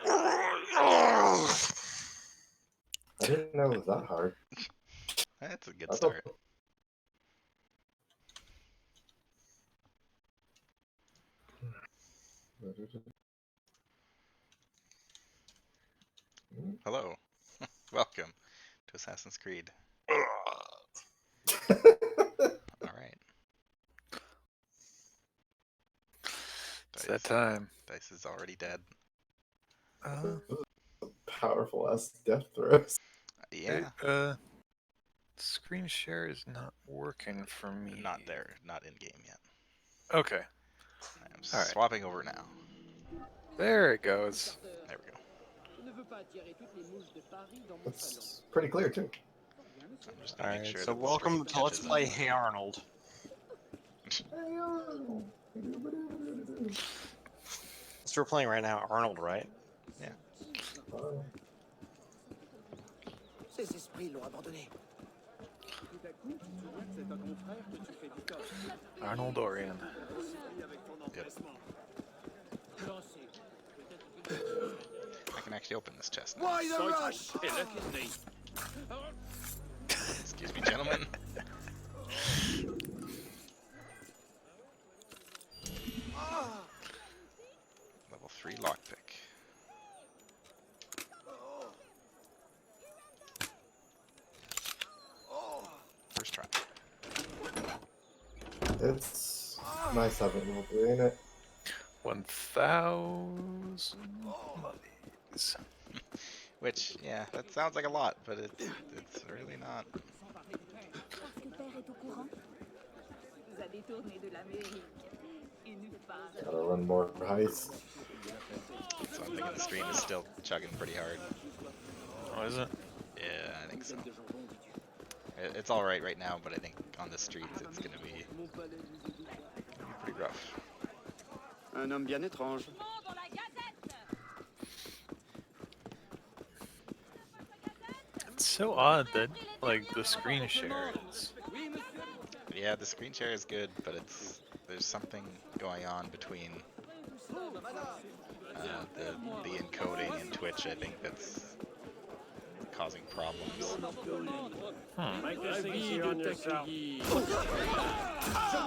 I didn't know it was that hard. That's a good I thought- start. Hello. Welcome to Assassin's Creed. Alright. It's that time. Dice is already dead. Powerful ass death throws. Yeah. Screen share is not working for me. Not there. Not in game yet. Okay. I'm Alright. swapping over now. There it goes. There we go. That's pretty clear too. I'm just gonna make Alright, sure so that the welcome screen to Let's catches Play up. Hey Arnold. So we're playing right now Arnold, right? Yeah. Ces esprits l'ont abandonné. Arnold Orion. Yep. I can actually open this chest now. Why the rush? Excuse me, gentlemen. Level 3 lockpick. First try. It's nice having level 3 in it. 1,000 mummies. Which, yeah, that sounds like a lot, but it's really not. Gotta run more heists. So I'm thinking the stream is still chugging pretty hard. Oh, is it? Yeah, I think so. It's alright right now, but I think on the streets it's gonna be pretty rough. Un homme bien étrange. It's so odd that, like, the screen share is... Yeah, the screen share is good, but there's something going on between the encoding in Twitch, I think, that's causing problems. Je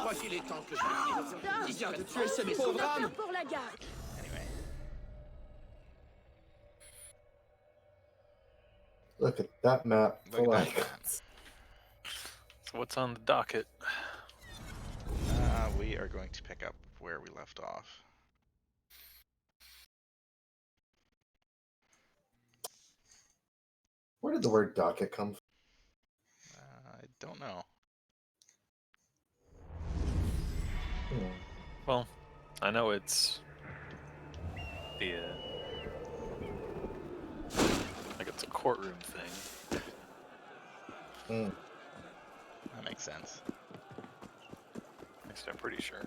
crois qu'il est temps que je... Il vient de tuer ce pauvre âme. Anyway, Look at that map. look full at that of- map. So what's on the docket? We are going to pick up where we left off. Where did the word docket come from? I don't know. Well, I know it's the, like it's a courtroom thing. Hmm. That makes sense. At least I'm pretty sure.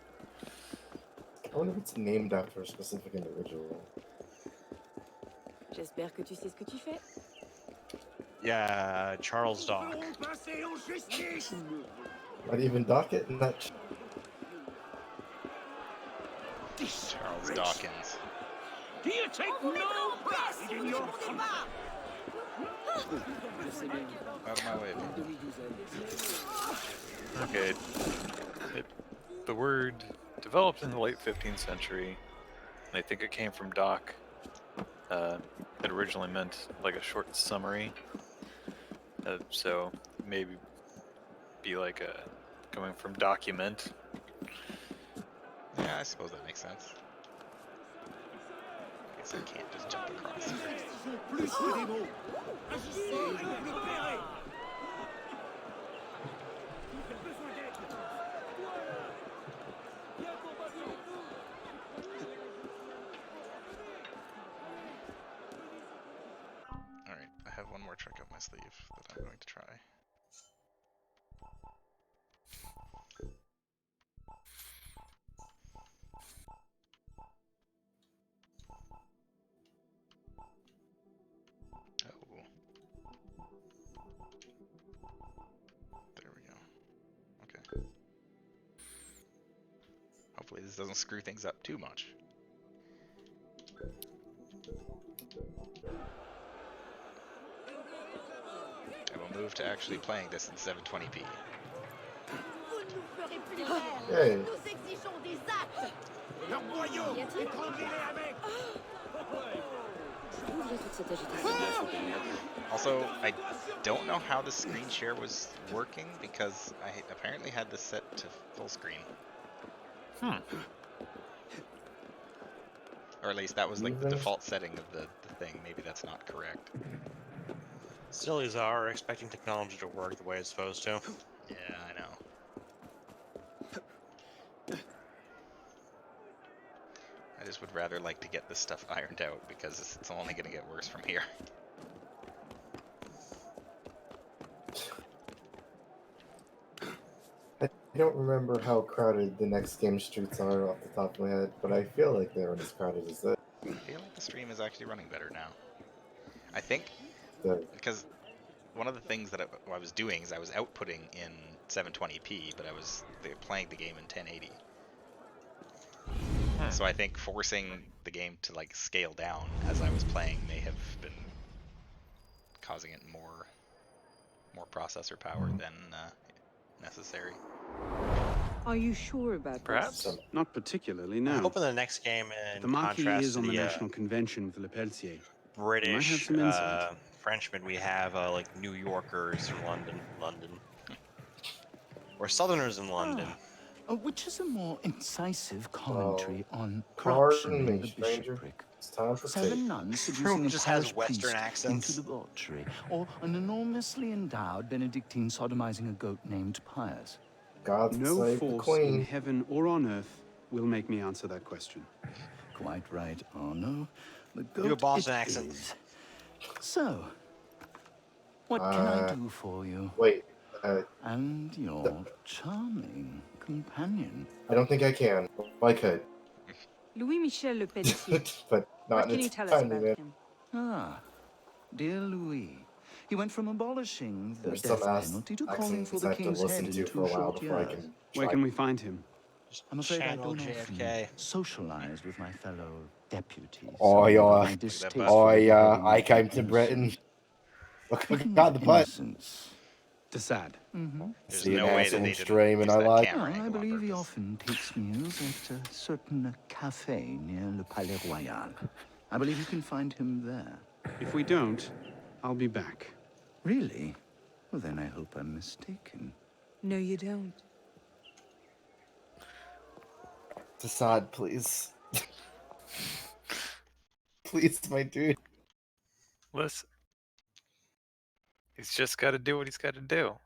I wonder if it's named after a specific individual. J'espère que tu sais ce que tu fais. Yeah, Charles Dock. Not even docket in that. Charles Dawkins. Do you take no pride in your Out of my way. Okay. The word developed in the late 15th century, and I think it came from doc. It originally meant like a short summary. So maybe be like a coming from document. Yeah, I suppose that makes sense. I guess I can't just jump across here. Alright, I have one more trick up my sleeve that I'm going to try. Oh. There we go. Okay. Hopefully this doesn't screw things up too much. move to actually playing this in 720p. Hey. Leur boyau, étranglez-les avec. Also, I don't know how the screen share was working because I apparently had this set to full screen. Or at least that was like the Even- default setting of the thing. Maybe that's not correct. Sillies are expecting technology to work the way it's supposed to. Yeah, I know. I just would rather like to get this stuff ironed out because it's only going to get worse from here. I don't remember how crowded the next game streets are off the top of my head, but I feel like they're as crowded as that. I feel like the stream is actually running better now. I think because one of the things that I was doing is I was outputting in 720p, but I was playing the game in 1080. So I think forcing the game to like scale down as I was playing may have been causing it more processor power than necessary. Are you sure about Perhaps. this? Not particularly, I no. hope in the next game, in The Marquis contrast is to on the the National Convention with Le Pelletier. have British some insight. Frenchmen, we have like New Yorkers in London, or Southerners in London. Which is a more incisive commentary on Pardon corruption me, in the stranger. bishopric. It's time for tea. 7 nuns seducing a just has parish Western priest accents. into debauchery, or an enormously endowed Benedictine sodomizing a goat named Pius. God No save the force in Queen. heaven or on earth will make me answer that question. Quite right, Arno. The goat Do a Boston it accent. is. So, what can I do for you? Wait, And your charming companion. I don't think I can. Well, I could, Louis-Michel Le Pelletier. but not What in can a you tell us timely about manner. him? Ah, dear Louis. He went from abolishing the There's death some penalty to calling accents for I the have to king's head listen in to for a 2 while short before I years. can Where try. can we find him? I'm afraid I Channel don't JFK. often socialize with my fellow deputies. Oh, so yeah. my distaste Oh, for I behaving came to innocent- Britain. Look Speaking at of the butt. innocence, Desad. There's See an no way that asshole they didn't stream and use I that like- camera well, I angle on believe he purpose. often takes meals at a certain cafe near Le Palais Royal. I believe you can find him there. If we don't, I'll be back. Really? Well, then I hope I'm mistaken. No, you don't. Assad, please. Please, my dude. Listen. He's just got to do what he's got to do.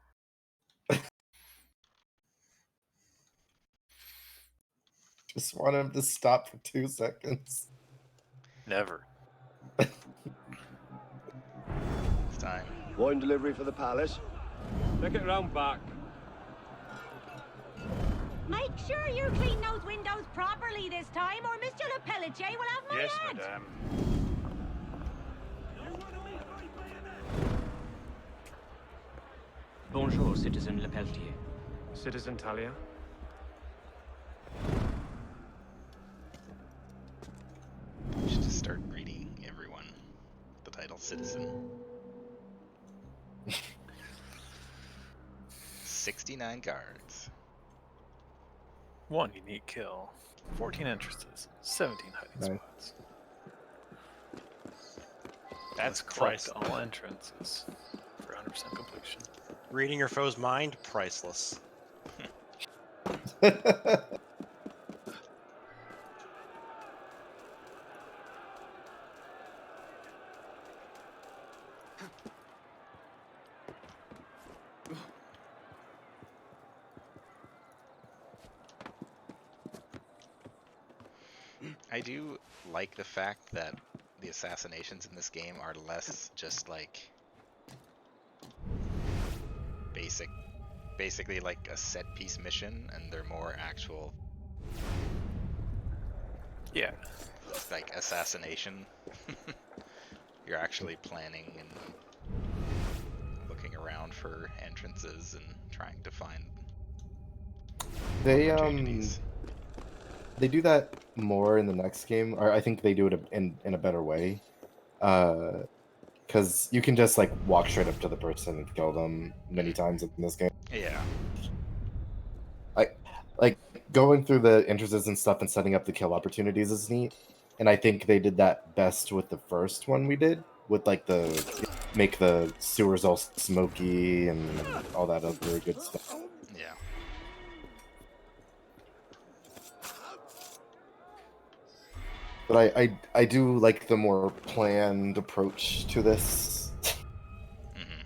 Just want him to stop for 2 seconds. Never. It's time. Wine delivery for the palace. Take it round back. Make sure you clean those windows properly this time, or Mr. Le Pelletier will have my head. madame. Bonjour, Citizen Le Pelletier. Citizen Talia. We should just start greeting everyone with the title Citizen. 69 guards. 1 unique kill. 14 entrances. 17 hiding Nice. spots. That's Collect priceless. all entrances for 100% completion. Reading your foe's mind, priceless. I do like the fact that the assassinations in this game are less just like basically like a set piece mission, and they're more actual Yeah. like assassination. You're actually planning and looking around for entrances and trying to find They opportunities. they do that more in the next game, or I think they do it in a better way. because you can just like walk straight up to the person and kill them many times in this game. Yeah. Like going through the entrances and stuff and setting up the kill opportunities is neat, and I think they did that best with the first one we did with like the make the sewers all smoky and all that other good stuff. Yeah. But I do like the more planned approach to this. Mm-hmm.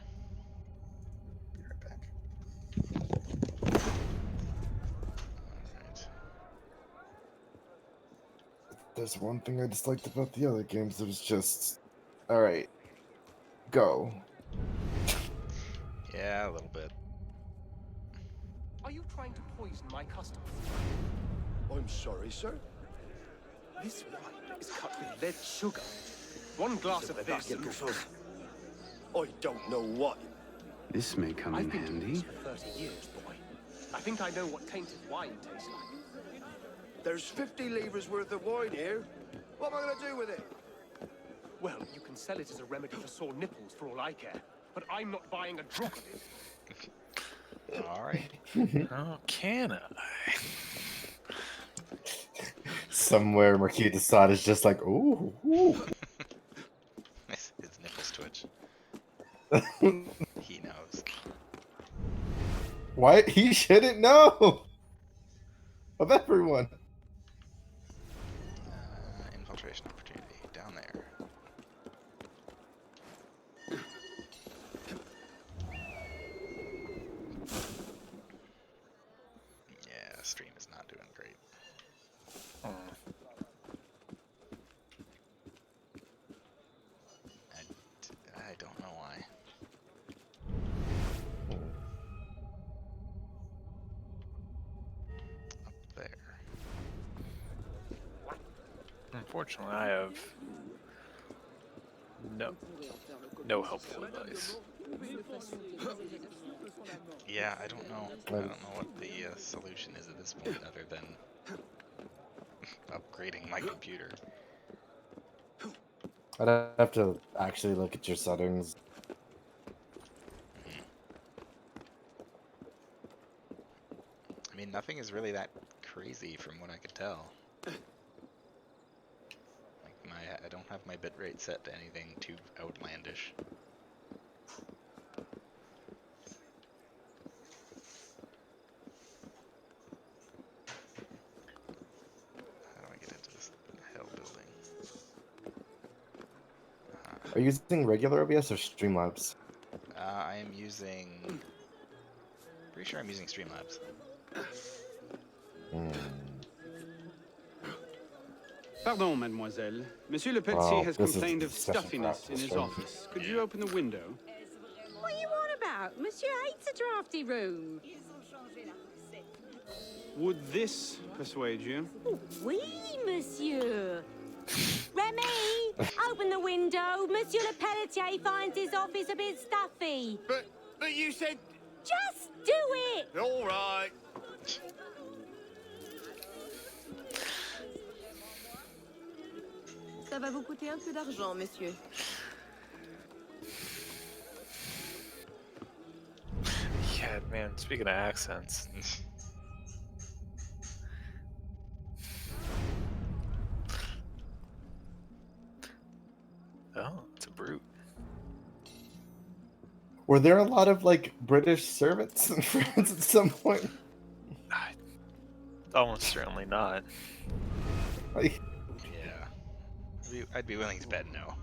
Be right back. Alright. There's one thing I disliked about the other games. It was just, all right, go. Yeah, a little bit. Are you trying to poison my customers? I'm sorry, sir. This wine is cut with lead sugar. One glass of this. I don't know what. This may come in I've been doing handy. this for 30 years, boy. I think I know what tainted wine tastes like. There's 50 livres worth of wine here. What am I going to do with it? Well, you can sell it as a remedy for sore nipples for all I care. But I'm not buying a drop of it. Alright. Oh, can I? Somewhere Marquis de Sade is just like, ooh. His nipples twitch. He knows. Why? He shouldn't know! Of everyone. Infiltration opportunity. Down there. Yeah, stream is not doing great. I don't know why. Up there. Unfortunately, I have no helpful advice. Yeah, I don't know. I don't know what the solution is at this point, other than upgrading my computer. I'd have to actually look at your settings. I mean, nothing is really that crazy from what I could tell. Like I don't have my bitrate set to anything too outlandish. How do I get into this hell building? Are you using regular OBS or Streamlabs? I am using... Pretty sure I'm using Streamlabs. Pardon, mademoiselle. Monsieur Le Petit has this is complained of discussion stuffiness in his practice, office. Could you open the window? What are you on about? Monsieur hates a drafty room. Would this persuade you? Oui, monsieur. Remy, open the window. Monsieur Le Pelletier finds his office a bit stuffy. But you said... Just do it! All right. Ça va vous coûter un peu d'argent, monsieur. Yeah, man, speaking of accents. Oh, it's a brute. Were there a lot of like British servants in France at some point? Almost certainly not. Like, Yeah. I'd be willing to bet no.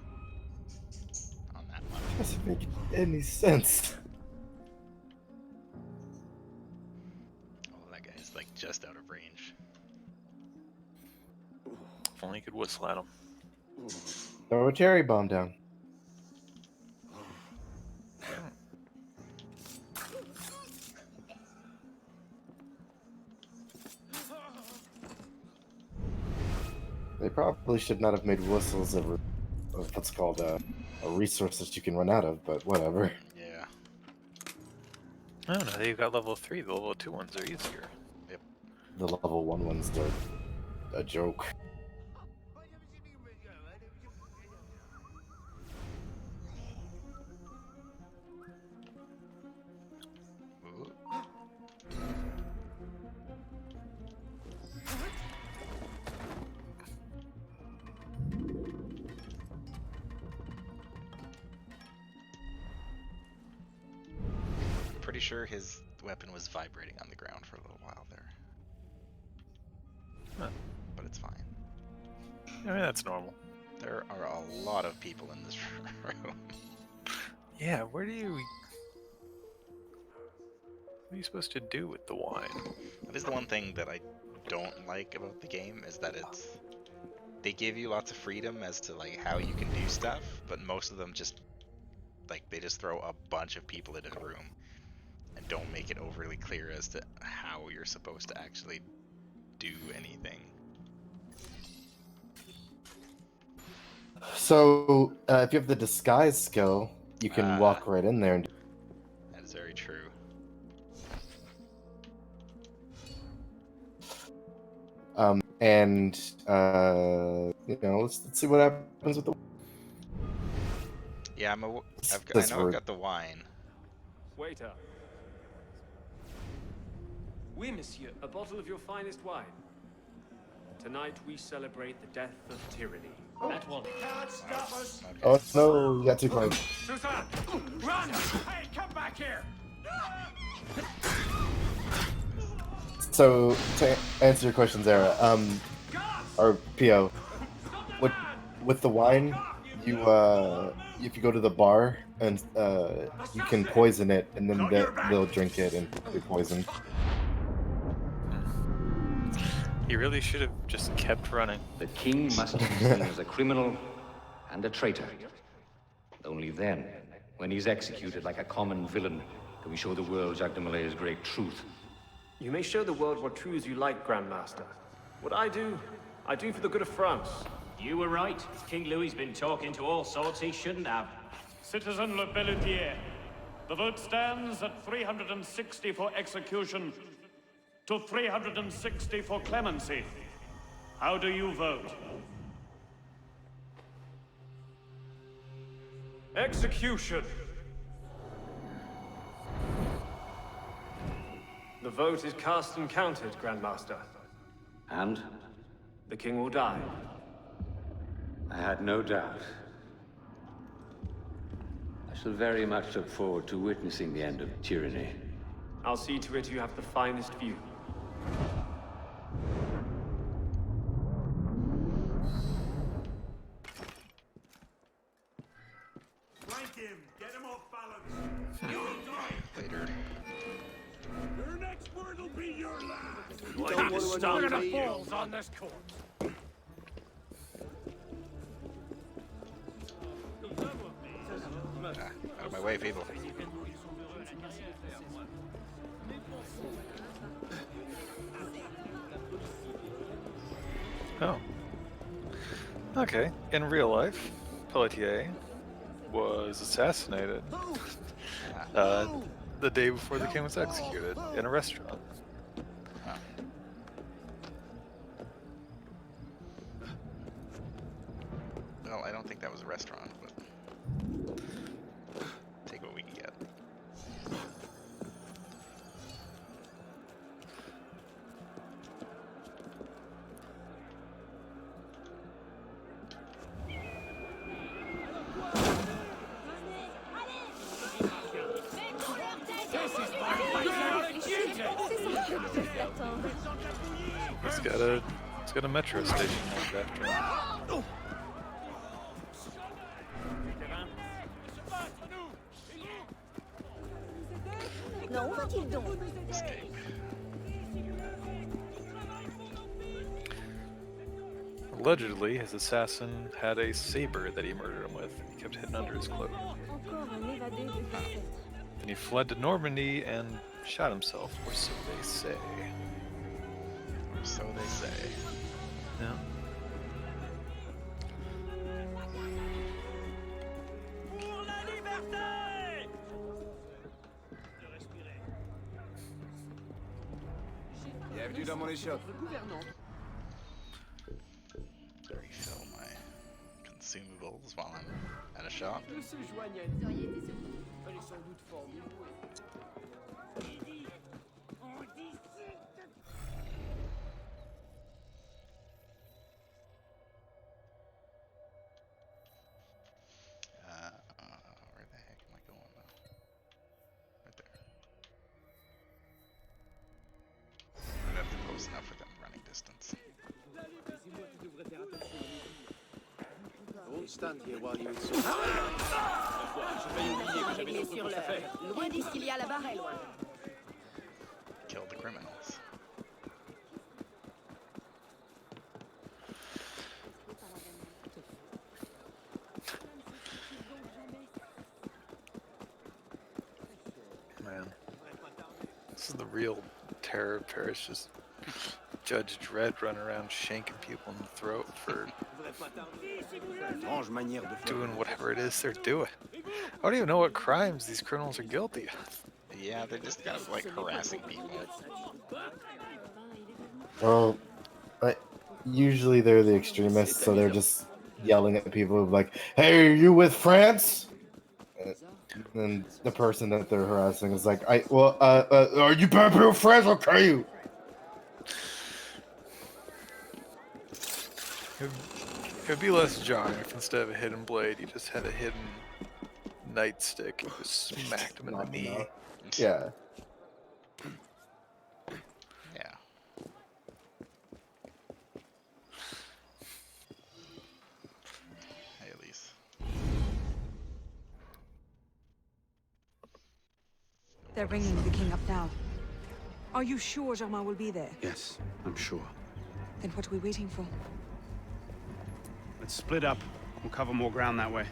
On that one. doesn't make any sense. Oh, that guy's like just out of range. If only you could whistle at him. Throw a cherry bomb down. They probably should not have made whistles of what's called a resource that you can run out of, but whatever. Yeah. I don't know, they've got level 3, the level 2 ones are easier. Yep. The level 1 ones are a joke. pretty sure his weapon was vibrating on the ground for a little while there. Huh. But it's fine. I mean, that's normal. There are a lot of people in this room. Yeah, what are you supposed to do with the wine? That is the one thing that I don't like about the game, is that they give you lots of freedom as to like how you can do stuff, but most of them just they just throw a bunch of people into a room and don't make it overly clear as to how you're supposed to actually do anything. So, if you have the disguise skill, you can walk right in there and. That is very true. And let's see what happens with the. Yeah, I know I've got the wine. Waiter. Oui, monsieur, a bottle of your finest wine. Tonight we celebrate the death of tyranny. At once. Can't stop us. Oh no, you got too close. Suzanne, run! Hey, come back here! So, to answer your question, Zara, or PO, with the wine, you if you go to the bar and you can poison it, and then they'll drink it and be poisoned. He really should have just kept running. The king must be seen as a criminal and a traitor. Only then, when he's executed like a common villain, can we show the world Jacques de Malay's great truth. You may show the world what truths you like, Grandmaster. What I do for the good of France. You were right. King Louis's been talking to all sorts he shouldn't have. Citizen Le Pelletier, the vote stands at 360 for execution to 360 for clemency. How do you vote? Execution! The vote is cast and counted, Grandmaster. And? The king will die. I had no doubt. I shall very much look forward to witnessing the end of tyranny. I'll see to it you have the finest view. Flank him! Get him off balance! You will die! Later. Your next word will be your last! You don't want to stop the balls on this course. Out of my way, people. Oh. Okay. In real life, Pelletier was assassinated the day before the king was executed in a restaurant. Well, I don't think that was a restaurant, but take what we can get. It's got a metro station named after him. Escape. Allegedly, his assassin had a saber that he murdered him with. He kept hidden under his cloak. Then he fled to Normandy and shot himself, or so they say. So they say. Yeah. Bienvenue dans mon échoppe. Refill my consumables while I'm at a shop. Where the heck am I going now? Right there. stand here while you Régler sur l'heure. Loin d'ici, il y a la barre est loin. Kill the criminals. Man, this is the real terror of Paris. Just Judge Dredd running around shanking people in the throat for doing whatever it is they're doing. I don't even know what crimes these criminals are guilty of. Yeah, they're just kind of like harassing people. Well, usually they're the extremists, so they're just yelling at people like, "Hey, are you with France?" And the person that they're harassing is like, are you people with France? Okay, you." It'd be less jarring if instead of a hidden blade, you just had a hidden nightstick and just smacked him in the knee. Yeah. Yeah. Hey, Elise. They're bringing the king up now. Are you sure Germain will be there? Yes, I'm sure. Then what are we waiting for? Let's split up. We'll cover more ground that way.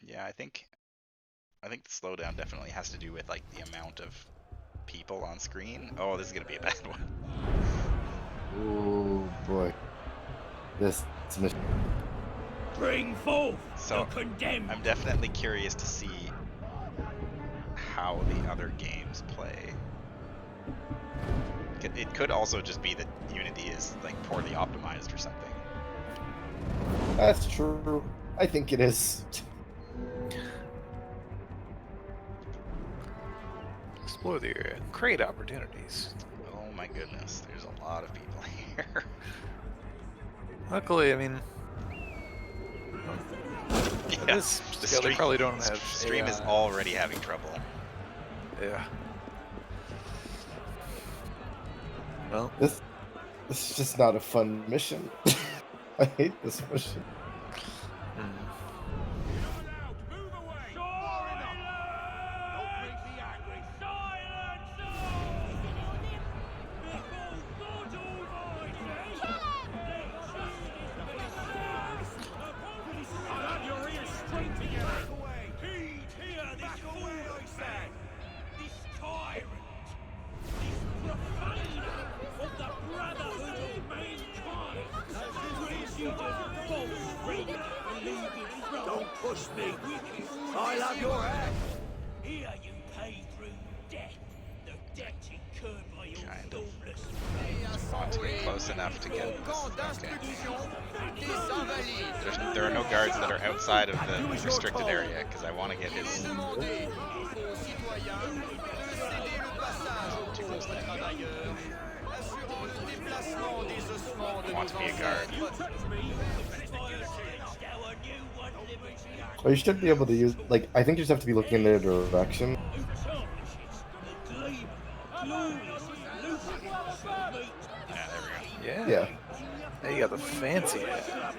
Yeah, I think the slowdown definitely has to do with like the amount of people on screen. Oh, this is gonna be a bad one. Oh boy. This mission. Bring forth So the condemned. I'm definitely curious to see how the other games play. It could also just be that Unity is like poorly optimized or something. That's true. I think it is. Explore the area. Create opportunities. Oh my goodness, there's a lot of people here. Luckily, I mean, Yeah, this they probably don't have stream is AI. already having trouble. Yeah. Well, This is just not a fun mission. I hate this mission. don't push me. I love your head. Here you pay through death. The debt incurred by your thoughtless. Want to be close enough to get this. Okay. There are no guards that are outside of the restricted area because I want to get his. Too close to him. I want to be a guard. Well, you should be able to use, like, I think you just have to be looking in their direction. yeah. Yeah. Hey, you got the fancy hat.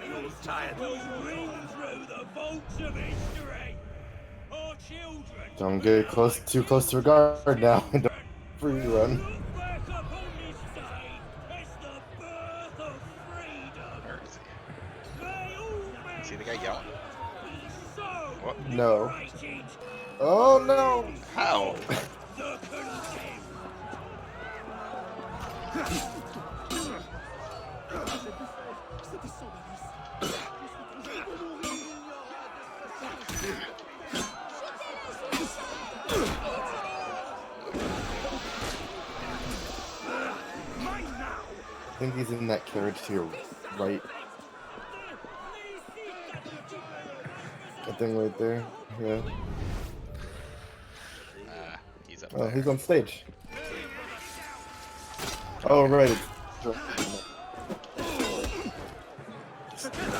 Don't get too close to a guard now. Don't free run. Where is he? See the guy yelling? What? No. Oh no! How? I think he's in that carriage to your right. That thing right there. Yeah. He's up Oh, there. he's on stage. Oh, right.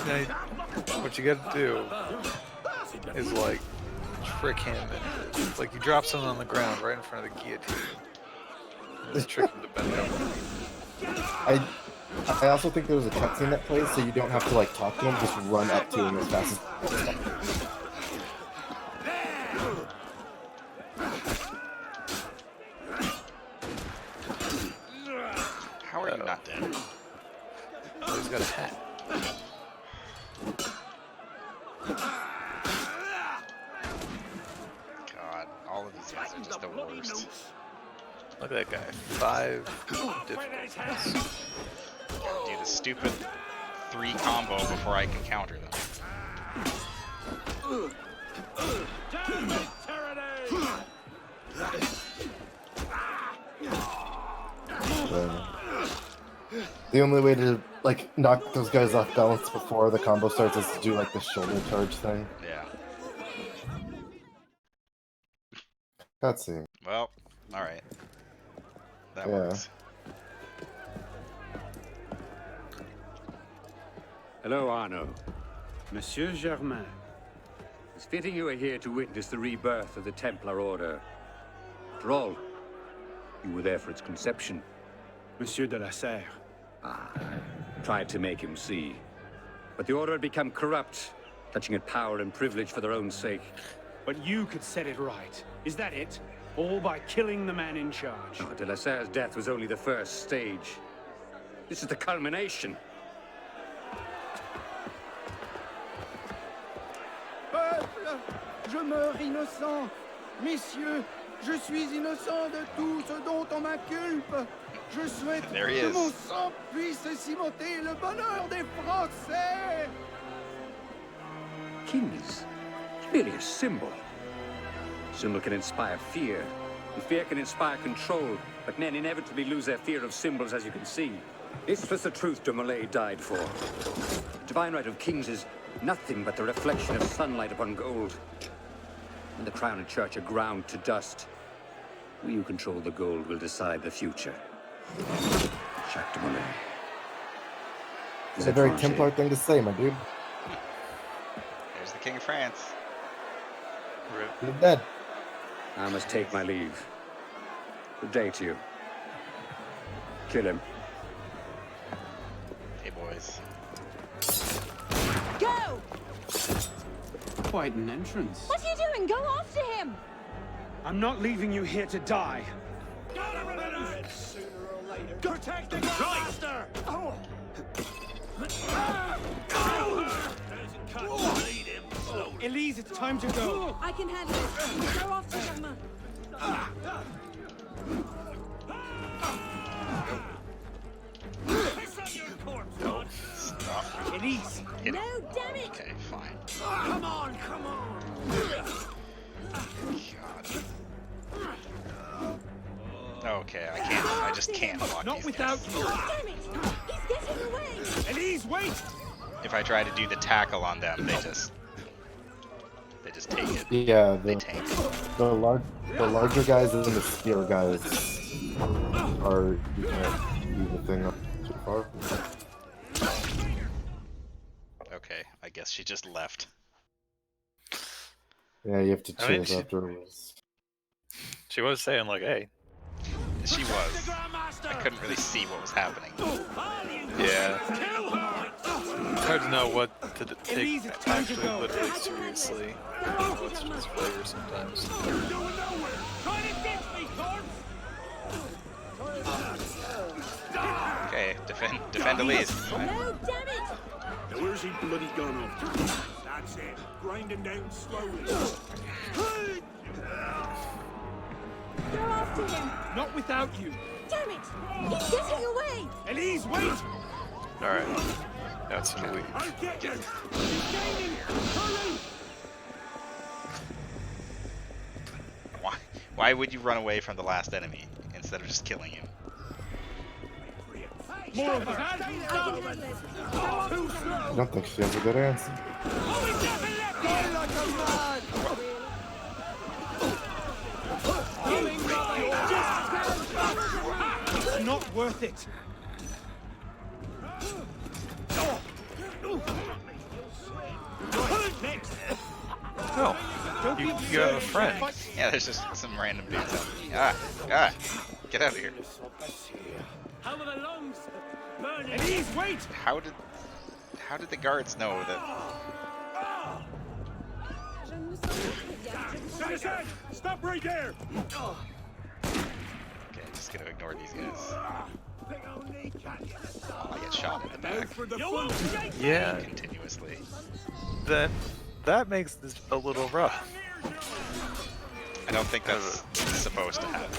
Now, what you gotta do is like trick him. Like you drop someone on the ground right in front of the guillotine. And just trick him to bend over. I also think there's a cutscene that plays, so you don't have to like talk to him. Just run up to him as fast as possible. How are you not dead? Oh, he's got a hat. God, all of these guys are just the worst. Look at that guy. 5 difficulties. Do the stupid 3 combo before I can counter them. The only way to like knock those guys off balance before the combo starts is to do like the shoulder charge thing. Yeah. Cutscene. Well, alright. That Yeah. works. Hello, Arno. Monsieur Germain. It's fitting you are here to witness the rebirth of the Templar Order. After all, you were there for its conception. Monsieur de la Serre. Ah, tried to make him see. But the Order had become corrupt, clutching at power and privilege for their own sake. But you could set it right. Is that it? All by killing the man in charge. Oh, de la Serre's death was only the first stage. This is the culmination. Peuple, je meurs innocent. Messieurs, je suis innocent de tout ce dont on m'inculpe. Je souhaite que mon sang puisse cimenter le bonheur des Français. Kings, it's merely a symbol. Symbol can inspire fear, and fear can inspire control, but men inevitably lose their fear of symbols, as you can see. This was the truth de Molay died for. The divine right of kings is nothing but the reflection of sunlight upon gold. When the crown and church are ground to dust, we who control the gold will decide the future. Jacques de Molay. It's a very Templar thing to say, my dude. There's the King of France. You're dead. I must take my leave. Good day to you. Kill him. Hey, boys. Go! Quite an entrance. What are you doing? Go after him! I'm not leaving you here to die. Protect the master! Elise, it's time to go. I can handle it. Go after him. Stop. Elise. No, damn it! Okay, fine. Come on, come on! God. Okay, I can't. I just can't block Not these without guys. you. Damn it! He's getting away! Elise, wait! If I try to do the tackle on them, they just take it. Yeah, They tank. the larger guys and the spear guys are you can't do the thing up too far. Okay, I guess she just left. Yeah, you have to I mean, choose afterwards. She was saying like, hey. She was. I couldn't really see what was happening. Yeah. It's hard to know what to take actually literally seriously. What's just flavor sometimes. Okay, defend Elise. No, damn it! Now where's he bloody gone off to? That's it. Grind him down slowly. Go after him! Not without you. Damn it! He's getting away! Elise, wait! Alright. That's some weak. I'll get you. He's gaining. Hurry! Why would you run away from the last enemy instead of just killing him? More of her. I can handle it. Go after him. I don't think she has a good answer. It's not worth it. No. You have a friend. Yeah, there's just some random dudes out there. Get out of here. How are the lungs? Burning. Elise, wait! How did the guards know that? Stop right there! Okay, I'm just gonna ignore these guys. I get shot in the back. Yeah. Continuously. That makes this a little rough. I don't think that's supposed to happen.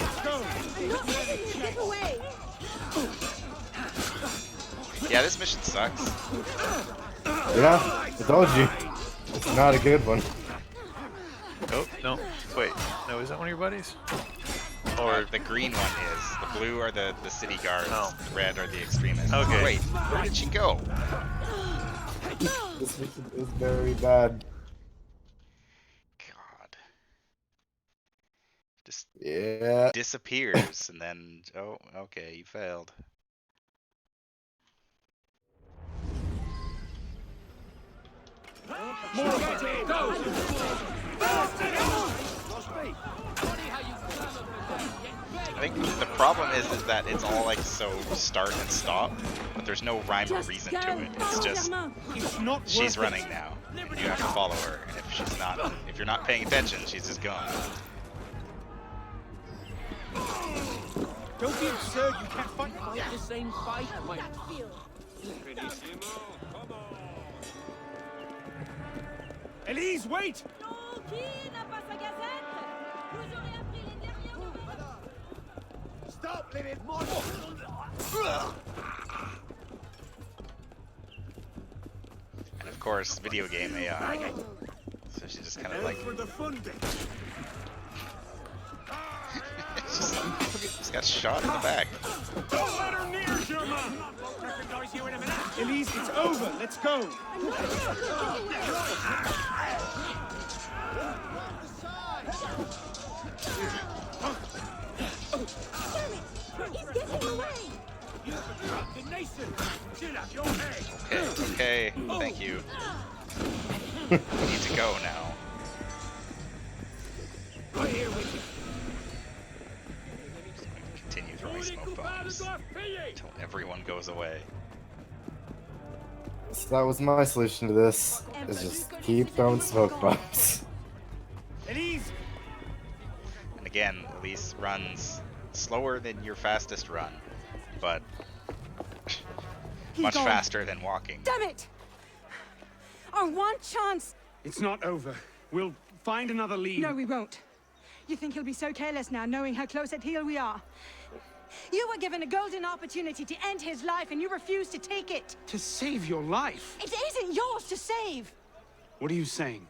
Yeah, this mission sucks. Yeah, I told you. It's not a good one. Oh, no. Wait. No, is that one of your buddies? Or the green one is. The blue are the city guards. Oh. The red are the extremists. Okay. Wait, where did she go? This mission is very bad. God. Just Yeah. disappears and then, oh, okay, you failed. I think the problem is that it's all like so start and stop, but there's no rhyme or reason to it. It's just she's running now. And you have to follow her. And if you're not paying attention, she's just gone. Don't be absurd, you can't fight the same fight, my... Elise, wait! Stop, limit more. And of course, video game AI. So she just kind of like... just got shot in the back. Don't let her near, German! Recognize you in a minute. Elise, it's over. Let's go. He's getting away! Okay, thank you. I need to go now. Continue throwing smoke bombs until everyone goes away. So that was my solution to this, is just keep throwing smoke bombs. Elise! And again, Elise runs slower than your fastest run, but much faster than walking. Damn it! Our one chance! It's not over. We'll find another lead. No, we won't. You think he'll be so careless now, knowing how close at heel we are? You were given a golden opportunity to end his life, and you refused to take it. To save your life? It isn't yours to save. What are you saying?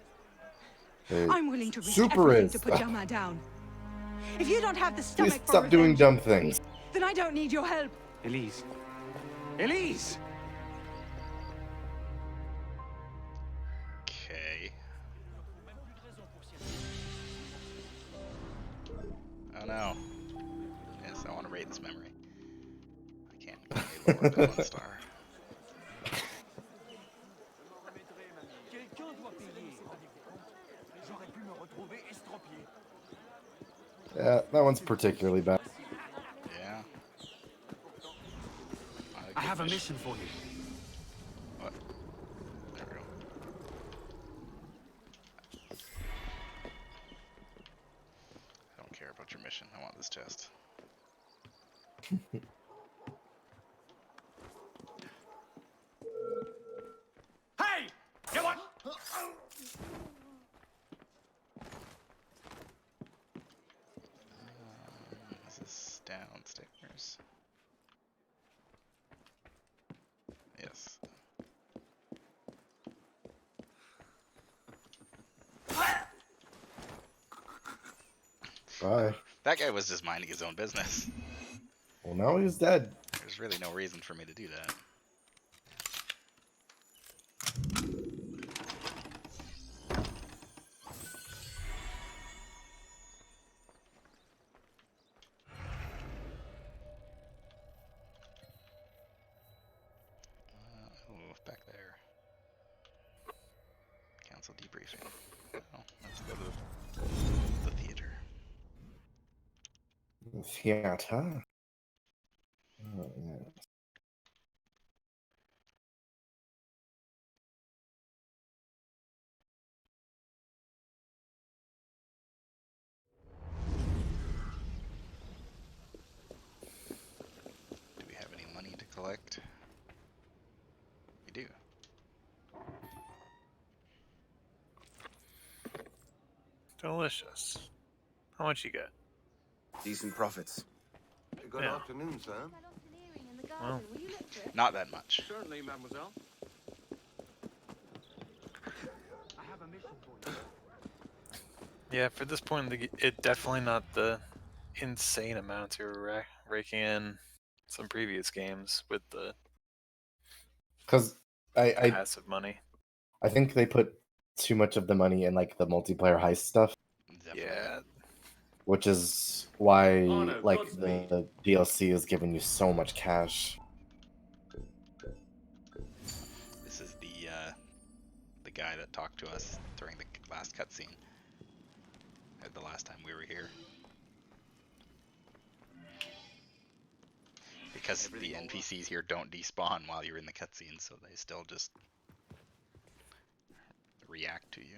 I'm willing to risk Super everything is. to put Jama down. If you don't have the stomach Please for stop doing revenge, dumb things. then I don't need your help. Elise. Elise! Okay. Oh no. Yes, I want to rate this memory. I can't go any lower than 1 star. Yeah, that one's particularly bad. Yeah. I have a mission for you. What? There we go. I don't care about your mission. I want this chest. Hey! Get what? Is this downstairs? Yes. Bye. That guy was just minding his own business. Well, now he's dead. There's really no reason for me to do that. Back there. Council debriefing. Oh, let's go to the theater. Theater? Oh, yeah. select. We do. Delicious. How much you got? Decent profits. Good Yeah. afternoon, sir. Well, Not that much. Certainly, mademoiselle. yeah, for this point, it definitely not the insane amounts you were raking in some previous games with the Because I passive money. I think they put too much of the money in like the multiplayer heist stuff. Definitely. Yeah. Which is why no, like Godspeed. the DLC is giving you so much cash. This is the guy that talked to us during the last cutscene. The last time we were here. Because the NPCs here don't despawn while you're in the cutscene, so they still just react to you.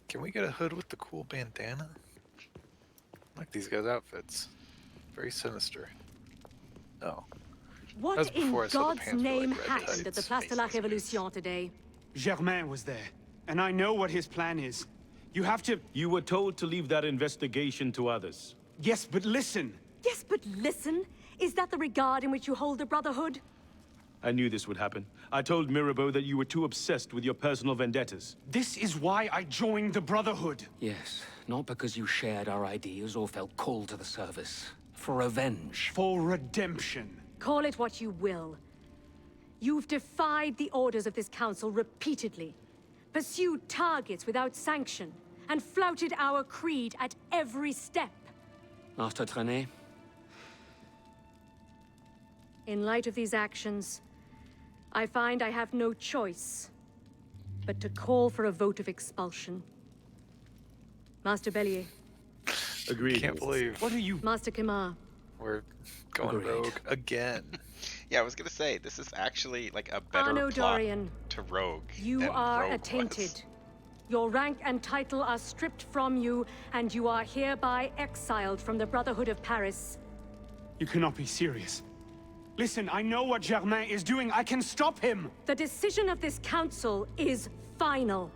Can we get a hood with the cool bandana? I like these guys' outfits. Very sinister. Oh. What That's in before I saw the God's pants with, name like, red happened at the tights. Place de la Révolution today? Germain was there, and I know what his plan is. You have to... You were told to leave that investigation to others. Yes, but listen. Yes, but listen. Is that the regard in which you hold the Brotherhood? I knew this would happen. I told Mirabeau that you were too obsessed with your personal vendettas. This is why I joined the Brotherhood. Yes, not because you shared our ideas or felt called to the service. For revenge. For redemption. Call it what you will. You've defied the orders of this council repeatedly, pursued targets without sanction, and flouted our creed at every step. Master Trenet? In light of these actions, I find I have no choice but to call for a vote of expulsion. Master Bellier. Agreed. Can't believe What are you... Master Kimar. we're going Agreed. rogue again. Yeah, I was gonna say, this is actually like a better Arno plot Dorian, to Rogue you than are Rogue attainted. was. Your rank and title are stripped from you, and you are hereby exiled from the Brotherhood of Paris. You cannot be serious. Listen, I know what Germain is doing. I can stop him. The decision of this council is final.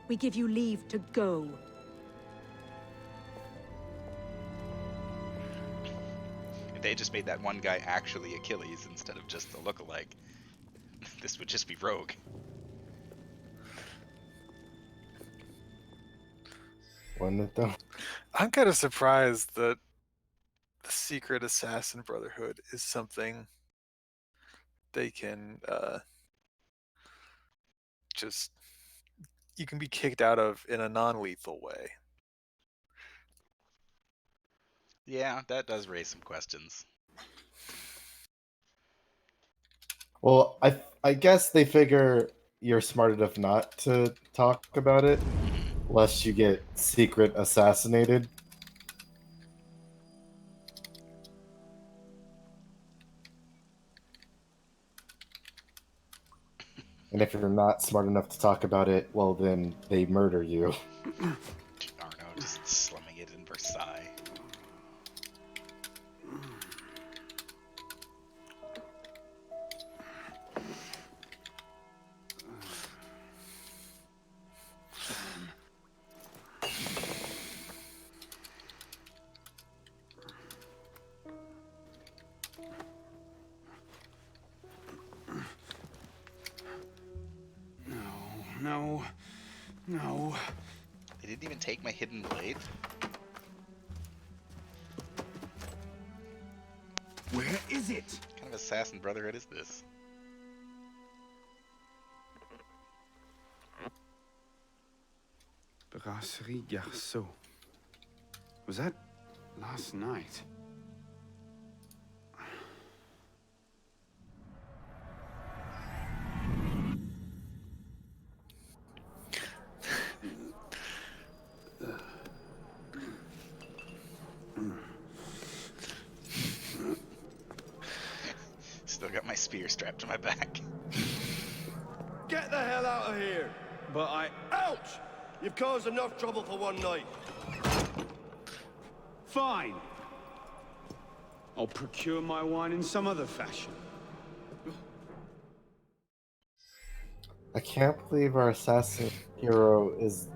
We give you leave to go. If they just made that one guy actually Achilles instead of just a lookalike, this would just be Rogue. Wasn't it though? I'm kind of surprised that the secret assassin brotherhood is something they can just you can be kicked out of in a non-lethal way. Yeah, that does raise some questions. Well, I guess they figure you're smart enough not to talk about it, lest you get secret assassinated. And if you're not smart enough to talk about it, well, then they murder you. Arno just slumming it in Versailles. No. They didn't even take my hidden blade. Where is it? What kind of assassin brotherhood is this? Brasserie Garceau. Was that last night? Still got my spear strapped to my back. Get the hell out of here! But I... Ouch! You've caused enough trouble for one night. Fine. I'll procure my wine in some other fashion. I can't believe our assassin hero is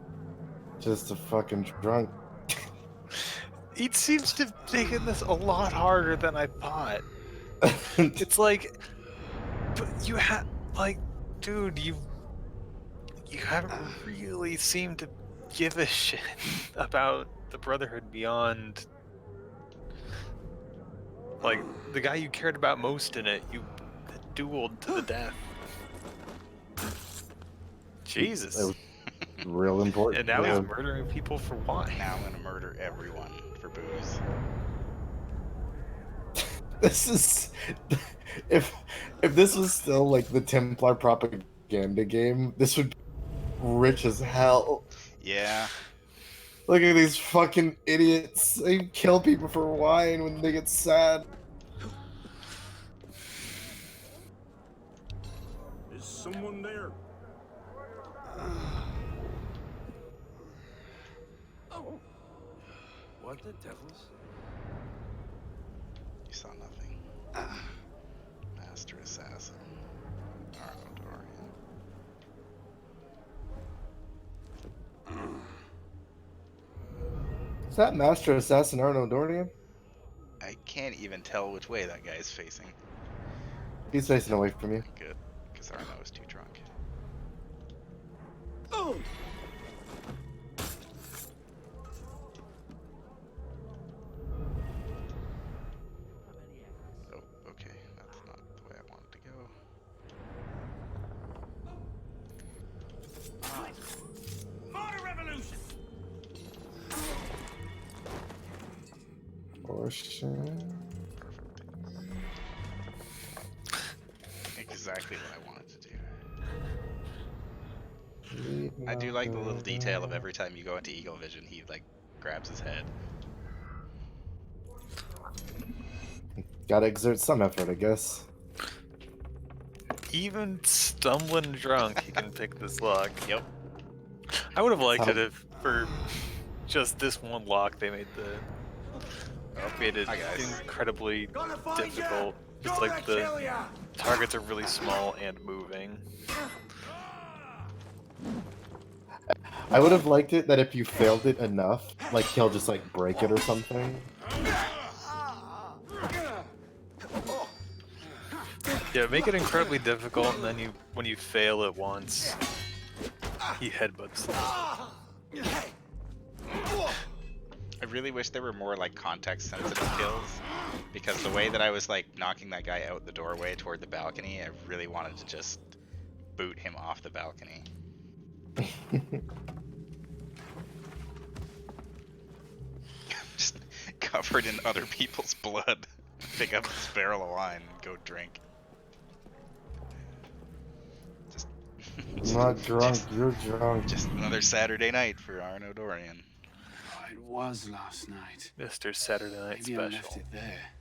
just a fucking drunk. He seems to have taken this a lot harder than I thought. It's like, but you have, like, dude, you haven't really seemed to give a shit about the Brotherhood beyond, like, the guy you cared about most in it, you dueled to the death. Jesus. It was real important. And now he's murdering people for wine. Now I'm gonna murder everyone for booze. This is if this was still like the Templar propaganda game, this would be rich as hell. Yeah. Look at these fucking idiots. They kill people for wine when they get sad. Is someone there? Oh. What the devils? You saw nothing. Master Assassin. Arno Dorian. Is that Master Assassin Arno Dorian? I can't even tell which way that guy is facing. He's facing away from you. Good, because Arno is too drunk. Oh! Oh, okay. That's not the way I wanted to go. Motor revolution! Perfect. Exactly what I wanted to do. I do like the little detail of every time you go into Eagle Vision, he like grabs his head. Gotta exert some effort, I guess. Even stumbling drunk, he can pick this lock. Yep. I would have liked it if, for just this one lock, they made it incredibly difficult. It's like the targets are really small and moving. I would have liked it that if you failed it enough, like he'll just like break it or something. Yeah, make it incredibly difficult, and then when you fail it once, he headbutts. I really wish there were more like context sensitive kills, because the way that I was like knocking that guy out the doorway toward the balcony, I really wanted to just boot him off the balcony. Just covered in other people's blood. Pick up this barrel of wine and go drink. I'm not drunk, you're drunk. Just another Saturday night for Arno Dorian. It was last night. Mr. Saturday Night Maybe Special. I left it there.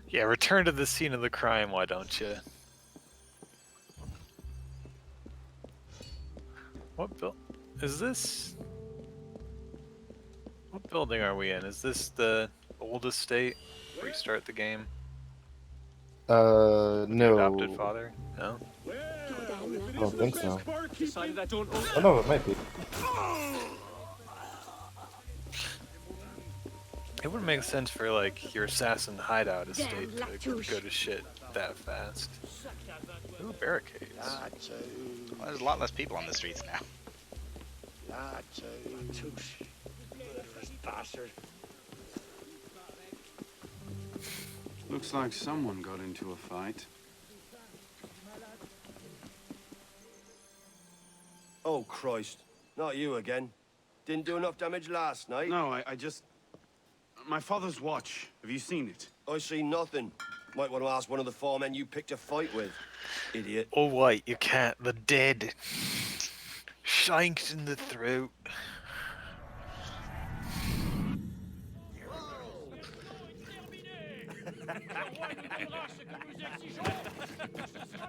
Yeah, return to the scene of the crime, why don't you? What is this? What building are we in? Is this the old estate where you start the game? No. Adopted father? No? I don't think so. Decided I don't Oh no, it might be. It wouldn't make sense for like your assassin hideout estate to go to shit that fast. Ooh, barricades. Well, there's a lot less people on the streets now. Bastard. Looks like someone got into a fight. Oh, Christ. Not you again. Didn't do enough damage last night. No, I just... My father's watch. Have you seen it? I see nothing. Might want to ask one of the 4 men you picked a fight with. Idiot. Oh, wait, you can't. The dead. Shanked in the throat.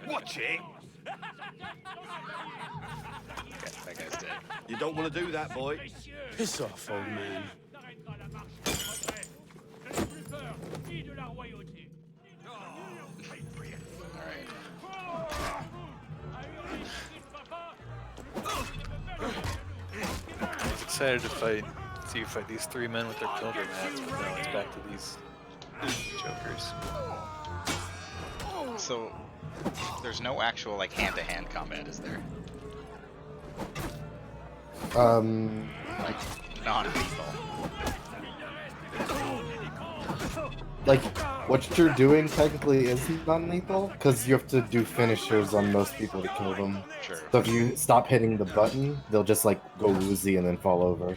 Watch it! Okay, that guy's dead. You don't want to do that, boy. Piss off, old man. I was excited to see you fight these 3 men with their pilgrim hats, but now it's back to these jokers. So, there's no actual like hand-to-hand combat, is there? Like non-lethal. Like, what you're doing technically is non-lethal, because you have to do finishers on most people to kill them. Sure. So if you stop hitting the button, they'll just like go woozy and then fall over.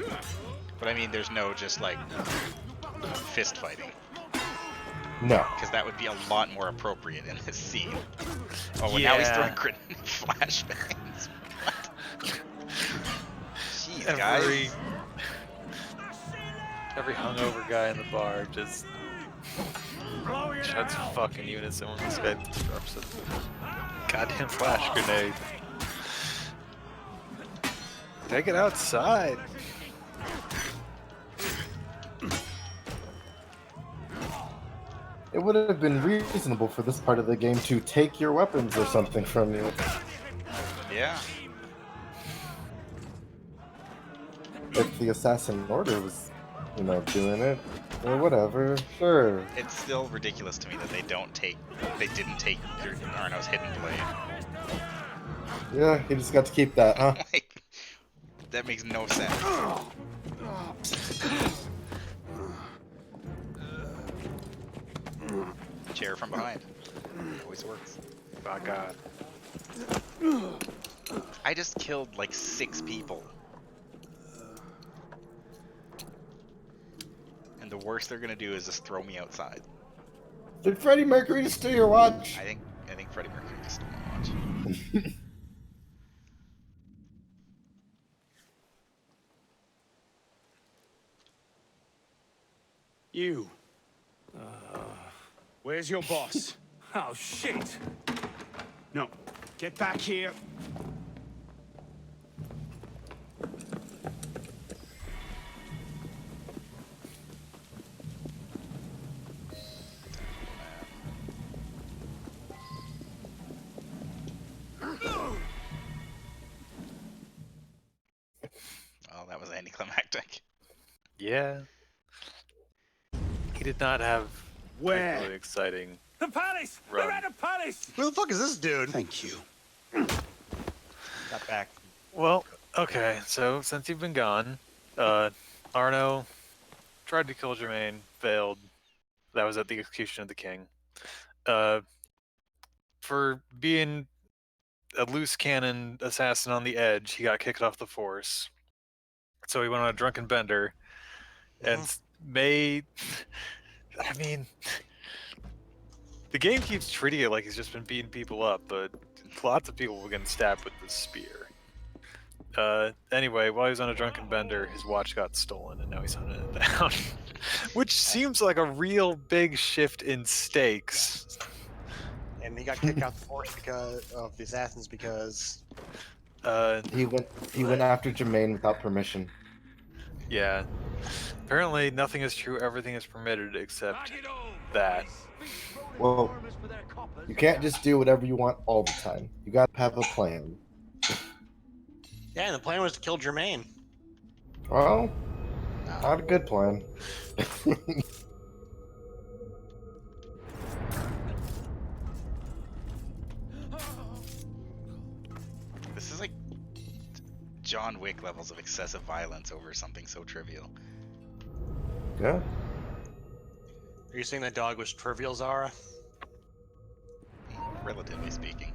But I mean, there's no just like fist fighting. No. Because that would be a lot more appropriate in this scene. Oh, well, Yeah. now he's throwing grenade flashbangs. Jeez, guys. Every hungover guy in the bar just shouts fucking unison when this guy drops a goddamn flash grenade. Take it outside. It would have been reasonable for this part of the game to take your weapons or something from you. Yeah. If the Assassin Order was, you know, doing it, or whatever, sure. It's still ridiculous to me that they didn't take Arno's hidden blade. Yeah, he just got to keep that, huh? Like, that makes no sense. Chair from behind. Always works. Oh god. I just killed like 6 people. And the worst they're gonna do is just throw me outside. Did Freddie Mercury steal your watch? I think Freddie Mercury just stole my watch. You. Where's your boss? Oh, shit. No. Get back here. Oh, that was anticlimactic. Yeah. He did not have Where? really exciting. The palace! Run. We're at a palace! Who the fuck is this dude? Thank you. Got back. Well, okay, so since you've been gone, Arno tried to kill Jermaine, failed. That was at the execution of the king. For being a loose cannon assassin on the edge, he got kicked off the force. So he went on a drunken bender and made. I mean, the game keeps treating it like he's just been beating people up, but lots of people were getting stabbed with this spear. Anyway, while he was on a drunken bender, his watch got stolen, and now he's hunting it down. Which seems like a real big shift in stakes. And he got kicked out the force because of the assassins because He went after Jermaine without permission. Yeah. Apparently nothing is true, everything is permitted except that. Well, you can't just do whatever you want all the time. You gotta have a plan. yeah, and the plan was to kill Jermaine. Well, not a good plan. This is like John Wick levels of excessive violence over something so trivial. Yeah. Are you saying that dog was trivial, Zara? Relatively speaking.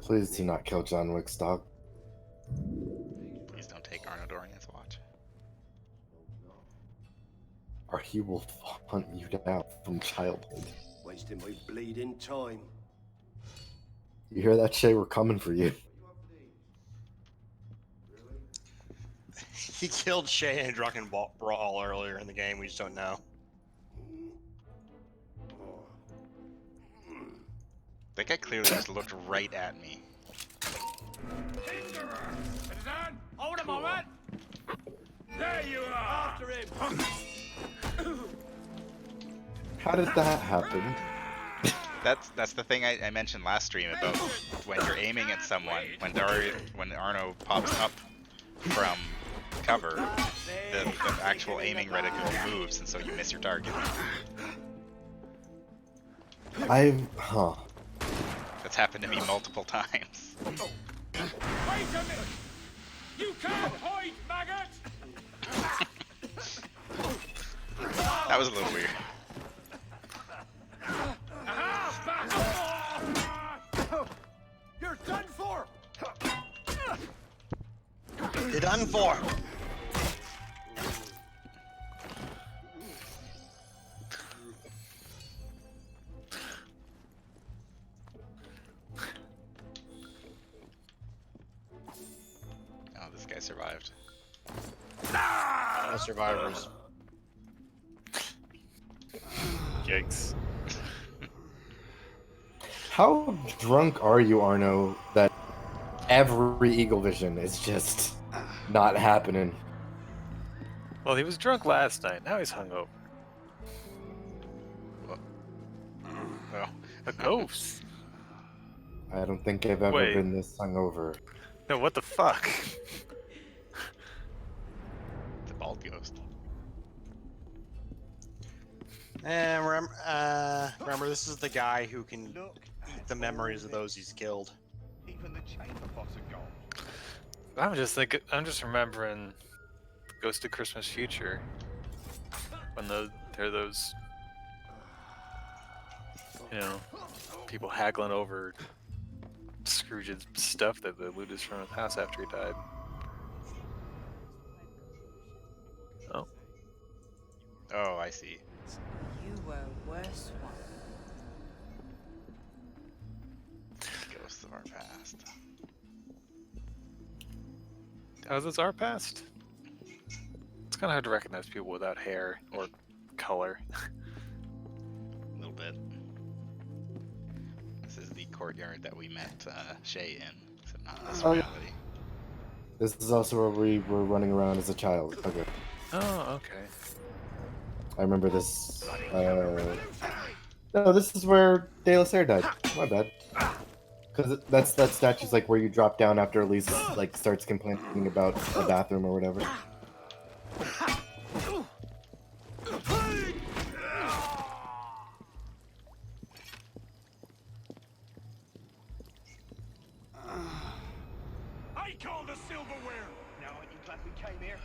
Please do not kill John Wick's dog. Please don't take Arno Dorian's watch. Or he will hunt you down from childhood. Wasting my bleeding time. You hear that, Shay? We're coming for you. He killed Shay in a drunken brawl earlier in the game. We just don't know. That guy clearly just looked right at me. Citizen, hold him Cool. How did that happen? That's the thing I mentioned last stream about when you're aiming at someone, when Arno pops up from cover, the actual aiming reticle moves, and so you miss your target. Huh. That's happened to me multiple times. Wait a minute! You can't hide, maggot! That was a little weird. You're done for! You're done for! Oh, this guy survived. No survivors. Yikes. How drunk are you, Arno, that every Eagle Vision is just not happening? Well, he was drunk last night. Now he's hungover. Well, a ghost. I don't think I've ever Wait. been this hungover. No, what the fuck? It's a bald ghost. And remember, this is the guy who can eat the memories of those he's killed. Even the chamber boss are gone. I'm just remembering Ghost of Christmas Future. When there are those, you know, people haggling over Scrooge's stuff that they looted from his house after he died. Oh. Oh, I see. You were worse one. Ghosts of our past. Oh, is this our past? It's kind of hard to recognize people without hair or color. A little bit. This is the courtyard that we met Shay in, except not in this reality. This is also where we were running around as a child. Okay. Oh, okay. I remember this. No, this is where De La Serre died. My bad. Because that statue's like where you drop down after Elise like starts complaining about a bathroom or whatever. I call the silverware! Now aren't you glad we came here?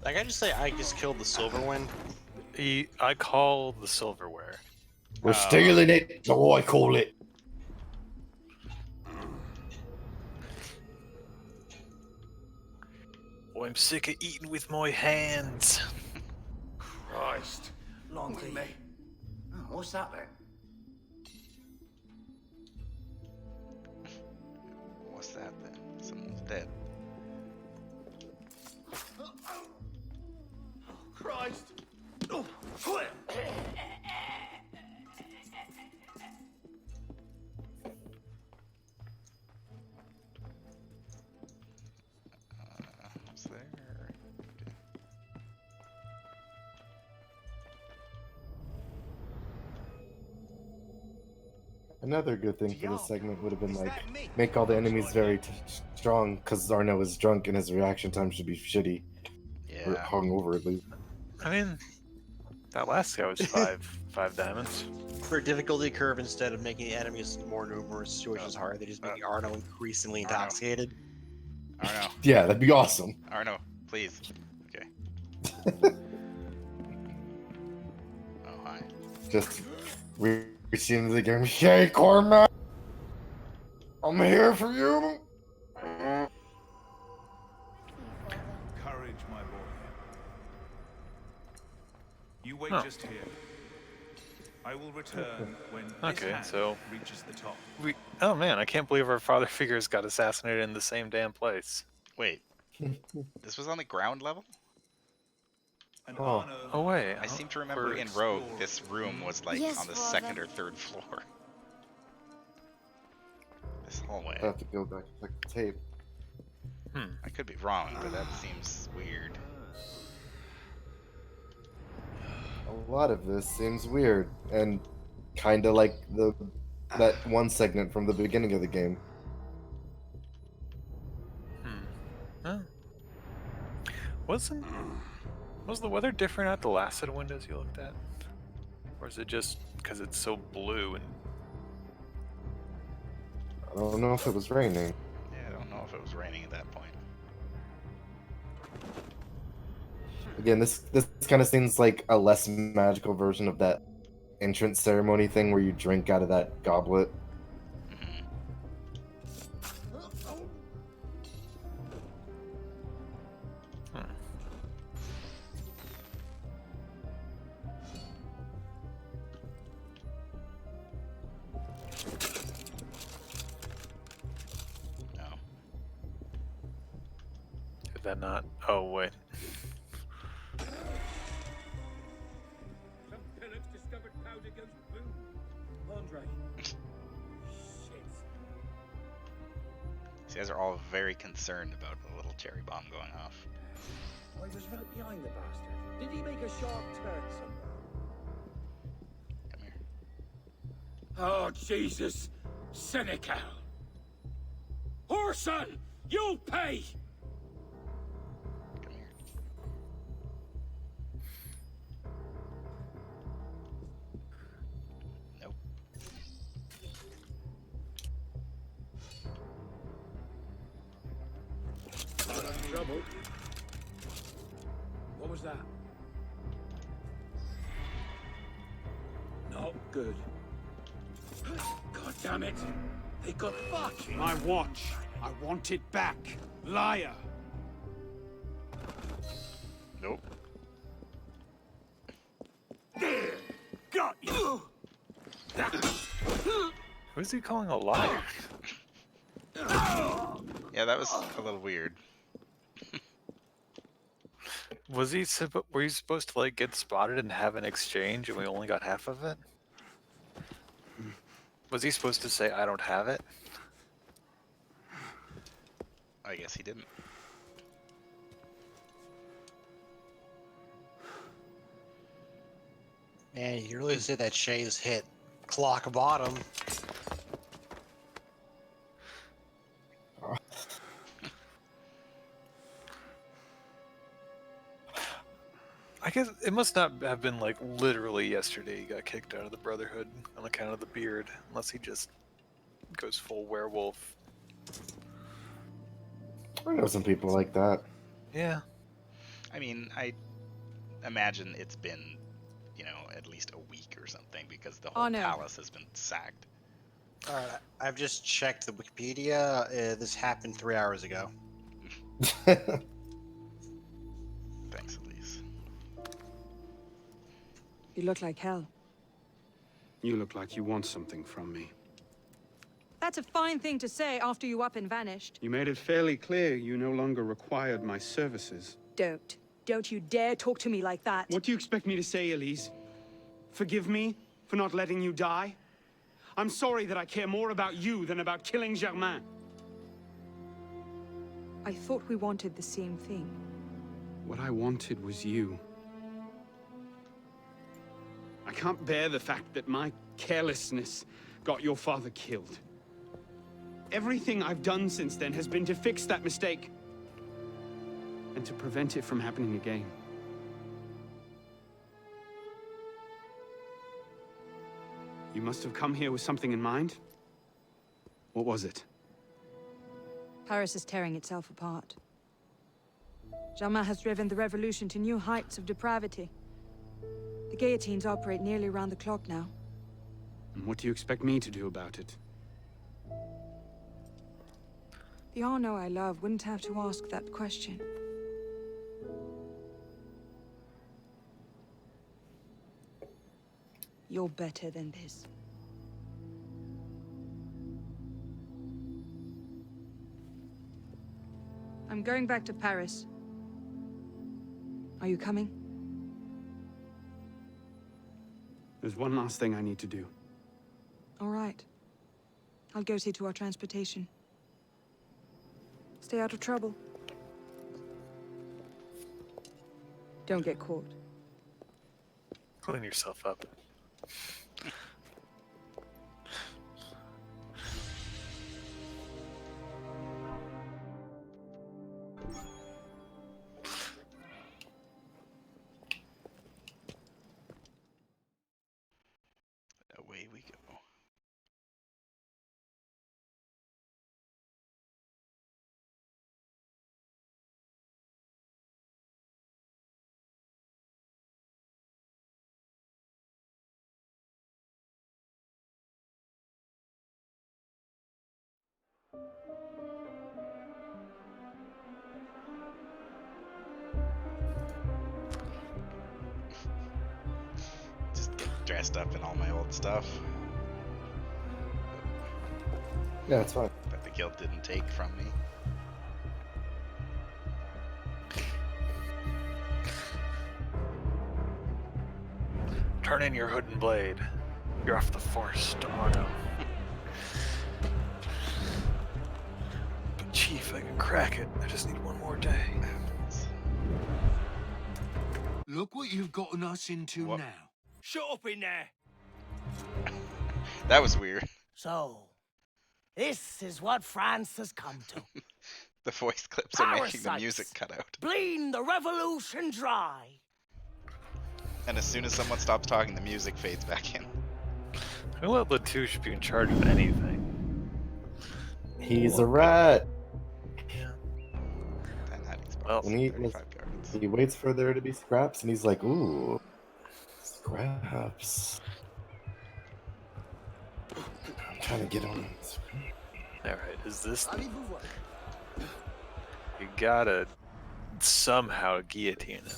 Like I just say, I just killed the Silverwind. I call the silverware. We're stealing it, so I call it. Oh, I'm sick of eating with my hands. Christ. Long me. Oh, what's that then? What's that then? Someone's dead. Christ. What's there? Another good thing for this segment would have been like make all the enemies very strong, because Arno is drunk and his reaction time should be shitty. Yeah. Or hungover at least. I mean, that last guy was five diamonds. For a difficulty curve, instead of making the enemies more numerous, situations hard, they just make Arno increasingly intoxicated. Arno. Yeah, that'd be awesome. Arno, please. Okay. Oh, hi. Just reaching into the game. Shay Cormac! I'm here for you! Courage, my boy. You wait just here. I will return when this hand reaches the top. Oh man, I can't believe our father figures got assassinated in the same damn place. Wait. This was on the ground level? Oh wait. I seem to remember in Rogue, this room was like on the second or third floor. This hallway. I have to go back and check the tape. I could be wrong, but that seems weird. A lot of this seems weird, and kind of like that one segment from the beginning of the game. Huh. Was the weather different at the last set of windows you looked at? Or is it just because it's so blue and... I don't know if it was raining. Yeah, I don't know if it was raining at that point. Again, this kind of seems like a less magical version of that entrance ceremony thing where you drink out of that goblet. Did that not? Oh, wait. Some pillars discovered powder goes boom. Andre. Shit. These guys are all very concerned about a little cherry bomb going off. I was right behind the bastard. Did he make a sharp turn somewhere? Come here. Oh, Jesus. Senecal. Orson, you'll pay! Trouble. What was that? Not good. God damn it! They got fuck! My watch. I want it back. Liar. Nope. There! Got you! Who's he calling a liar? Yeah, that was a little weird. Were you supposed to like get spotted and have an exchange and we only got half of it? Was he supposed to say, I don't have it? I guess he didn't. Man, you really said that Shane's hit clock bottom. I guess it must not have been like literally yesterday he got kicked out of the Brotherhood on account of the beard, unless he just goes full werewolf. I know some people like that. Yeah. I mean, I imagine it's been, you know, at least a week or something because the whole palace has been sacked. Alright, I've just checked the Wikipedia. This happened 3 hours ago. Thanks, Elise. You look like hell. You look like you want something from me. That's a fine thing to say after you up and vanished. You made it fairly clear you no longer required my services. Don't. Don't you dare talk to me like that. What do you expect me to say, Elise? Forgive me for not letting you die? I'm sorry that I care more about you than about killing Germain. I thought we wanted the same thing. What I wanted was you. I can't bear the fact that my carelessness got your father killed. Everything I've done since then has been to fix that mistake. And to prevent it from happening again. You must have come here with something in mind. What was it? Paris is tearing itself apart. Germain has driven the revolution to new heights of depravity. The guillotines operate nearly around the clock now. And what do you expect me to do about it? The Arno I love wouldn't have to ask that question. You're better than this. I'm going back to Paris. Are you coming? There's one last thing I need to do. All right. I'll go see to our transportation. Stay out of trouble. Don't get caught. Clean yourself up. Away we go. Just get dressed up in all my old stuff. Yeah, it's fine. That the guild didn't take from me. Turn in your hood and blade. You're off the force tomorrow. But Chief, I can crack it. I just need one more day. Look what you've gotten us into now. Shut up in there! That was weird. So, this is what France has come to. The voice clips are making the music cut out. Bleeding the revolution dry. And as soon as someone stops talking, the music fades back in. I let Latouche be in charge of anything. He's a rat. Well, and he waits for there to be scraps, and he's like, "Ooh, scraps." I'm trying to get on. All right, is this? You gotta somehow guillotine him.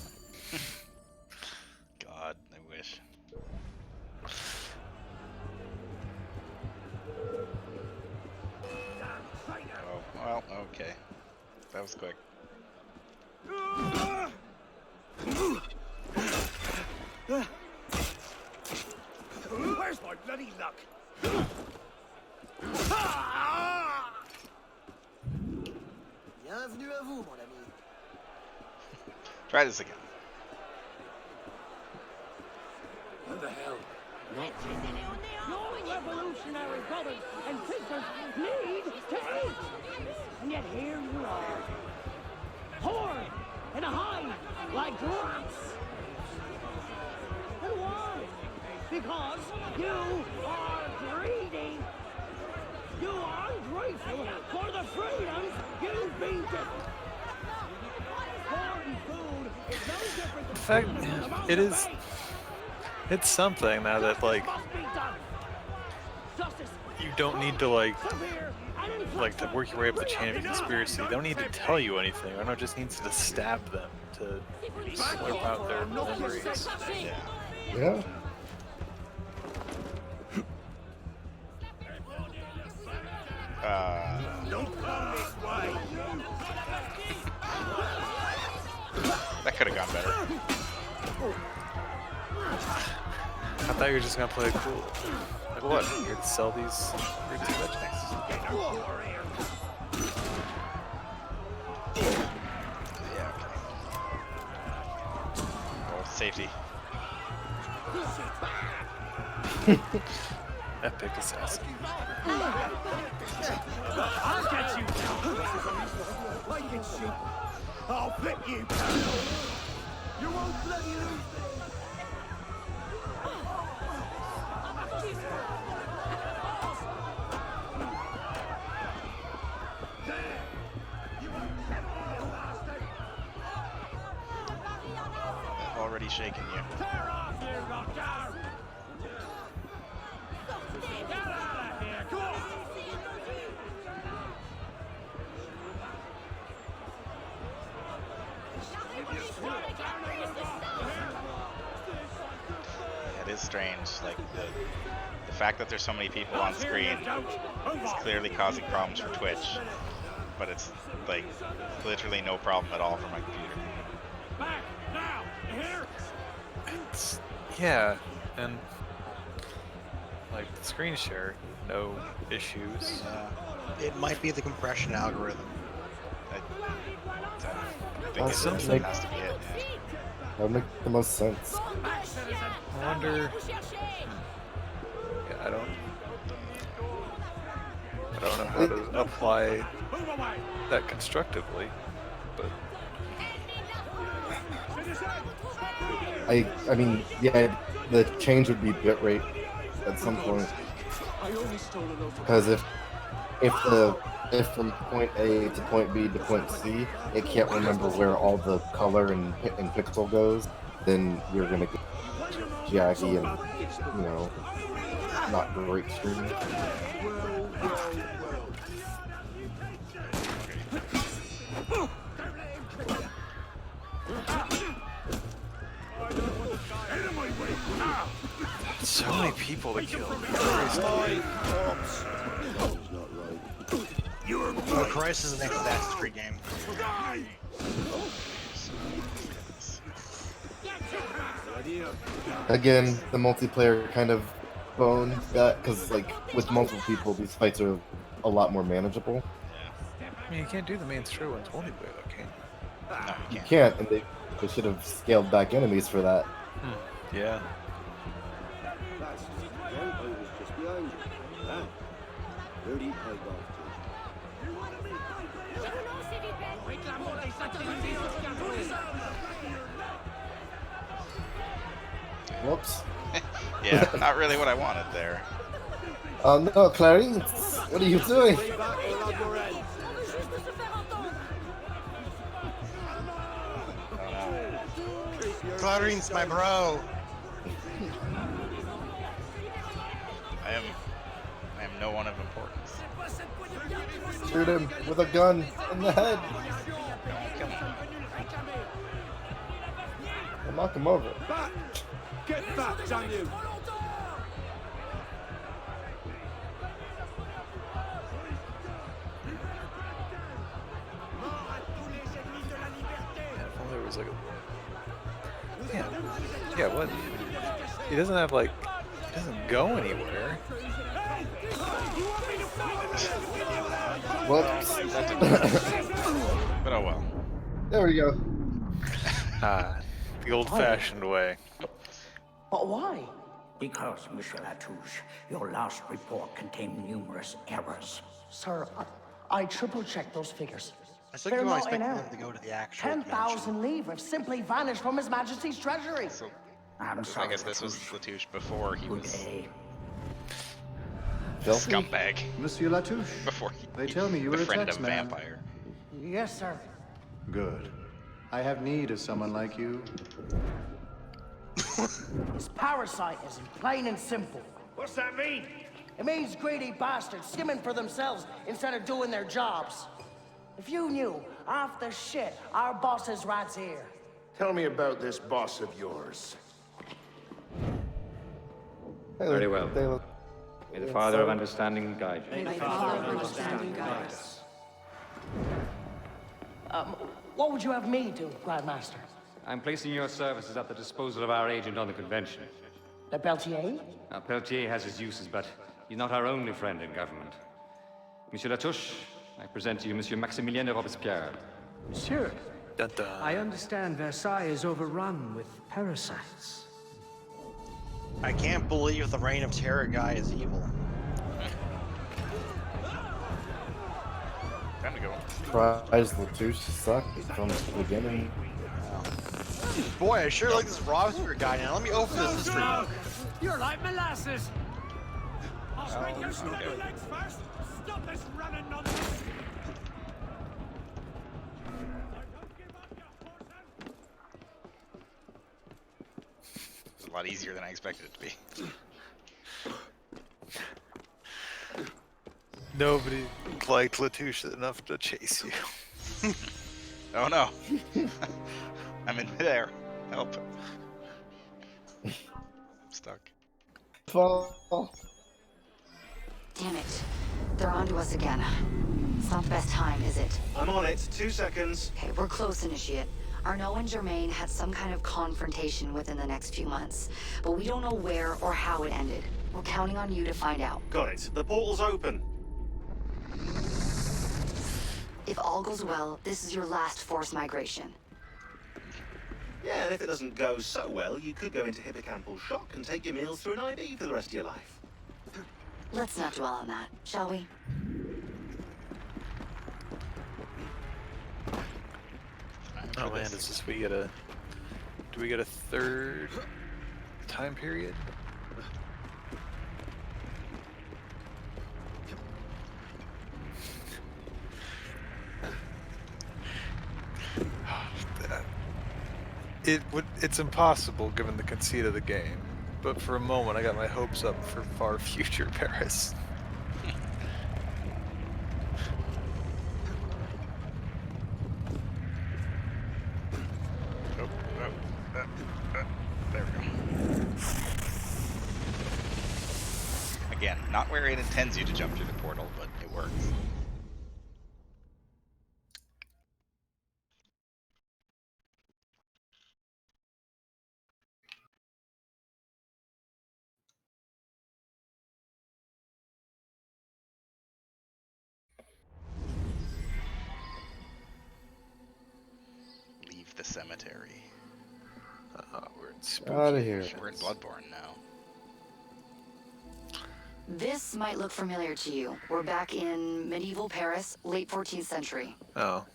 God, I wish. Oh, well, okay. That was quick. Where's my bloody luck? Bienvenue à vous, mon ami. Try this again. What the hell? Your revolutionary brothers and sisters need to eat. And yet here you are. Poor in a hive like rats. And why? Because you are greedy. You are ungrateful for the freedoms you've been given. Foreign food is no different In fact, it is. It's something now that like you don't need to like to work your way up the chain of conspiracy. They don't need to tell you anything. Arno just needs to stab them to slurp out their memories. Yeah. That could have gone better. I thought you were just gonna play it cool. Like what? You're here to sell these fruits and vegetables. Yeah, okay. Oh, safety. Epic assassin. I'll get you. Like it, sheep. I'll flip you. You won't bloody lose me. I've already shaken you. Tear off, you doctor! Get out of here! Come on! It is strange, like the fact that there's so many people on screen is clearly causing problems for Twitch, but it's like literally no problem at all for my computer. Back now! Here! It's, yeah, and like the screen share, no issues. It might be the compression algorithm. I think it has to be it. Yeah. That would make the most sense. I wonder. Yeah, I don't know how to apply that constructively, but I mean, yeah, the change would be bitrate at some point. Because if from point A to point B to point C, it can't remember where all the color and pixel goes, then you're gonna get jaggy and, you know, not great streaming. so many people to kill. Oh, Christ is the next AssCreed game. Again, the multiplayer kind of boned that, because like with multiple people, these fights are a lot more manageable. I mean, you can't do the main story ones multiplayer, though, can you? No, You can't, and they should have scaled back enemies for that. Yeah. That's I was just behind you. That. Where do you play golf Whoops. Yeah, not really what I wanted there. Oh no, Clarence! What are you doing? Clarine's my bro. I am no one of importance. Shoot him with a gun in the head. I'll knock him over. Back! Get back, damn you! If only there was like a... Yeah, what? He doesn't have like... He doesn't go anywhere. Whoops. But oh well. There we go. The old-fashioned way. But why? Because, Monsieur Latouche, your last report contained numerous errors. Sir, I triple-checked those figures. I think They're you not in expecting error. them to go to the actual 10,000 livres simply vanished from His Majesty's treasury. So, I'm I sorry, guess this was Latouche before he was a Filthy. scumbag. Monsieur Latouche, Before they tell me you were a befriended a tax man. vampire. Yes, sir. Good. I have need of someone like you. His parasitism, plain and simple. What's that mean? It means greedy bastards skimming for themselves instead of doing their jobs. If you knew half the shit our bosses rats here. Tell me about this boss of yours. Very well. May the Father of Understanding guide you. May the Father of Understanding guide us. What would you have me do, Grandmaster? I'm placing your services at the disposal of our agent on the convention. Le Peltier? Now, Peltier has his uses, but he's not our only friend in government. Monsieur Latouche, I present to you Monsieur Maximilien de Robespierre. Monsieur, I understand Versailles is overrun with parasites. I can't believe the Reign of Terror guy is evil. Time to go. Surprise, Latouche sucked from the beginning. Boy, I sure like this Robespierre guy now. Let me open this history book. You're like molasses. I'll break your stupid legs first. Stop this running nonsense. It's a lot easier than I expected it to be. Nobody liked Latouche enough to chase you. Oh no. I'm in midair. Help. I'm stuck. Fall. Damn it. They're onto us again. It's not the best time, is it? I'm on it. 2 seconds. Okay, we're close, Initiate. Arnaud and Germain had some kind of confrontation within the next few months, but we don't know where or how it ended. We're counting on you to find out. Got it. The portal's open. If all goes well, this is your last forced migration. Yeah, and if it doesn't go so well, you could go into hippocampal shock and take your meals through an IV for the rest of your life. Let's not dwell on that, shall we? Oh man, does this we get a? Do we get a third time period? It's impossible given the conceit of the game, but for a moment I got my hopes up for far future Paris. There we go. Again, not where it intends you to jump through the portal, but it works. Leave the cemetery. We're in spooky. Out of here. We're in Bloodborne now. This might look familiar to you. We're back in medieval Paris, late 14th century. Oh.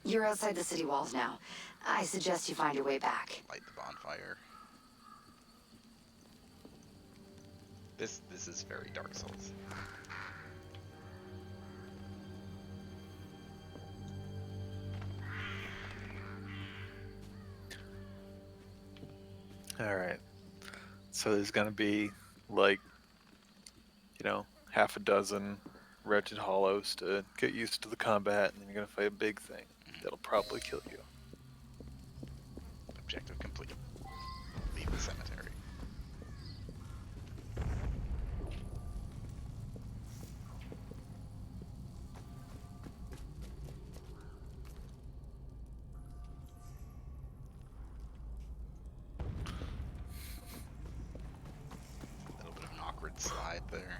You're outside the city walls now. I suggest you find your way back. Light the bonfire. This is very Dark Souls. Alright. So there's gonna be, like, you know, half a dozen wretched hollows to get used to the combat, and then you're gonna fight a big thing that'll probably kill you. Objective complete. Leave the cemetery. A little bit of an awkward slide there.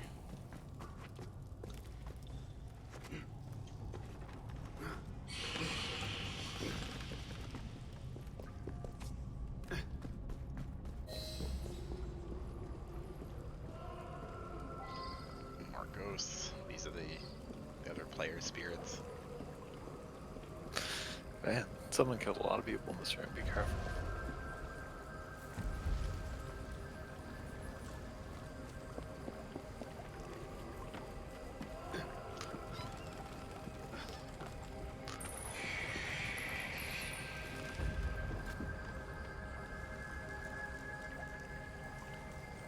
More ghosts. These are the other player spirits. Man, someone killed a lot of people in this room, be careful.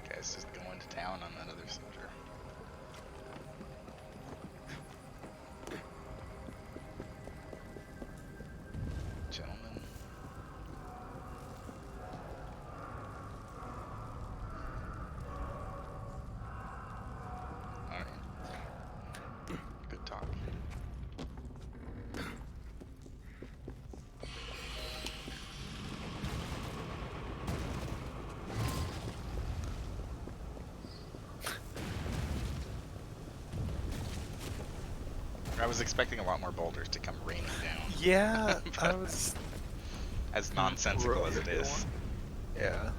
Guys just going to town on that other soldier. Gentlemen. Alright. Good talk. I was expecting a lot more boulders to come raining down. Yeah, I was... As nonsensical as it is. Yeah.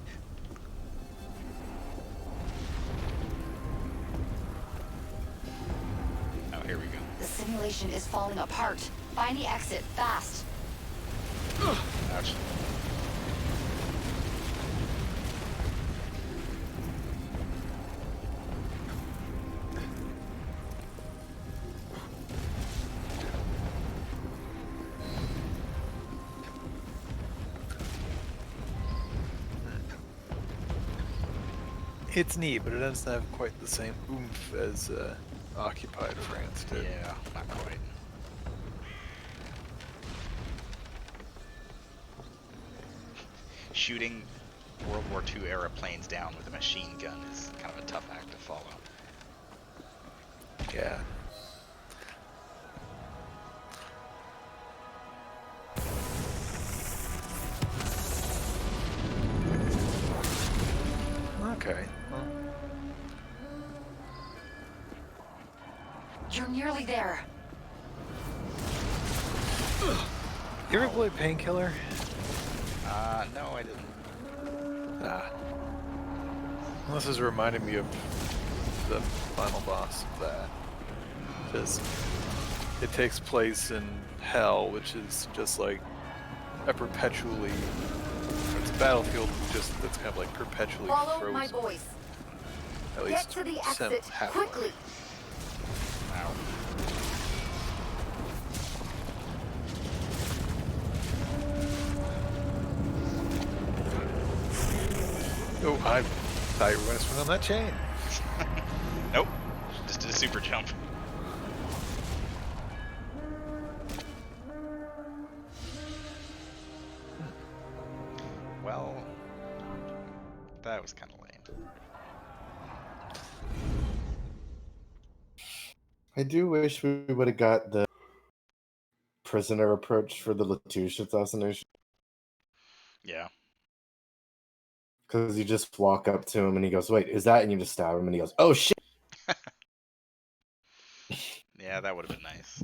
Oh, here we go. The simulation is falling apart. Find the exit, fast. Ouch. It's neat, but it doesn't have quite the same oomph as Occupied France did. Yeah, not quite. Shooting World War II era planes down with a machine gun is kind of a tough act to follow. Yeah. Okay. Well. You're nearly there. You ever play Painkiller? No, I didn't. Ah. Well, this is reminding me of the final boss of that. Just, it takes place in hell, which is just like a perpetually, it's a battlefield just that's kind of like perpetually Follow frozen. my voice. At Get least to the exit halfway. quickly. Ow. Oh, I thought you were going to swing on that chain. Nope. Just did a super jump. Well, that was kind of lame. I do wish we would have got the prisoner approach for the Latouche assassination. Yeah. Because you just walk up to him and he goes, "Wait, is that?" And you just stab him and he goes, "Oh shit!" Yeah, that would have been nice.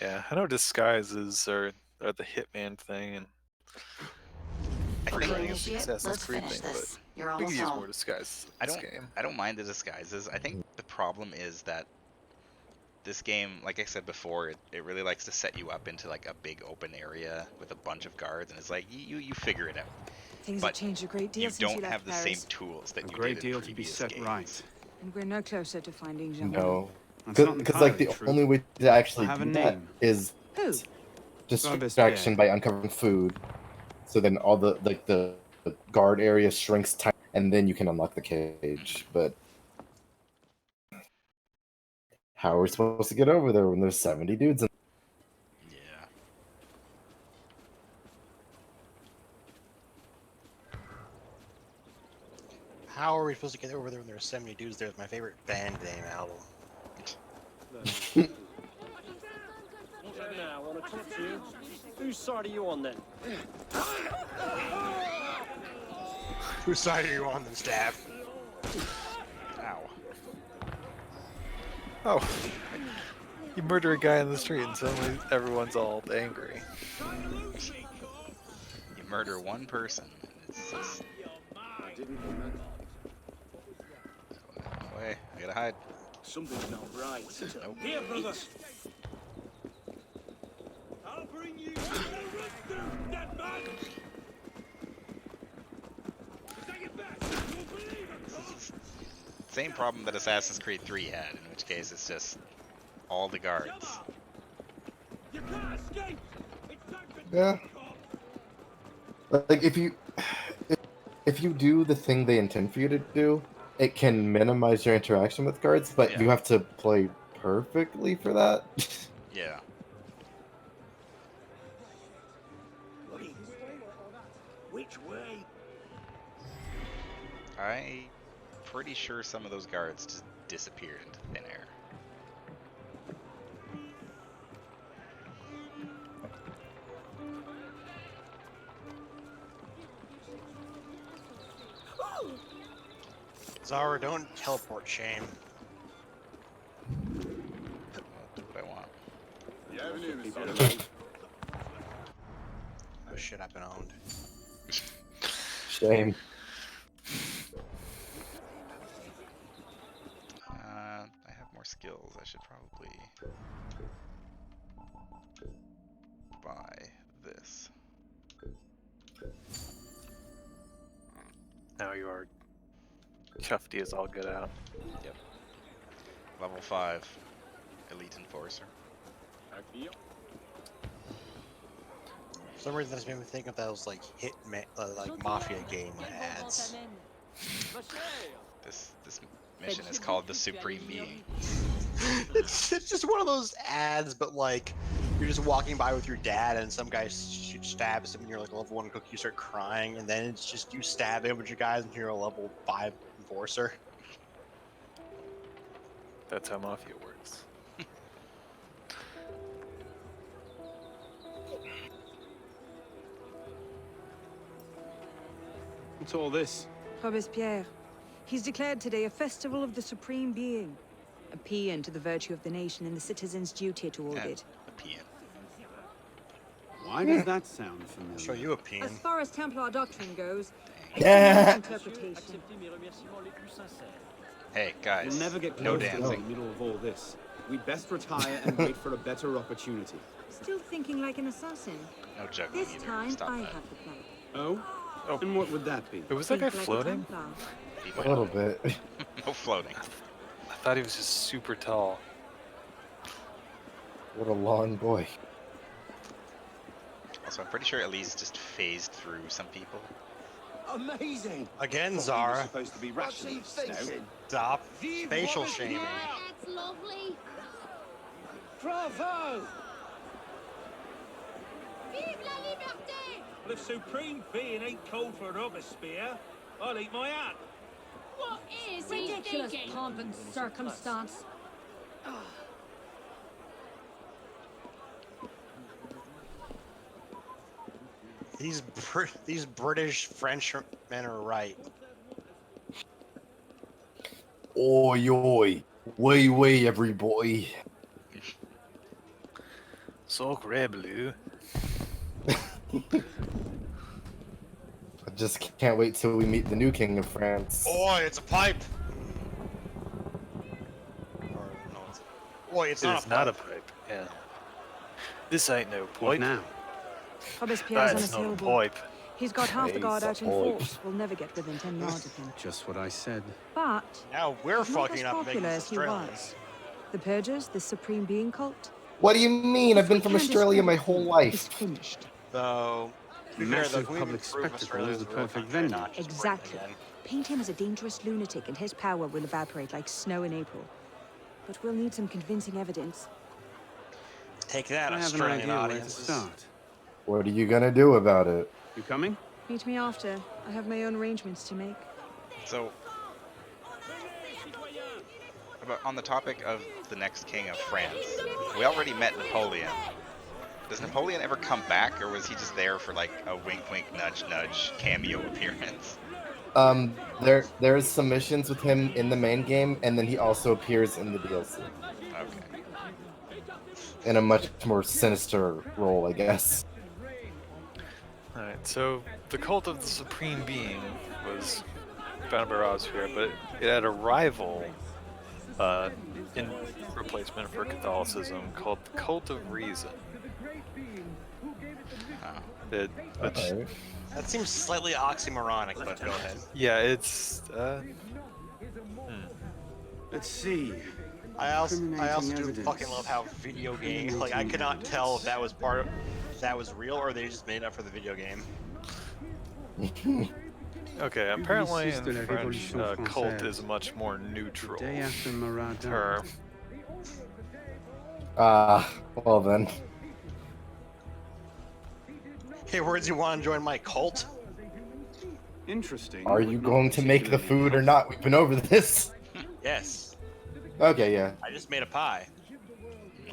Yeah, I know disguises are the Hitman thing and free-running is the Assassin's Creed thing, but we could use more disguises in this game. I don't mind the disguises. I think the problem is that this game, like I said before, it really likes to set you up into like a big open area with a bunch of guards, and it's like you figure it out. Things But have changed a great deal you since you don't left have the Paris. same tools that A you great did in deal to be previous set games. right. And we're no closer to finding Germain. No, That's not because like the entirely true. only way to actually I have a do that name. is Who? distraction by uncovering food. So then all the the guard area shrinks tight, and then you can unlock the cage. But how are we supposed to get over there when there's 70 dudes? Yeah. How are we supposed to get over there when there's 70 dudes there? It's my favorite band name album. Now, I want to talk to you. Whose side are you on then? Whose side are you on then, stab? Ow. Oh, you murder a guy in the street and suddenly everyone's all angry. You murder one person, and it's just... Away, I gotta hide. Something's not right. Nope. Here, brother. I'll bring you dead man. Take it back. You'll believe it. Same problem that Assassin's Creed 3 had, in which case it's just all the guards. You can't escape. Yeah. Like if you do the thing they intend for you to do, it can minimize your interaction with guards, but you have to play perfectly for that. Yeah. Which way? I'm pretty sure some of those guards just disappeared into thin air. Zara, don't teleport shame. I'll do what I want. Oh shit, I've been owned. Shame. I have more skills. I should probably buy this. Now you are chuffy as all get out. Yep. Level 5, Elite Enforcer. For some reason, this made me think of those like like mafia game ads. This mission is called the Supreme Being. It's just one of those ads, but like you're just walking by with your dad and some guy stabs him and you're like a level 1 cook, you start crying, and then it's just you stab a bunch of guys and you're a level 5 enforcer. That's how mafia works. What's all this? Robespierre. He's declared today a festival of the Supreme Being. A paean to the virtue of the nation and the citizen's duty toward it. A paean. Why does that sound familiar? I'll show you a peen. As far as Templar doctrine goes, Yeah. interpretation. Hey, guys. We'll never get no close to the dancing. middle of all this. We'd best retire and wait for a better opportunity. Still thinking like an assassin. No juggling This either. time, Stop I that. have the plan. Oh? And what would that be? Was that guy Think like a floating? Templar. A little bit. No floating. I thought he was just super tall. What a long boy. Also, I'm pretty sure Elise just phased through some people. Amazing. Again, Zara. Supposed to be rationalists now. Stop facial shaming. That's lovely. Bravo! Vive la liberté! Well, if Supreme Being ain't cold for a rubber spear, I'll eat my hat. What is he Ridiculous thinking? pomp and circumstance. These British Frenchmen are right. Oi, oi. Way, everybody. Sacre bleu. I just can't wait till we meet the new king of France. Oi, it's a pipe. Or, no, oi, it's not a pipe. Not a pipe. Yeah. This ain't no pipe. What now? Robespierre's That's not a unassailable. pipe. He's got half the Hey, guard out in support. force. We'll never get within 10 yards of him. Just what I said. But Now we're he's not fucking as up making popular as he Australians. was. The Purgers, this Supreme Being cult, What do you mean? I've been from Australia my whole is life. finished. Though, to be fair, Massive though, we public prove spectacle Australia is the a real perfect country, venue. not just Exactly. Britain again. Paint him as a dangerous lunatic and his power will evaporate like snow in April. But we'll need some convincing evidence. Take that, I have an Australian idea where to audiences. start. What are you gonna do about it? You coming? Meet me after. I have my own arrangements to make. So, on the topic of the next king of France, we already met Napoleon. Does Napoleon ever come back, or was he just there for like a wink, wink, nudge, nudge cameo appearance? There's some missions with him in the main game, and then he also appears in the DLC Okay. in a much more sinister role, I guess. Alright, so the cult of the Supreme Being was founded by Robespierre, but it had a rival in replacement for Catholicism called the Cult of Reason. That seems slightly oxymoronic, but go ahead. Yeah, it's Let's see. I also do evidence. fucking love how video game, like I could not tell if that was real or they just made it up for the video game. okay. Apparently, Publiciste de la in French, Révolution cult Française. is a much more neutral Day after Marat term. Well then. Hey, words, you want to join my cult? Interesting. Are you going to make the food or not? We've been over this. Yes. Okay, yeah. I just made a pie.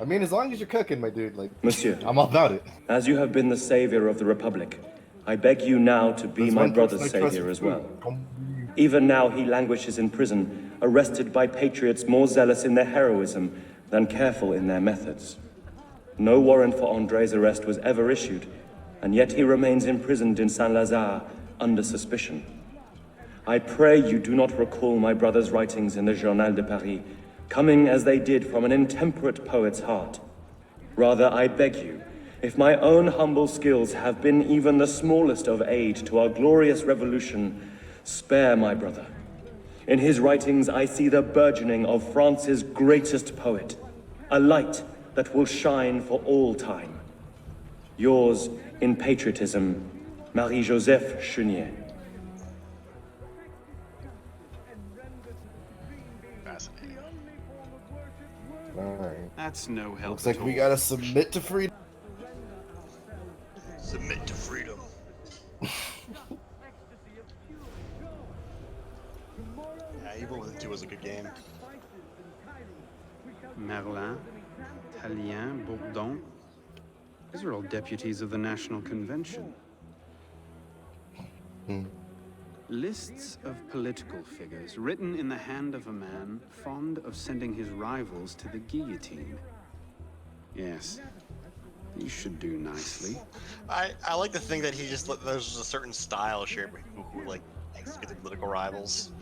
I mean, as long as you're cooking, my dude, like, Monsieur, I'm all about it. as you have been the savior of the Republic, I beg you now to be There's my one person brother's I trust savior with as well. food. Even now he languishes in prison, arrested by patriots more zealous in their heroism than careful in their methods. No warrant for André's arrest was ever issued, and yet he remains imprisoned in Saint-Lazare under suspicion. I pray you do not recall my brother's writings in the Journal de Paris, coming as they did from an intemperate poet's heart. Rather, I beg you, if my own humble skills have been even the smallest of aid to our glorious revolution, spare my brother. In his writings, I see the burgeoning of France's greatest poet, a light that will shine for all time. Yours, in patriotism, Marie-Joseph Chenier. Fascinating. Alright. That's no help. Looks like we gotta submit to freedom. Submit to freedom. Evil Within 2 was a good game. Merlin, Tallien, Bourdon. These are all deputies of the National Convention. Lists of political figures written in the hand of a man fond of sending his rivals to the guillotine. Yes, You should do nicely. I like to think that he just there's a certain style shared by people who like execute their political rivals.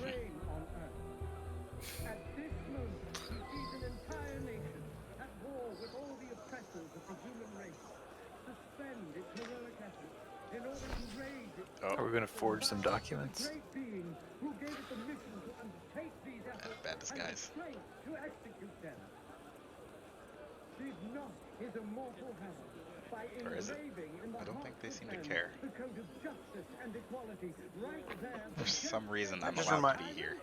Are we going to forge some documents? Bad disguise. Or is it? I don't think they seem to care. For some reason, I'm allowed to be here.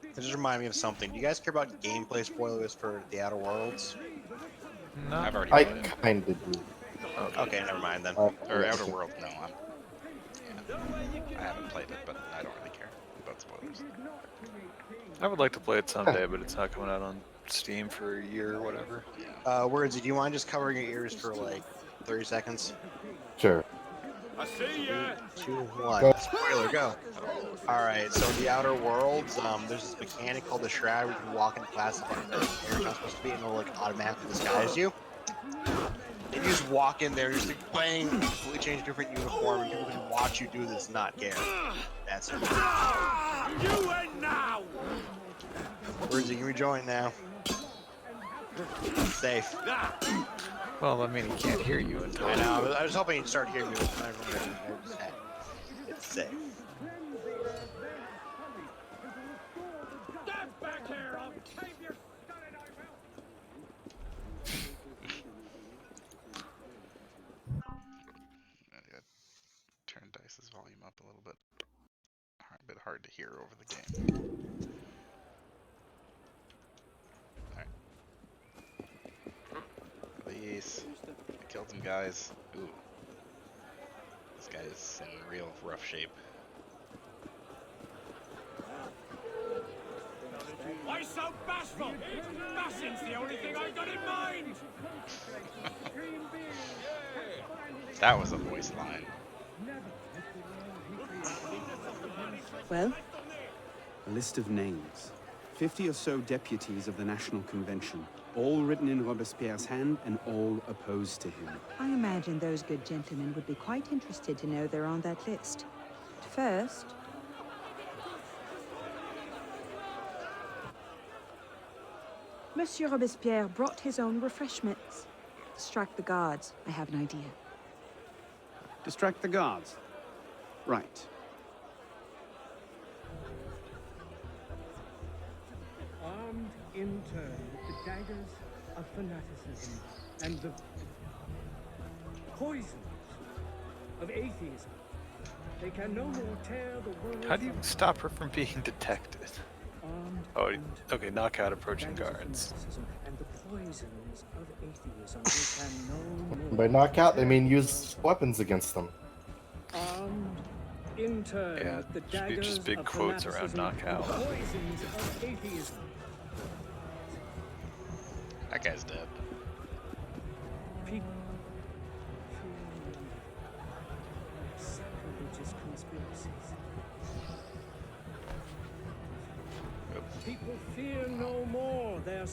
That just reminded me of something. Do you guys care about gameplay spoilers for The Outer Worlds? No. I've already I played it. kind of do. Okay, never mind then. Or Outer World, no. I haven't played it, but I don't really care about spoilers. I would like to play it someday, but it's not coming out on Steam for a year or whatever. Wordsy, do you mind just covering your ears for like 30 seconds? Sure. I see ya. 2, 1. Go. Spoiler, go. Alright, so in The Outer Worlds, there's this mechanic called the Shroud where you can walk into classes like you're not supposed to be and it'll like automatically disguise you. If you just walk in there, just like playing, completely change different uniform, and people can watch you do this and not care. That's it. You win now. Wordsy, you can rejoin now. Safe. Well, I mean, he can't hear you until... I know, I was hoping you'd start hearing me. It's safe. Step back here. I'll tape your stunning Turn Dice's volume up a little bit. A bit hard to hear over the game. Alright. Release. I killed some guys. Ooh. This guy's in real rough shape. Why so bashful? Bashing's the only thing I've got in mind. That was a voice line. Well? A list of names. 50 or so deputies of the National Convention, all written in Robespierre's hand and all opposed to him. I imagine those good gentlemen would be quite interested to know they're on that list. First... Monsieur Robespierre brought his own refreshments. Distract the guards. I have an idea. Distract the guards. Right. Armed in turn with the daggers of fanaticism and the poisons of atheism. They can no more tear the world. How do you stop her from being detected? Oh, okay, knockout approaching guards. And the poisons of atheism. They can no more. By knockout, they mean use weapons against them. Armed in turn Yeah, with the should be daggers just big of quotes around fanaticism, knockout. the poisons of atheism. That guy's dead. People sacrilegious conspiracies. People fear no more their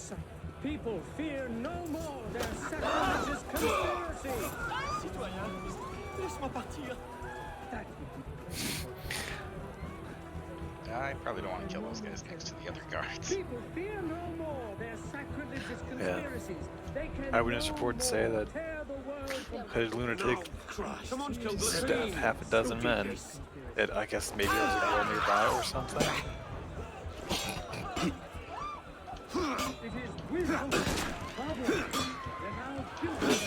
people fear no more their sacrilegious conspiracy. Citoyen, laisse-moi partir. That I probably don't want to kill those guys next to the other guards. people fear no more their sacrilegious conspiracies. They can Eyewitness reports say that a lunatic stabbed half a dozen men. I guess maybe there was a girl nearby or something. It is wisdom, power, that our children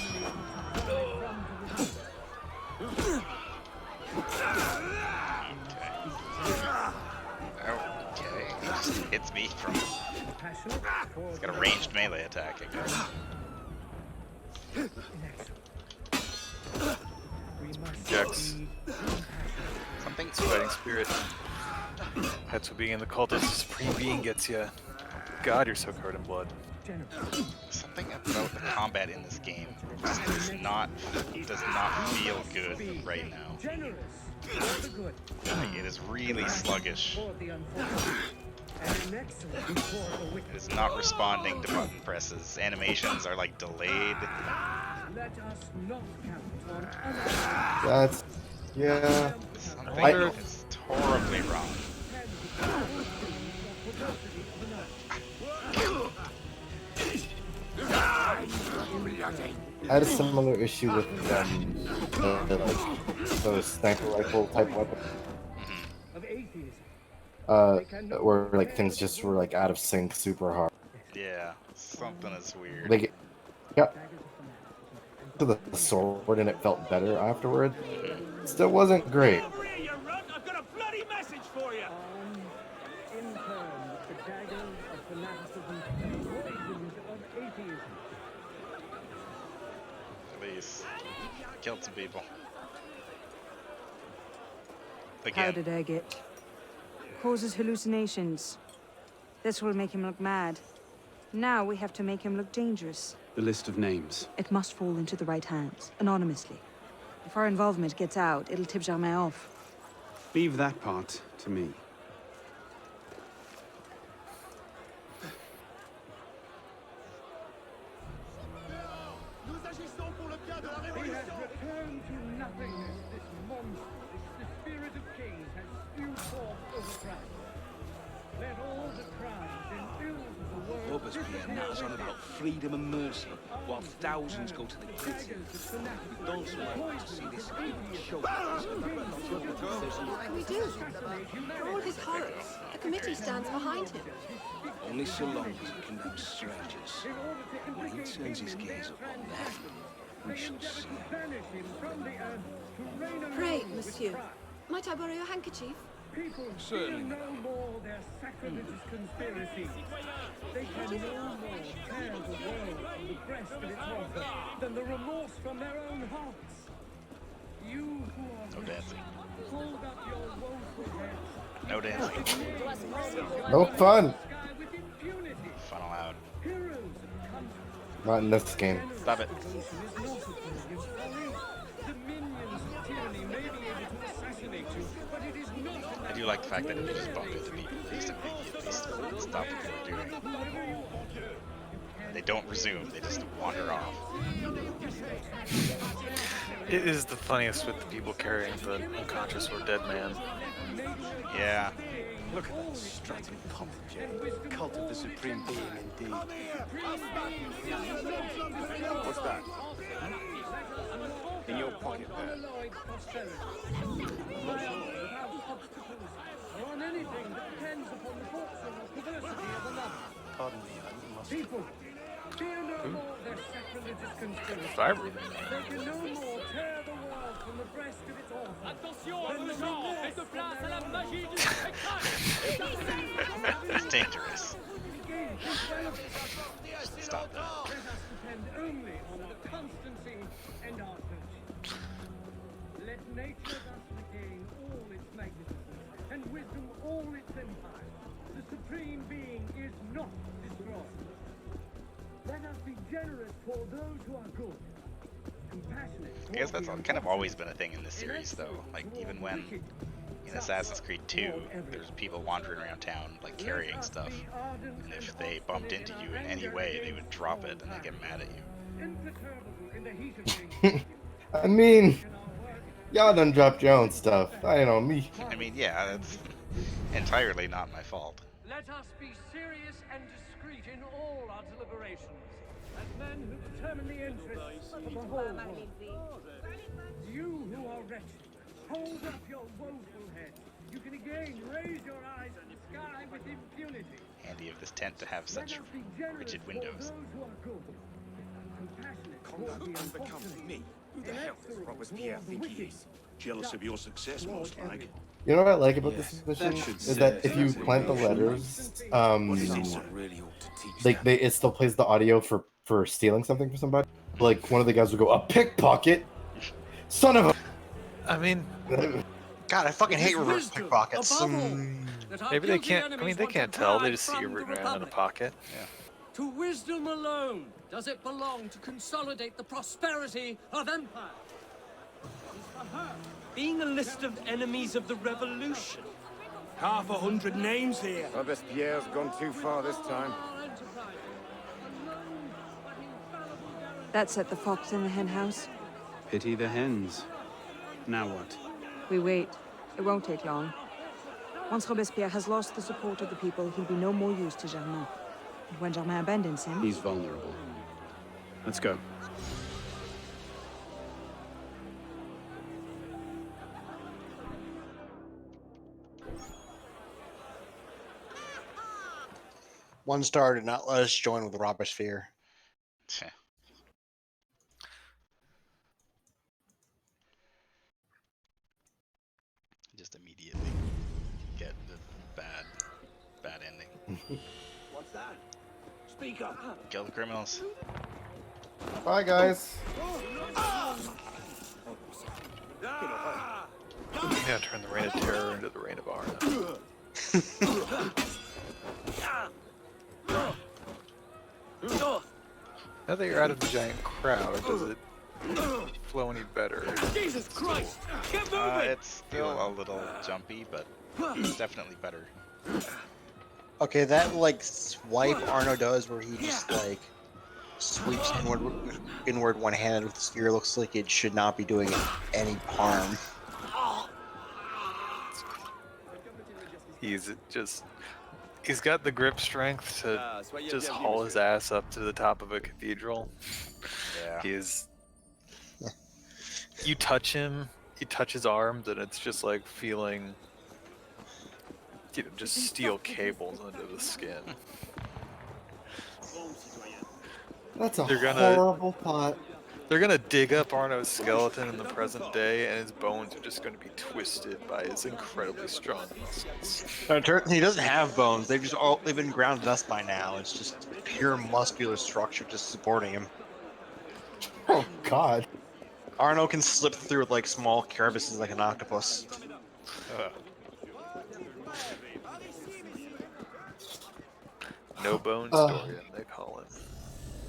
Okay, he just hits me from... He's got a ranged melee attack, I guess. Jax. Something's fighting spirit. That's what being in the cult as a supreme being gets you. God, you're so covered in blood. Something about the combat in this game just does not feel good right now. Like, it is really sluggish. It is not responding to button presses. Animations are like delayed. Let us not count on That's yeah. Something is horribly wrong. I had a similar issue with the sniper rifle type weapon. Where like things just were like out of sync super hard. Yeah, something is weird. Like, yeah, to the sword and it felt better afterward. Still wasn't great. Over here, you runt! I've got a bloody message for you! in turn the daggers of fanaticism and poisons of atheism. Police killed some people. Powdered agate. Causes hallucinations. This will make him look mad. Now we have to make him look dangerous. The list of names. It must fall into the right hands, anonymously. If our involvement gets out, it'll tip Germain off. Leave that part to me. He has returned to nothingness. This monster, the spirit of kings, has spewed forth overthrown. Let all the crimes and ills of the world Robespierre natters on about freedom and mercy, while thousands go to the guillotine. Those who like to see this show. What can we do? For all his horrors, the committee stands behind him. Only so long as he condemns strangers. When he turns his gaze upon them, we shall see. Pray, monsieur, might I borrow your handkerchief? Certainly. No more their sacrilegious conspiracies. They can no more tear the world from the breast of its author than the remorse from their own hearts. You who are dancing. hold up your woeful heads. No dancing. No fun. Fun allowed. Not in this game. Stop it. I do like the fact that if they just bump into people, at least stop what they're doing. They don't resume, they just wander off. It is the funniest with the people carrying the unconscious or dead man. Yeah. Look at that strutting pomp-jet. Cult of the supreme being, indeed. What's that? In your pocket there. On anything that depends upon the fortune or perversity of another. Pardon me, I must... People, fear no more their sacrilegious conspiracy. Fiber. They can no more tear the world from the breast of its author. Attention, Armand! Faites place à la magie du It's dangerous. Stop that. Let us depend only on our constancy and our virtue. Let nature thus regain all its magnificence, and wisdom all its empire. The supreme being is not destroyed. Let us be generous toward those who are good. Compassionate. I guess that's kind of always been a thing in this series, though. Like, even when in Assassin's Creed 2, there's people wandering around town, like, carrying stuff. And if they bumped into you in any way, they would drop it and they'd get mad at you. I mean, y'all done dropped your own stuff. I know me. I mean, yeah, that's entirely not my fault. Let us be serious and discreet in all our deliberations, as men who determine the interests of the whole world. You who are wretched, hold up your woeful head. You can again raise your eyes to the sky with impunity. Handy of this tent to have such rigid windows. Conduct unbecome me. Who the hell does Robespierre think he is? Jealous of your success, most like. You know what I like about this mission is that if you plant the letters, it still plays the audio for stealing something from somebody. Like one of the guys would go, "A pickpocket, son of a." I mean, God, I fucking hate reverse pickpockets. Maybe they can't. I mean, they can't tell. They just see you rooting around in a pocket. Yeah. To wisdom alone does it belong to consolidate the prosperity of empire. Being a list of enemies of the revolution. 100 names here. Robespierre's gone too far this time. That set the fox in the hen house. Pity the hens. Now what? We wait. It won't take long. Once Robespierre has lost the support of the people, he'll be no more use to Germain. And when Germain abandons him... He's vulnerable. Let's go. One star did not let us join with Robespierre. Just immediately get the bad ending. What's that? Speak up. Kill the criminals. Bye, guys. Yeah, turn the Reign of Terror into the Reign of Arna. Now that you're out of the giant crowd, does it flow any better? Jesus Christ! Get moving! It's still a little jumpy, but it's definitely better. Okay, that like swipe Arno does where he just like sweeps inward one-handed with the spear looks like it should not be doing it any harm. He's got the grip strength to just haul his ass up to the top of a cathedral. Yeah. You touch him, you touch his arms, and it's just like feeling, just steel cables under the skin. That's a horrible thought. They're gonna dig up Arno's skeleton in the present day, and his bones are just gonna be twisted by his incredibly strong muscles. He doesn't have bones. They've been ground to dust by now. It's just pure muscular structure just supporting him. Oh God. Arno can slip through with like small crevices like an octopus. No bones Dorian, they call him.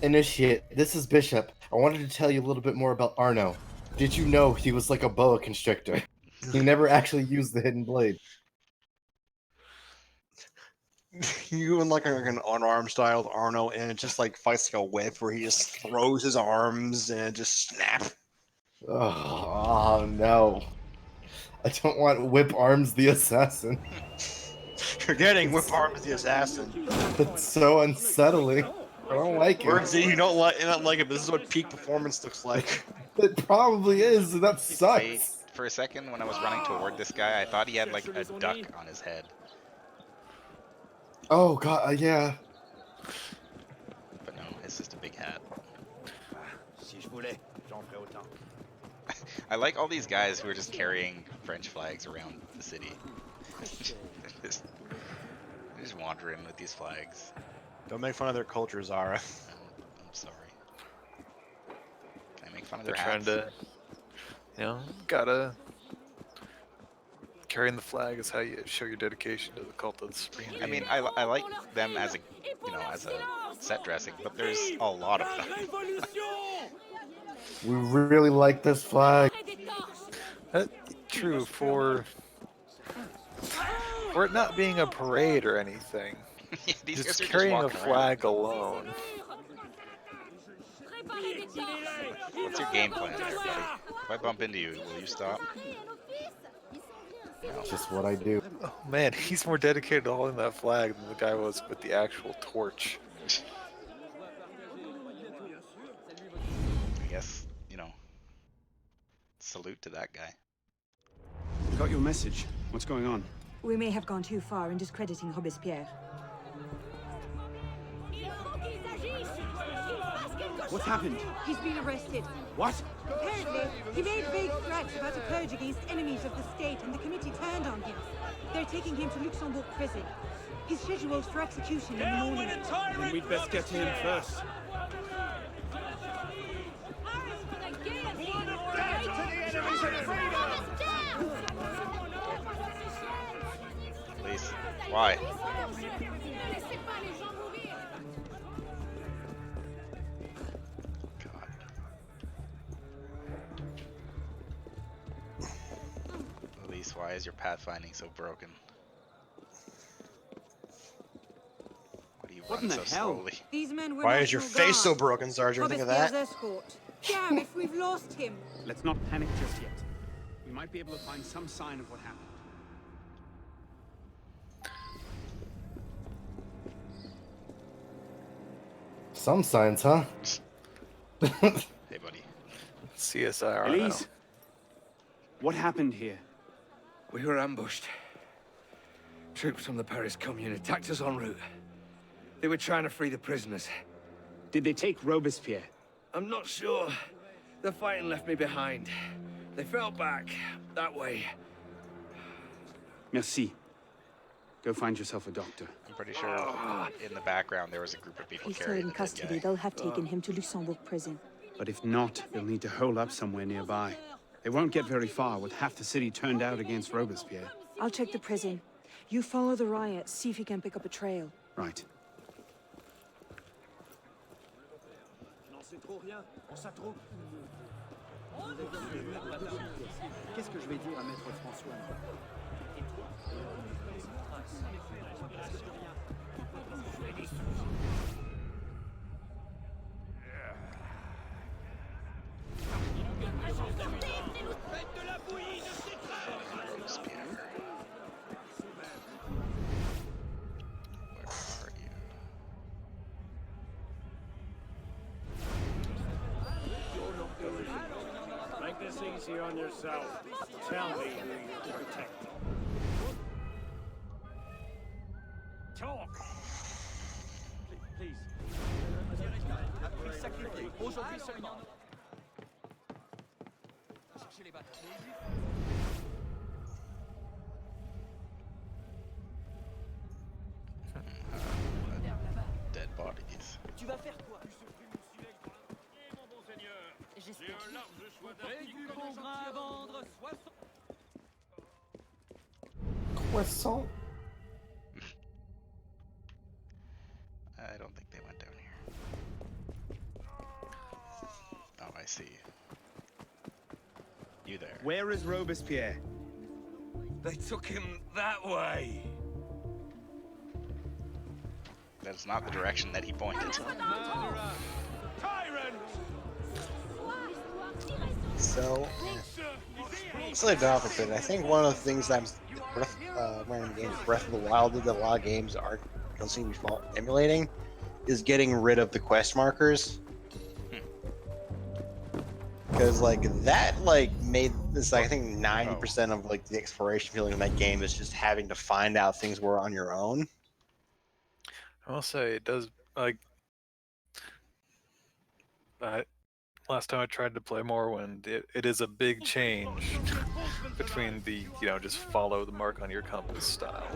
Initiate, this is Bishop. I wanted to tell you a little bit more about Arno. Did you know he was like a boa constrictor? He never actually used the hidden blade. You and like an unarmed styled Arno, and it just like fights like a whip where he just throws his arms and it just snap. Oh no. I don't want Whip Arms the Assassin. You're getting Whip Arms the Assassin. It's so unsettling. I don't like it. Words that you don't like it, but this is what peak performance looks like. It probably is, and that sucks. For a second, when I was running toward this guy, I thought he had like a duck on his head. Oh God, yeah. But no, it's just a big hat. I like all these guys who are just carrying French flags around the city. They're just wandering with these flags. Don't make fun of their culture, Zara. I'm sorry. Can I make fun of their They're hats? trying to, gotta... Carrying the flag is how you show your dedication to the cult of the Supreme Being. I mean, I like them as a, as a set dressing, but there's a lot of them. We really like this flag. True, for it not being a parade or anything. These just guys are carrying a walking flag alone. What's your game plan there, buddy? If I bump into you, will you stop? It's just what I do. Oh man, he's more dedicated to holding that flag than the guy was with the actual torch. I guess, salute to that guy. Got your message. What's going on? We may have gone too far in discrediting Robespierre. What's happened? He's been arrested. What? Apparently, he made vague threats about a purge against enemies of the state, and the committee turned on him. They're taking him to Luxembourg prison. He's scheduled for execution in the morning. Then we'd best get to him first. Please. Why? Elise, why is your pathfinding so broken? What do you What in the so hell? slowly. These men were Why is your National face so Guard. broken, Sergeant? Think of that. Robespierre's escort. Gareth, we've lost him. Let's not panic just yet. We might be able to find some sign of what happened. Some signs, huh? Hey, buddy. CSI. Elise, what happened here? We were ambushed. Troops from the Paris Commune attacked us en route. They were trying to free the prisoners. Did they take Robespierre? I'm not sure. The fighting left me behind. They fell back that way. Merci. Go find yourself a doctor. I'm pretty sure in the background there was a group of people If he's still carrying in the dead custody, guy. they'll have taken him to Luxembourg prison. But if not, they'll need to hole up somewhere nearby. They won't get very far with half the city turned out against Robespierre. I'll check the prison. You follow the riot, see if you can pick up a trail. Right. Qu'est-ce que je vais dire à Maître François? Make this easy on yourself. Tell me who you protect. Talk. Please. Prix sacrifié. Aujourd'hui seulement. Cherchez les bâtons. Dead bodies. Tu vas faire quoi? Croissant. I don't think they went down here. Oh, I see. You there. Where is Robespierre? They took him that way. That's not the direction that he pointed. So, slightly opposite. I think one of the things that random games, Breath of the Wild did that a lot of games don't seem to be emulating, is getting rid of the quest markers. Because like that made this, I think 90% of like the exploration feeling in that game is just having to find out things were on your own. I will say it does, like, last time I tried to play Morrowind, it is a big change between the, just follow the mark on your compass style.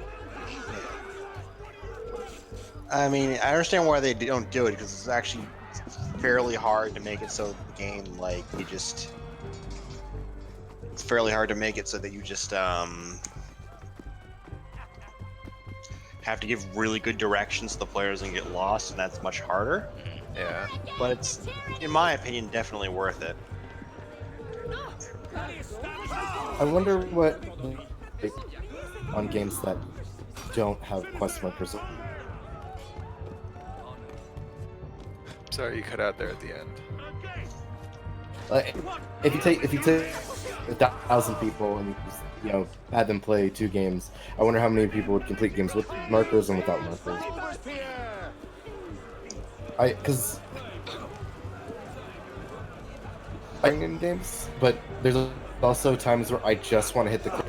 I mean, I understand why they don't do it, because it's actually fairly hard to make it so the game, like, it's fairly hard to make it so that you just, have to give really good directions so the player doesn't get lost, and that's much harder. Yeah. But it's, in my opinion, definitely worth it. I wonder what on games that don't have quest markers. Sorry, you cut out there at the end. Like, if you take 1,000 people and had them play 2 games, I wonder how many people would complete games with markers and without markers. Because in games, but there's also times where I just want to hit the click,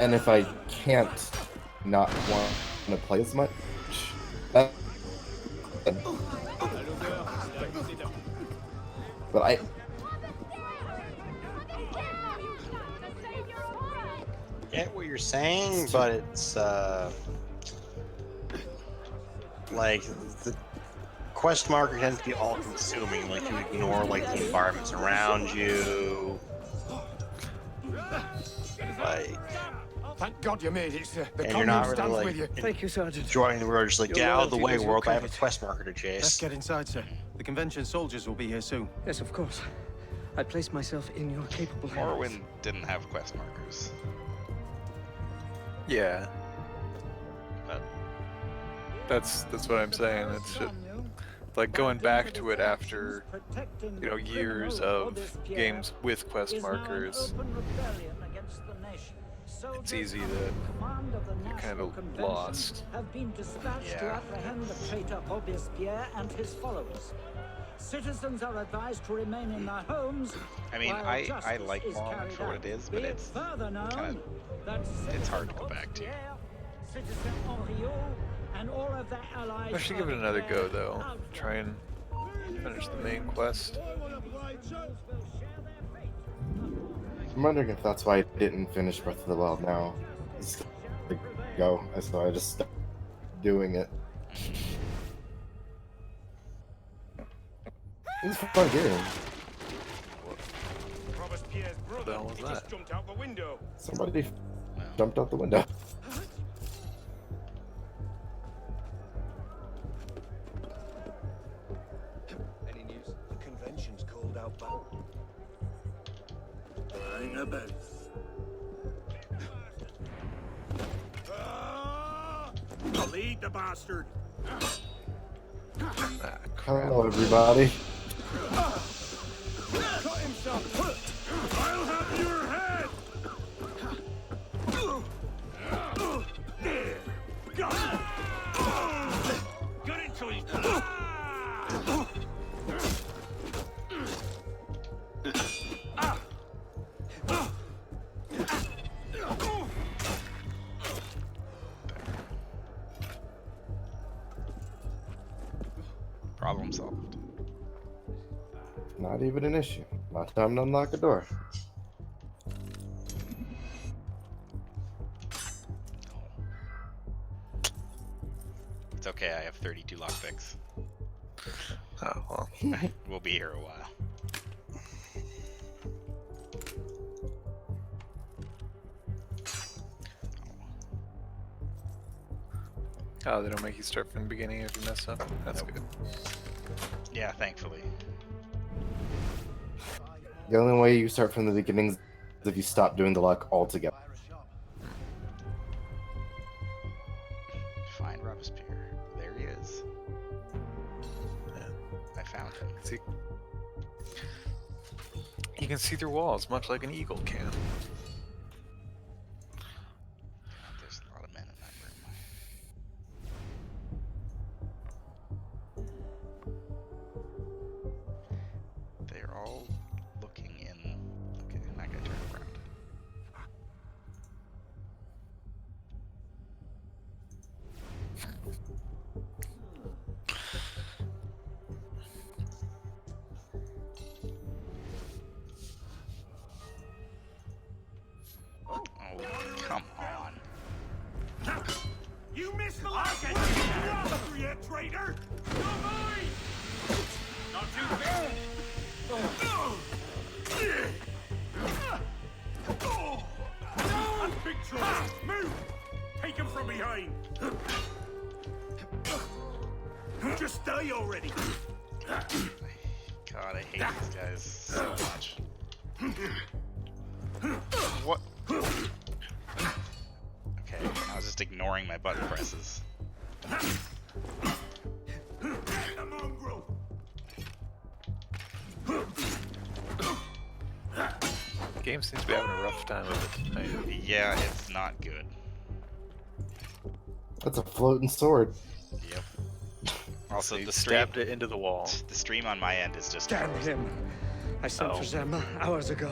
and if I can't not want to play as much, but I get what you're saying, but it's like the quest marker tends to be all-consuming. Like you ignore like the environments around you. Like, thank God you made it, sir. The and you're not commune really stands like with you. Thank you, Sergeant. enjoying the world. Just like, Your get out of the loyalty way, does your world. I have a credit. quest marker to chase. Let's get inside, sir. The convention soldiers will be here soon. Yes, of course. I place myself in your capable hands. Morrowind didn't have quest markers. Yeah. But That's what I'm saying. It's just, like going back to it after, you know, years of games with quest markers. It's easy to get kind of lost. Have been dispatched to apprehend the traitor Robespierre and his followers. Citizens are advised to remain in their homes. I mean, I like Morrowind for what it is, but it's kind of it's hard to go back to. Citizen Henriot and all of their allies. I should give it another go though. Try and finish the main quest. I'm wondering if that's why I didn't finish Breath of the Wild now. It's go, so I just stopped doing it. It's a fun game. Robespierre's brother, was he that? just jumped out the window. Somebody jumped out the window. Any news? The convention's called out back. Ring a bell. I'll lead the bastard. Hello, everybody. Cut himself. I'll have your head. There. Got it. Get into his. Problem solved. Not even an issue. Not time to unlock a door. It's okay, I have 32 lockpicks. Oh, well. We'll be here a while. Oh, they don't make you start from the beginning if you mess up. That's good. Yeah, thankfully. The only way you start from the beginning is if you stop doing the luck altogether. Find Robespierre. There he is. I found him. See, you can see through walls, much like an eagle can. There's a lot of men in that room. They're all looking in. Okay, I'm not gonna turn around. Oh, come on. You missed the last one. You're after you, traitor. Not mine. Not too bad. That's big trouble. Move. Take him from behind. Just die already. God, I hate these guys so much. What? Okay, I was just ignoring my button presses. The mongrel. The game seems to be having a rough time with it tonight. Yeah, it's not good. That's a floating sword. Yep. Also, So you the stream, stabbed it into the wall. the stream on my end is just Damn frozen. him. I sent for Zema hours ago.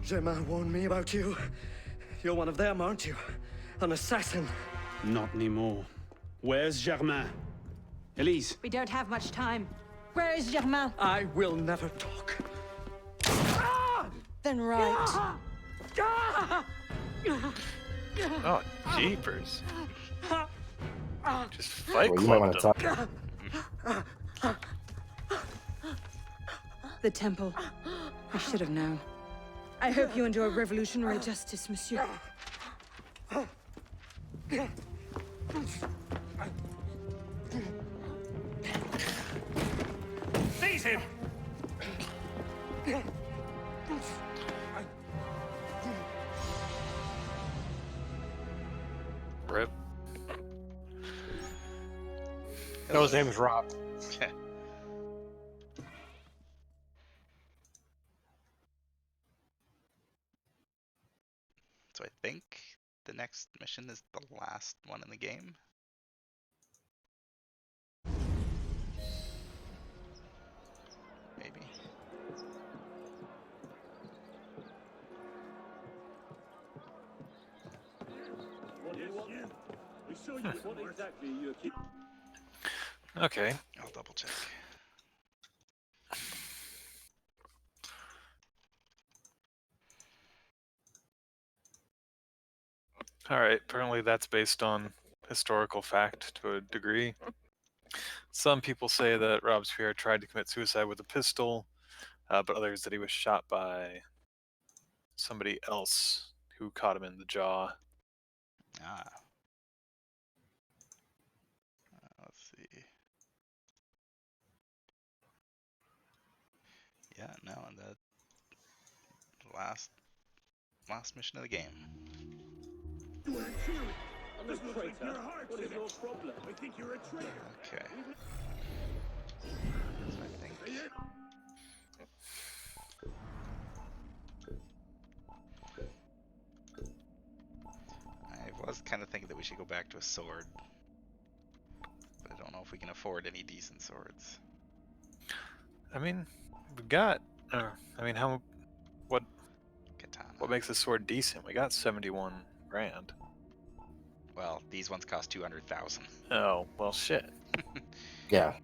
Zema warned me about you. You're one of them, aren't you? An assassin. Not anymore. Where's Germain? Elise. We don't have much time. Where is Germain? I will never talk. Then right. Oh, jeepers. Just fight Well, you might want clubbed to him. talk. The temple. I should have known. I hope you enjoy revolutionary justice, monsieur. Seize him. Rip. No, his name is Rob. So I think the next mission is the last one in the game. Maybe. What do you want? We saw you with what exactly you keep. Okay. I'll double check. Alright, apparently that's based on historical fact to a degree. Some people say that Robespierre tried to commit suicide with a pistol, but others that he was shot by somebody else who caught him in the jaw. Ah. Let's see. Yeah, no, the last mission of the game. I'm a traitor. What is your problem? I think you're a traitor. Okay. So I think. I was kind of thinking that we should go back to a sword, but I don't know if we can afford any decent swords. I mean, we got. What Katana. What makes a sword decent? We got 71 grand. Well, these ones cost 200,000. Oh well, shit. Yeah.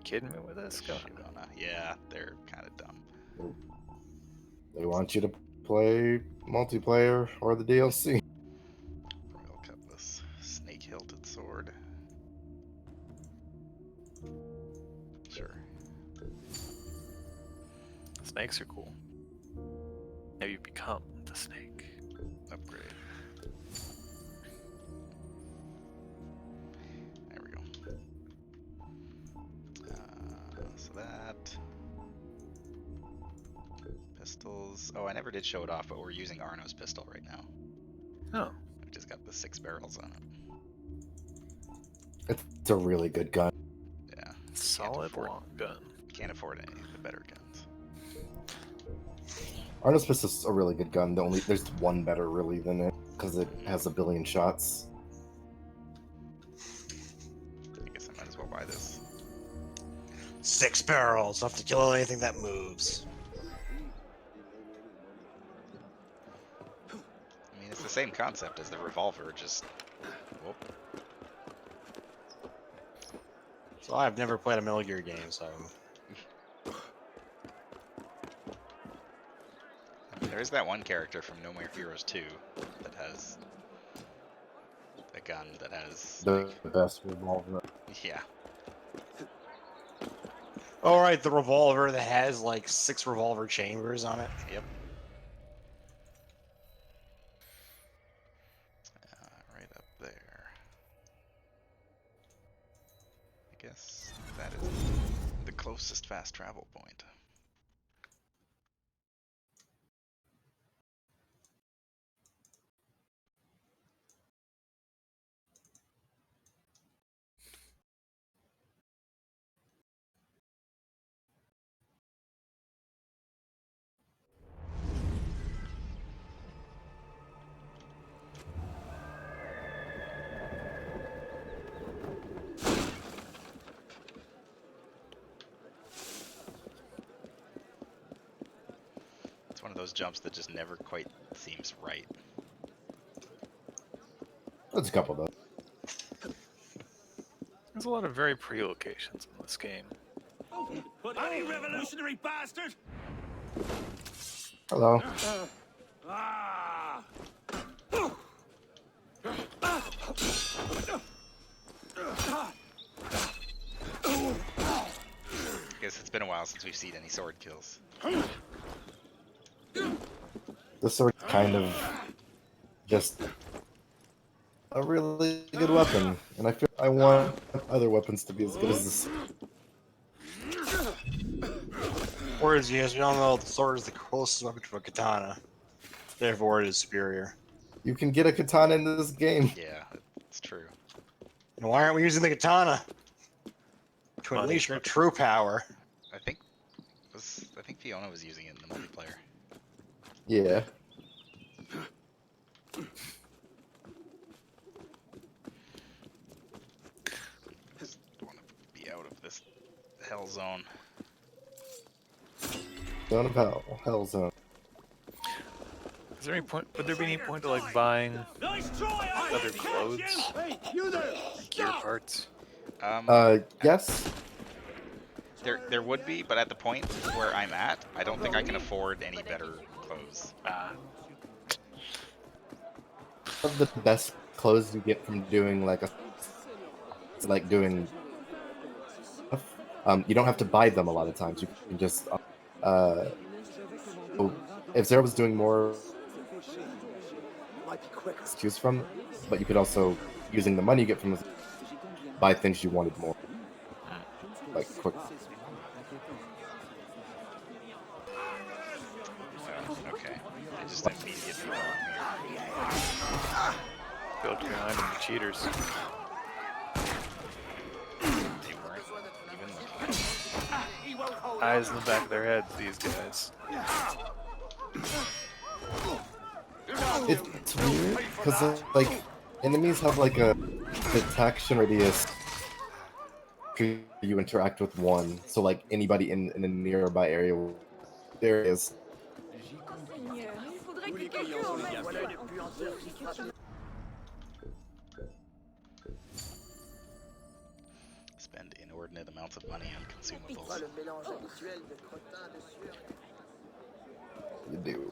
Kidding me with this? Yeah, they're kind of dumb. They want you to play multiplayer or the DLC. Royal Cutlass, snake-hilted sword. Sure. Snakes are cool. Maybe you become the snake. Upgrade. There we go. So that. Pistols. Oh, I never did show it off, but we're using Arno's pistol right now. Oh. We've just got the 6 barrels on it. It's a really good gun. Yeah. Solid long gun. Can't afford any of the better guns. Arno's pistol's a really good gun. There's one better really than it because it has 1 billion shots. I guess I might as well buy this. 6 barrels. Enough to kill anything that moves. I mean, it's the same concept as the revolver, just. Whoop. So I've never played a Metal Gear game, so. There's that one character from No More Heroes 2 that has a gun that has The best revolver. Yeah. All right, the revolver that has like 6 revolver chambers on it. Yep. Right up there. I guess that is the closest fast travel point. It's one of those jumps that just never quite seems right. There's a couple though. There's a lot of very pretty locations in this game. Bloody revolutionary bastard! Hello. Guess it's been a while since we've seen any sword kills. The sword's kind of just a really good weapon, and I feel I want other weapons to be as good as this. Whereas, yes, we all know the sword is the closest weapon to a katana. Therefore, it is superior. You can get a katana in this game. Yeah, it's true. And why aren't we using the katana? To unleash your true power. I think Fiona was using it in the multiplayer. Yeah. Just want to be out of this hell zone. Zone of hell. Hell zone. Is there any point? Would there be any point to like buying other clothes, gear parts? Yes. There would be, but at the point where I'm at, I don't think I can afford any better clothes. One of the best clothes you get from doing doing you don't have to buy them a lot of times. You can just if Zero was doing more to choose from, but you could also, using the money you get from buy things you wanted more, like quick. Okay, I just immediately wrong here. Build behind them, the cheaters. They weren't even looking. Eyes in the back of their heads, these guys. It's weird because like enemies have like a detection radius. You interact with one, so like anybody in a nearby area, there is. Spend inordinate amounts of money on consumables. You do.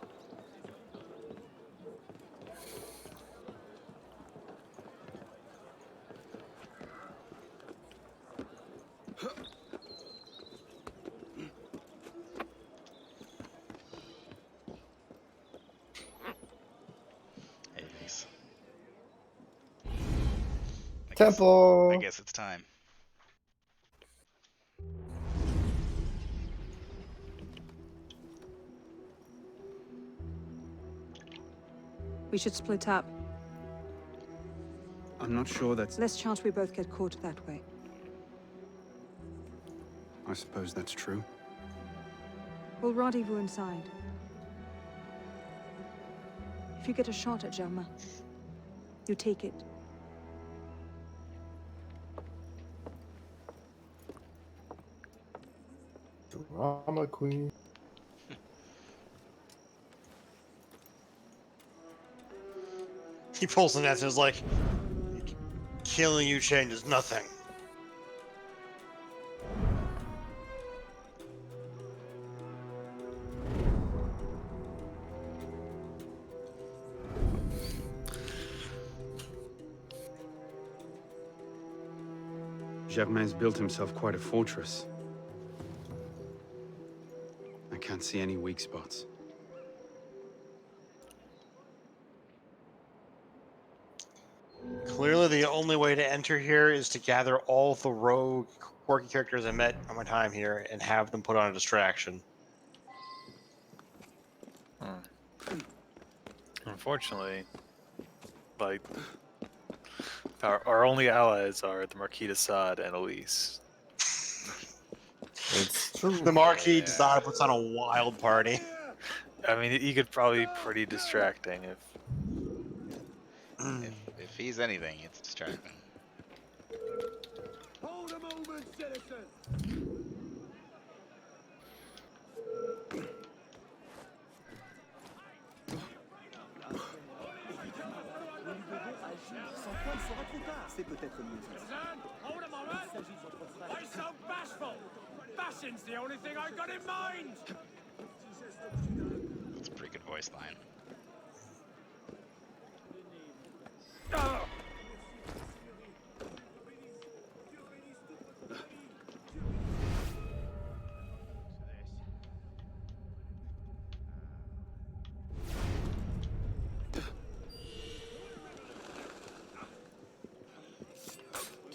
Temple. I guess it's time. We should split up. I'm not sure that's... Less chance we both get caught that way. I suppose that's true. We'll rendezvous inside. If you get a shot at Germain, you take it. Drama queen. He pulls the net and is like, killing you changes nothing. Germain's built himself quite a fortress. I can't see any weak spots. Clearly, the only way to enter here is to gather all the rogue, quirky characters I met on my time here and have them put on a distraction. Unfortunately, like, our only allies are the Marquis de Sade and Elise. It's true. The Marquis de Sade puts on a wild party. I mean, he could probably be pretty distracting if he's anything, it's distracting. Hold a moment, citizen! C'est peut-être mieux. Hold a moment! Why so bashful? Bashing's the only thing I got in mind! That's a pretty good voice line. We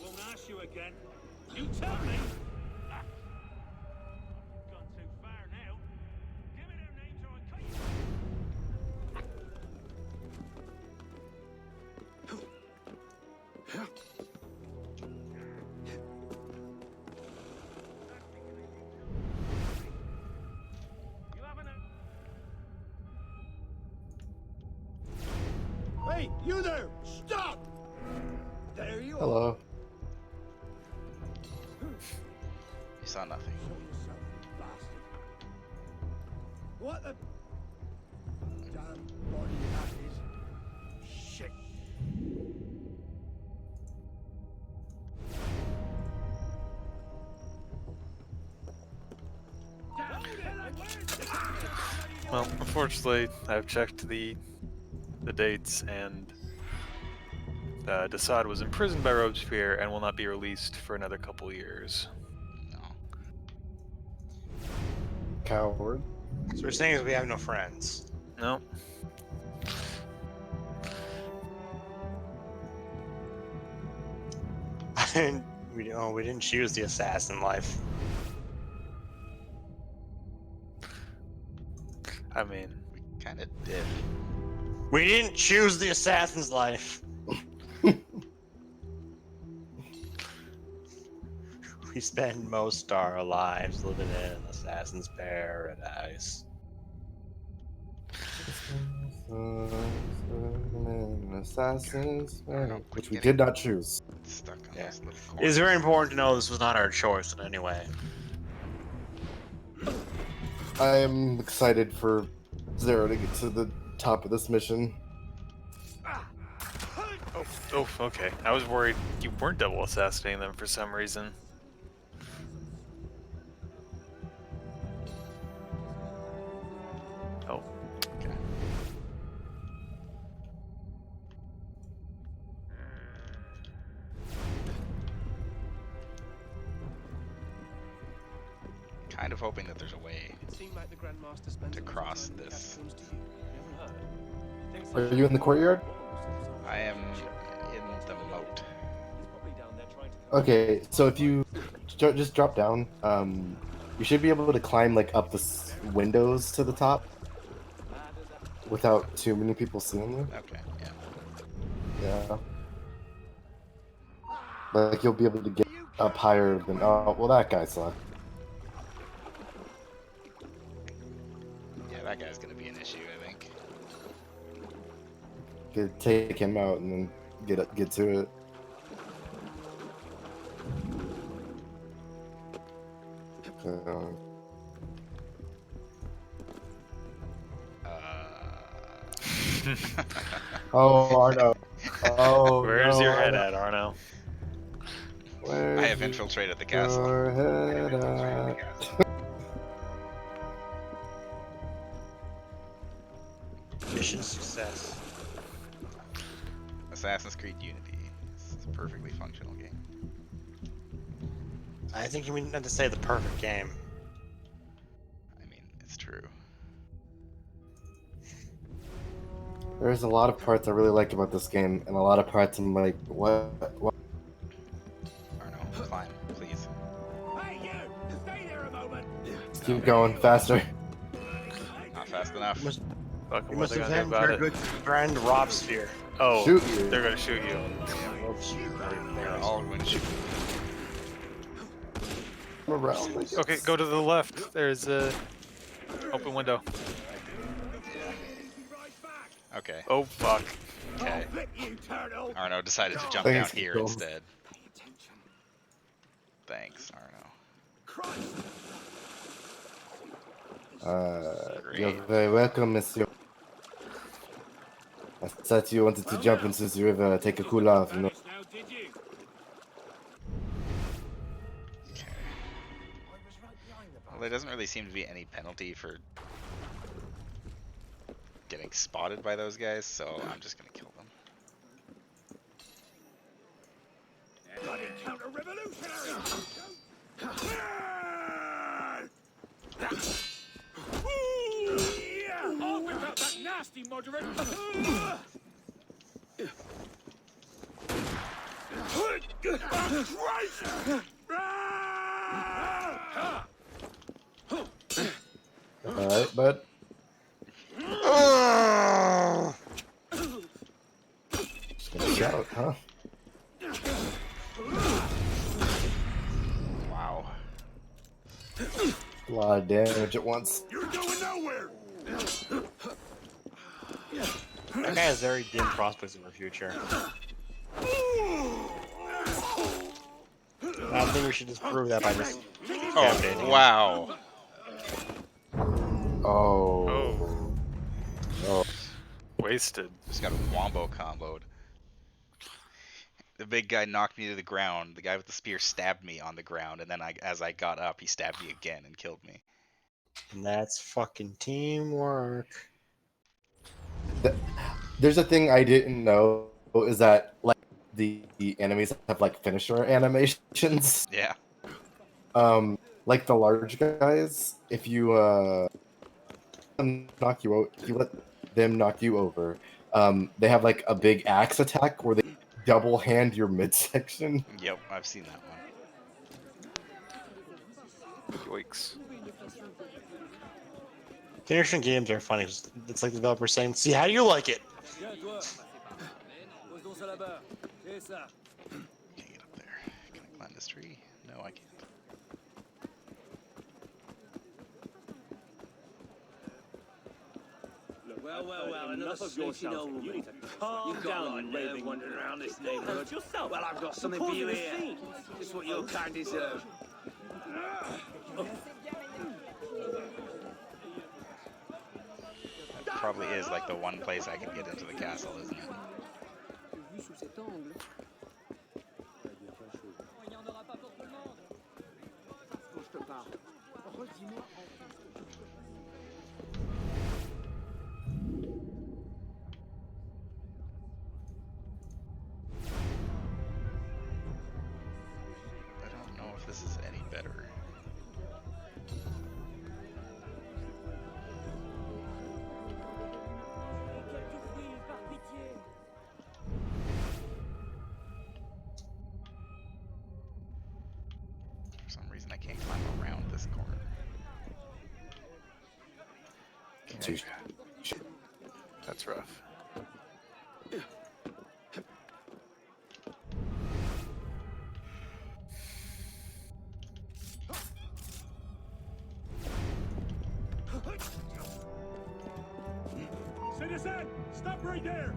won't ask you again. You tell me! You've gone too far now. Give me their names or I'll cut you. Hey, you there! Stop! There you are. Hello. You saw nothing. Show yourself, you bastard. What the damn body that is? Shit. Well, unfortunately, I've checked the dates, and Desaad was imprisoned by Robespierre and will not be released for another couple years. Coward. So we're saying is we have no friends. No. we didn't choose the assassin life. I mean, we kind of did. We didn't choose the assassin's life. We spend most our lives living in assassin's paradise. Assassins, which we did not choose. Stuck on Yeah. those little It's very important to know this was not our choice in any way. I am excited for Zero to get to the top of this mission. Oh, okay. I was worried you weren't double assassinating them for some reason. Oh. Okay. Kind of hoping that there's a way to cross this. Are you in the courtyard? I am in the moat. Okay, so if you just drop down, you should be able to climb like up the windows to the top without too many people seeing you. Okay, Yeah. Like you'll be able to get up higher than. Oh, well, that guy sucked. Yeah, that guy's gonna be an issue, I think. Could take him out and then get to it. Oh, Arno. Oh, Where's no, your head Arno. at, Arno? I have infiltrated the castle. Your head at? Mission success. Assassin's Creed Unity. It's a perfectly functional game. I think you meant to say the perfect game. I mean, it's true. There's a lot of parts I really like about this game, and a lot of parts I'm like, what? Arno, climb, please. Hey, you! Stay there a moment! Keep going faster. Not fast enough. You must have had your good friend Robespierre. Oh, shoot you. They're gonna shoot you. They're all going to shoot you. Around. Okay, go to the left. There's a open window. Okay. Oh fuck. Okay. Arno decided to jump Thanks, down here Dom. instead. Thanks, Arno. You're very welcome, monsieur. I thought you wanted to jump into the river, take a cool off, you know. Well, there doesn't really seem to be any penalty for getting spotted by those guys, so I'm just gonna kill them. Bloody counter-revolutionary! I'll whip out that nasty moderate! Alright, bud. Just gonna shout, huh? Wow. A lot of damage at once. You're going nowhere! That guy has very dim prospects in the future. I think we should just prove that by just decapitating him. Wow. Oh. Oh. Wasted. Just got wombo comboed. The big guy knocked me to the ground. The guy with the spear stabbed me on the ground, and then as I got up, he stabbed me again and killed me. And that's fucking teamwork. There's a thing I didn't know is that like the enemies have like finisher animations. Yeah. Like the large guys, if you knock you out, you let them knock you over. They have like a big axe attack where they double hand your midsection. Yep, I've seen that one. Yoicks. Finishing games are funny. It's like the developer saying, "See, how do you like it?" Can't get up there. Can I climb this tree? No, I can't. Well, enough of your shouting. You need to calm down, you raving wandering around this neighborhood. Well, I've got something for you here. Just what your kind deserve. That probably is like the one place I can get into the castle, isn't it? I don't know if this is any better. For some reason I can't climb around this corner. Okay. That's rough. Citizen, stop right there!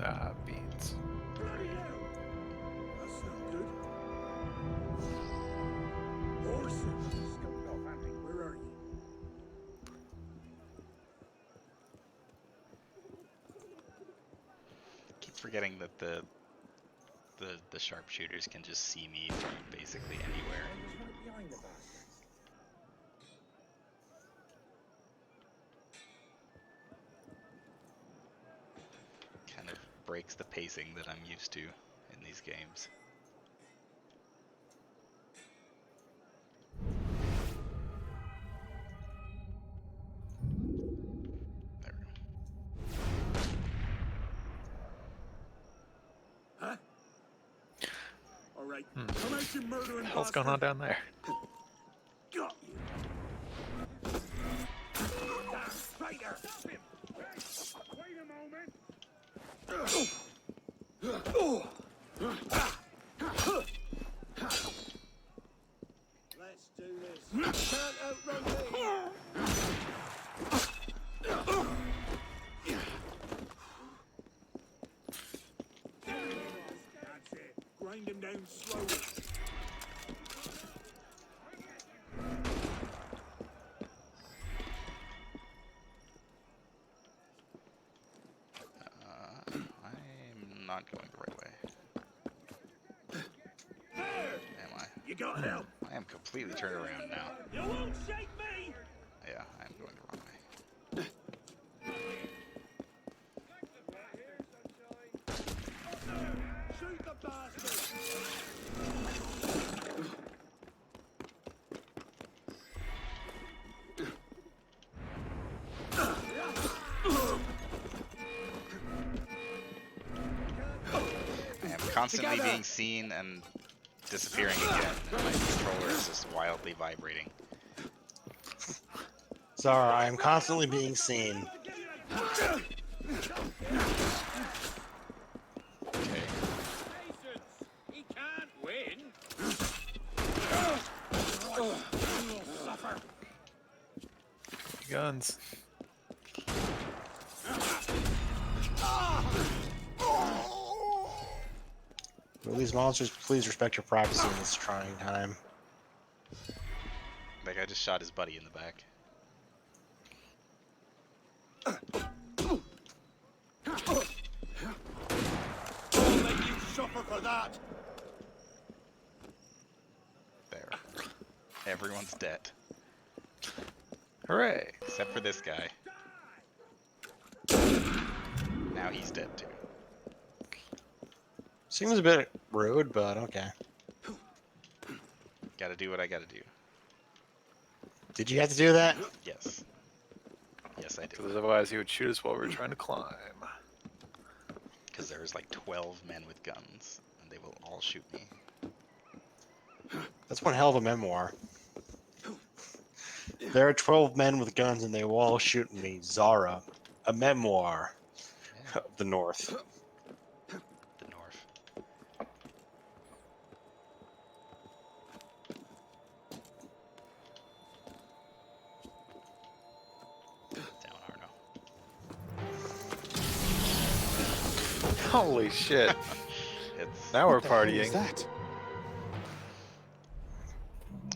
Ah, beans. Bloody hell! That's not good. Horse! Where are you? Keep forgetting that the sharpshooters can just see me from basically anywhere. Kind of breaks the pacing that I'm used to in these games. There we go. Huh? All right, come out, you murdering What the hell's going on down there? Got you. Damn traitor! Stop him! Wait a moment. Let's do this. You can't outrun me. That's it. Grind him down slowly. I'm not going the right way. Am I? You got help. I am completely turned around now. You won't shake me. Yeah, I am going the wrong way. Shoot the bastard. I am constantly being seen and disappearing again, and my controller is just wildly vibrating. Zara, I am constantly being seen. Okay. He can't win. Guns. Will these monsters please respect your privacy in this trying time? That guy just shot his buddy in the back. I'll make you suffer for that. There. Everyone's dead. Hooray! Except for this guy. Now he's dead too. Seems a bit rude, but okay. Gotta do what I gotta do. Did you have to do that? Yes. Yes, I did. Because otherwise he would shoot us while we were trying to climb. Because there's like 12 men with guns, and they will all shoot me. That's one hell of a memoir. There are 12 men with guns and they will all shoot me. Zara. A memoir of the North. The North. Down Arno. Holy shit. It's... Now we're What the hell partying. is that?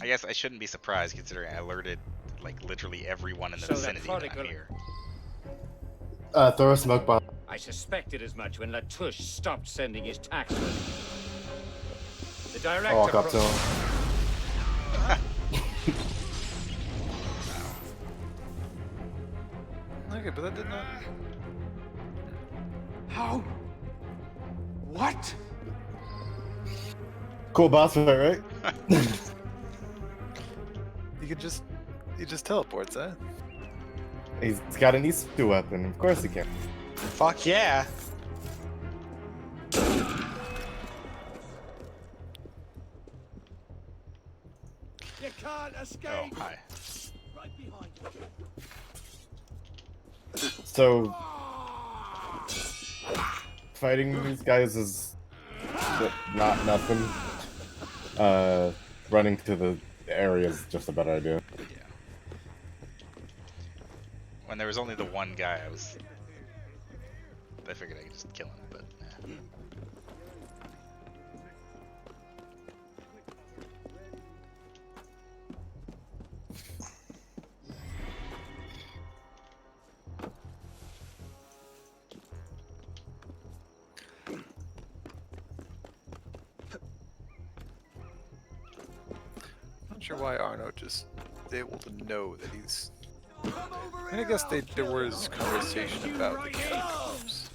I guess I shouldn't be surprised considering I alerted like literally everyone in the vicinity that I'm here. Throw a smoke bomb. I suspected as much when Latouche stopped sending his tax money. The director... I'll walk up to him. Okay, but that did not... How? What? Cool boss fight, right? He just teleports, eh? He's got an Easter weapon. Of course he can. Fuck yeah. You can't escape. Oh, hi. Right behind you. So, fighting these guys is not nothing. Running to the area is just a better idea. Yeah. When there was only the one guy, I figured I could just kill him, but nah. Not sure why Arno just is able to know that he's... I guess there was conversation about the catacombs.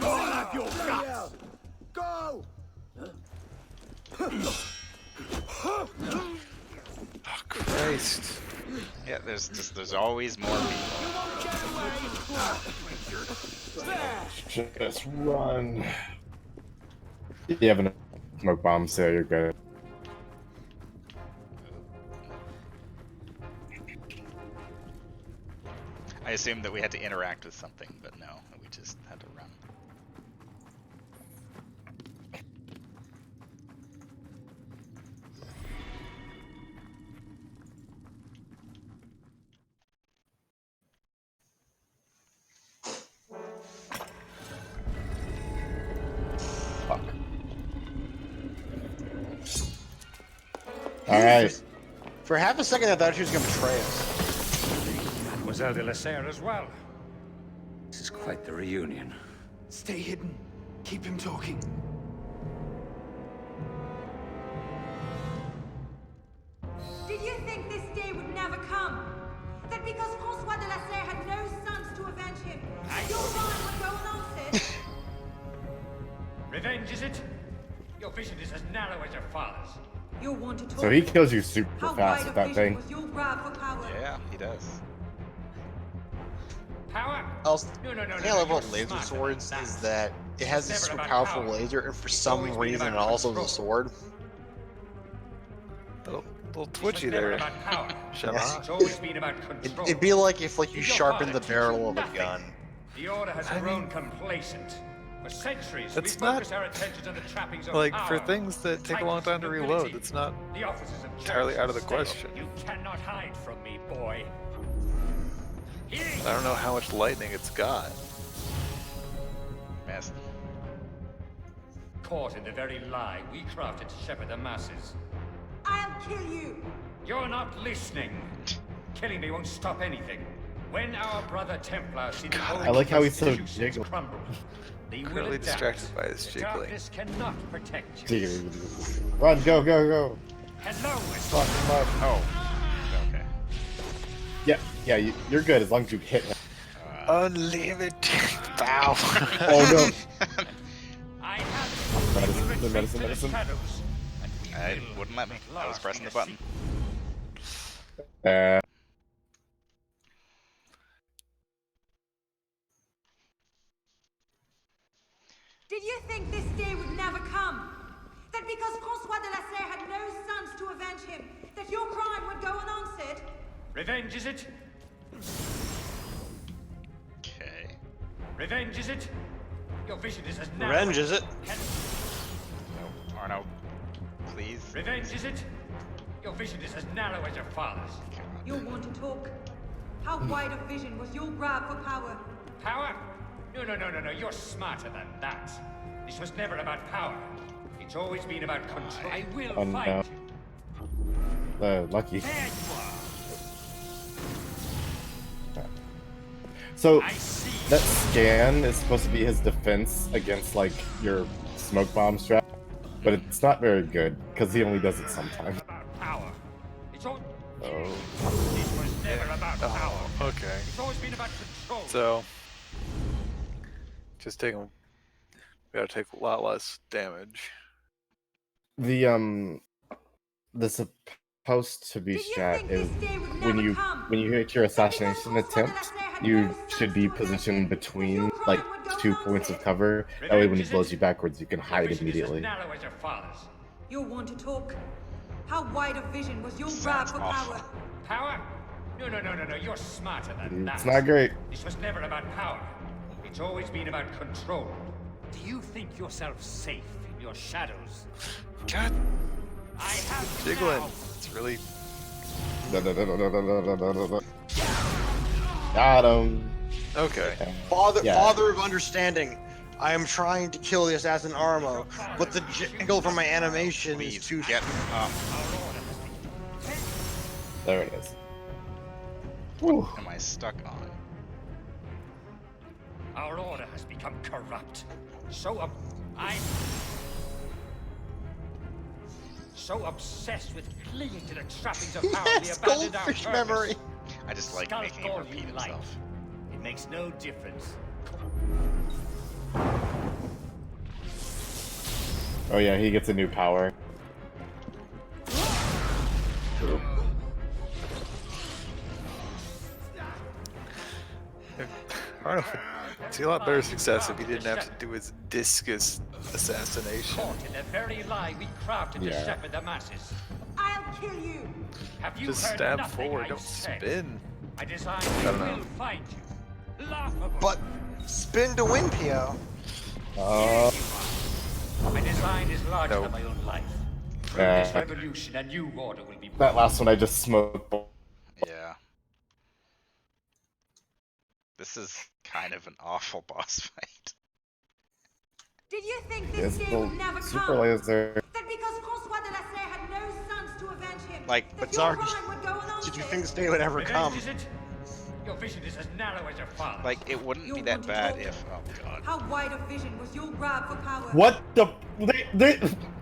I'll have your guts. Go! Oh, Christ. Yeah, there's always more people. Just run. You have enough smoke bombs, so you're good. I assumed that we had to interact with something, but no, we just had to run. Fuck. Alright. For half a second I thought she was gonna betray us. Mademoiselle de la Serre as well. This is quite the reunion. Stay hidden. Keep him talking. Did you think this day would never come? That because François de la Serre had no sons to avenge him, your line would go unanswered? Revenge, is it? Your vision is as narrow as your father's. You want to talk? So he kills you super How fast wide with a that vision thing. was your grab for power? Yeah, he does. Power? Else, No, the thing I love about laser swords is that it has this super powerful laser, and for some reason it also is a sword. Little twitchy there. Shut up. It's always been about control. It'd be like if you sharpened the barrel of a gun. The Order has grown complacent. For centuries, That's we not- focus our attention on the trappings of Like, power. for things that take a long time to reload, it's not The officers of entirely church out of the state. question. You cannot hide from me, boy. I don't know how much lightning it's got. Missed. Caught in the very lie we crafted to shepherd the masses. I'll kill you! You're not listening. Killing me won't stop anything. When our brother Templars see the I like how he's so jiggly. crumble, they will Currently adapt. distracted by his The jiggling. darkness cannot protect you. Run, go, go, go. Hello, Fuck him up. Oh. Okay. Yeah, you're good as long as you hit him. Unlimited bow. Oh no. I have Medicine. It wouldn't let me. I was pressing the button. Did you think this day would never come? That because Francois de la Serre had no sons to avenge him, that your crime would go unanswered? Revenge, is it? Okay. Revenge, is it? Your vision is as narrow. Revenge, is it? No, Arno. Please. Revenge, is it? Your vision is as narrow as your father's. You'll want to talk. How wide a vision was your grab for power? Power? No. You're smarter than that. This was never about power. It's always been about control. I will fight you. Lucky. There you are. So that scan is supposed to be his defense against like your smoke bomb strat, but it's not very good because he only does it sometimes. Power. It's all. Oh. It was never about power. Okay. It's always been about control. So, just take him. We gotta take a lot less damage. The supposed to be strat is when you hit your assassination attempt, you should be positioned between like 2 points of cover. That way, when he blows you backwards, you can hide immediately. Narrow as your father's. You'll want to talk. How wide a vision was your grab for power? Power? No. You're smarter than that. It's not great. This was never about power. It's always been about control. Do you think yourself safe in your shadows? God. I have Jiggling. now. It's really. Got him. Okay. Father of understanding. I am trying to kill the assassin Armo, but the jingle from my animation is too. Get up. There it is. What am I stuck on? Our order has become corrupt. I'm so obsessed with clinging to the trappings of power we abandoned our purpose. Memory. I just like making him repeat himself. It makes no difference. Oh yeah, he gets a new power. Arno would see a lot better success if he didn't have to do his discus assassination. Caught in the very lie we crafted to shepherd the masses. I'll kill you. Have you Just heard stab nothing forward, I don't said? spin. I designed I don't I know. will find you. Laughable. But spin to win, Pio. My design is larger than my own life. Through this revolution, a new order will be born. That last one I just smoked. Yeah. This is kind of an awful boss fight. Did you think It's this day would never super come? laser. That because Francois de la Serre had no sons to avenge him, Like, that but your Zark, crime would go unanswered? did you think this day would ever come? Revenge, is it? Your vision is as narrow as your father's. Like, it wouldn't be that bad if. Oh god. How wide a vision was your grab for power? What the?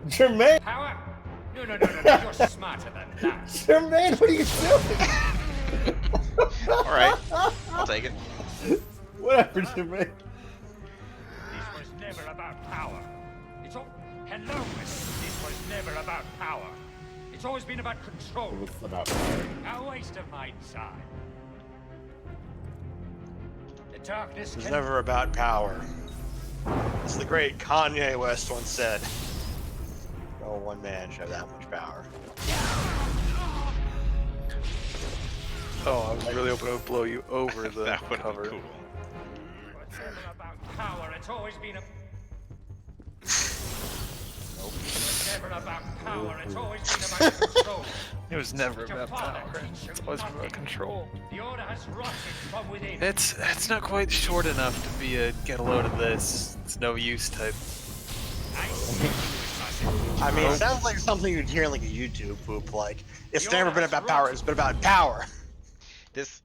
Jermaine! Power? No. You're smarter than that. Jermaine, what are you doing? Alright, I'll take it. Whatever, Jermaine. This was never about power. It's all. Hello, this was never about power. It's always been about control. It was about power. A waste of my time. The darkness It's can never about power. As the great Kanye West once said, no one man should have that much power. Oh, I was really hoping it would blow you over the That would cover. be cool. It's never about power. It's always been a. It's never about power. It's always been about control. It was never about power. It's always about control. The order has rotted from within. That's not quite short enough to be a get a load of this. It's no use type. I mean, it sounds like something you'd hear in like a YouTube poop. Like, it's never been about power. It's been about power. This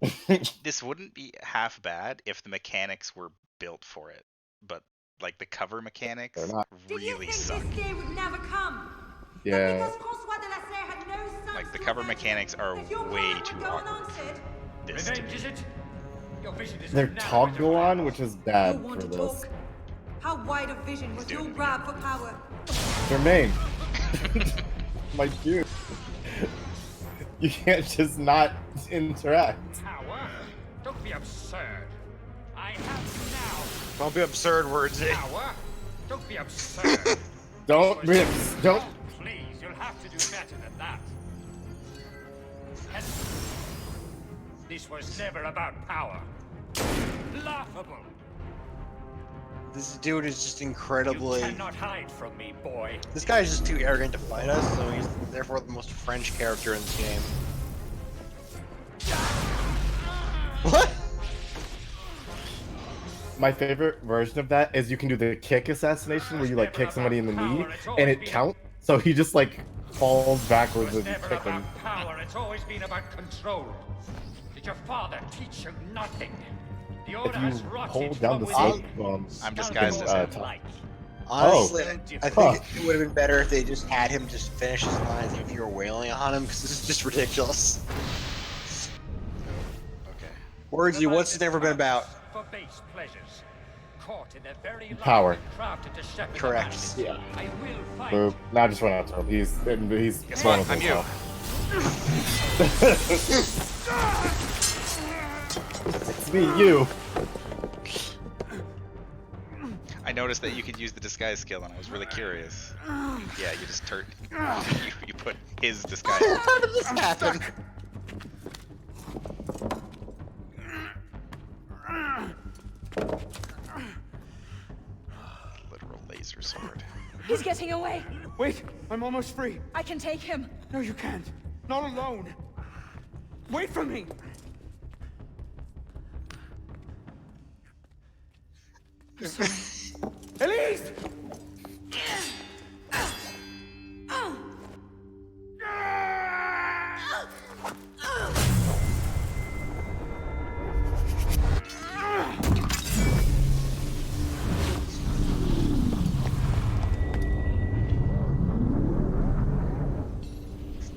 wouldn't be half bad if the mechanics were built for it, but like the cover mechanics really suck. This day would never come. Yeah. Like the cover mechanics are way too awkward. This to me. They're toggle on, which is bad for this. How wide of vision was your grab for power? Their name. My dude. You can't just not interact. Power? Don't be absurd. I have now. Don't be absurd words. Power? Don't be absurd. Don't. Please, you'll have to do better than that. This was never about power. Laughable. This dude is just incredibly. You cannot hide from me, boy. This guy is just too arrogant to fight us, so he's therefore the most French character in this game. What? My favorite version of that is you can do the kick assassination where you like kick somebody in the knee and it counts. So he just like falls backwards as you kick him. Power, it's always been about control. Did your father teach you nothing? The If order has you rotted hold down the from smoke within. bomb, I'm disguised as him. Honestly, I think it would have been better if they just had him just finish his lines if you were wailing on him, because this is just ridiculous. Okay. Wordsy, what's it never been about? For base pleasures. Caught in the very Power. crafted to shepherd the Correct. masses. Yeah. I will fight. Boop. Nah, I just went out to him. He's Guess what? I'm you. It's me, you. I noticed that you could use the disguise skill, and I was really curious. Yeah, you just turn. You put his disguise. How did this happen? Literal laser sword. He's getting away. Wait, I'm almost free. I can take him. No, you can't. Not alone. Wait for me. Elise!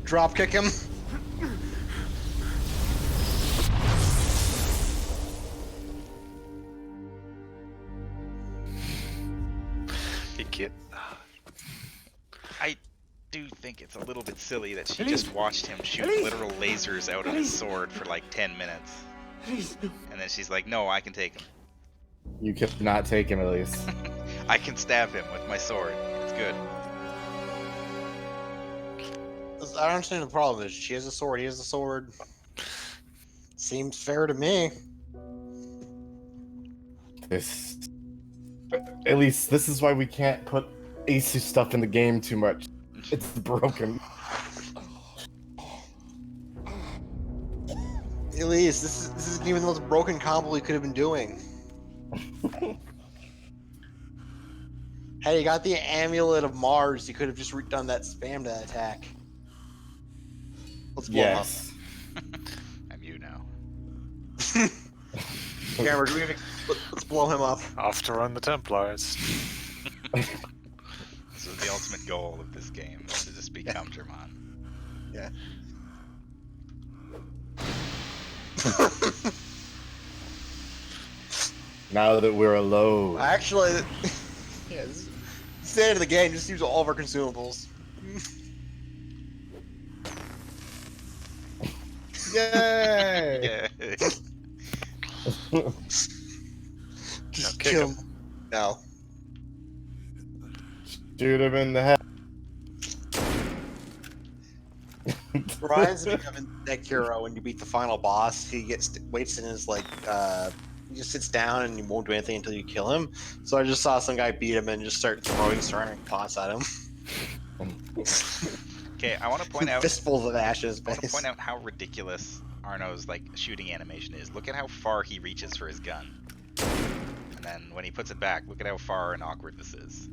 Drop kick him. I do think it's a little bit silly that she just watched him shoot literal lasers out of his sword for like 10 minutes. And then she's like, no, I can take him. You cannot take him, at least. I can stab him with my sword. It's good. I don't understand the problem. Is she has a sword, he has a sword. Seems fair to me. At least this is why we can't put Asu stuff in the game too much. It's broken. Elise, this isn't even the most broken combo he could have been doing. Hey, you got the amulet of Mars. You could have just done that spam that attack. Let's blow him up. I'm you now. Cameron, let's blow him up. Off to run the Templars. This is the ultimate goal of this game, is to just become German. Yeah. Now that we're alone. Actually, yeah, this is the end of the game. Just use all of our consumables. Yay! Just kill him. No. Shoot him in the head. Ryan's becoming that hero when you beat the final boss. He waits in his he just sits down and he won't do anything until you kill him. So I just saw some guy beat him and just start throwing ceramic pots at him. Okay, I want to point out fistfuls of ashes. I want to point out how ridiculous Arno's shooting animation is. Look at how far he reaches for his gun, and then when he puts it back, look at how far and awkward this is.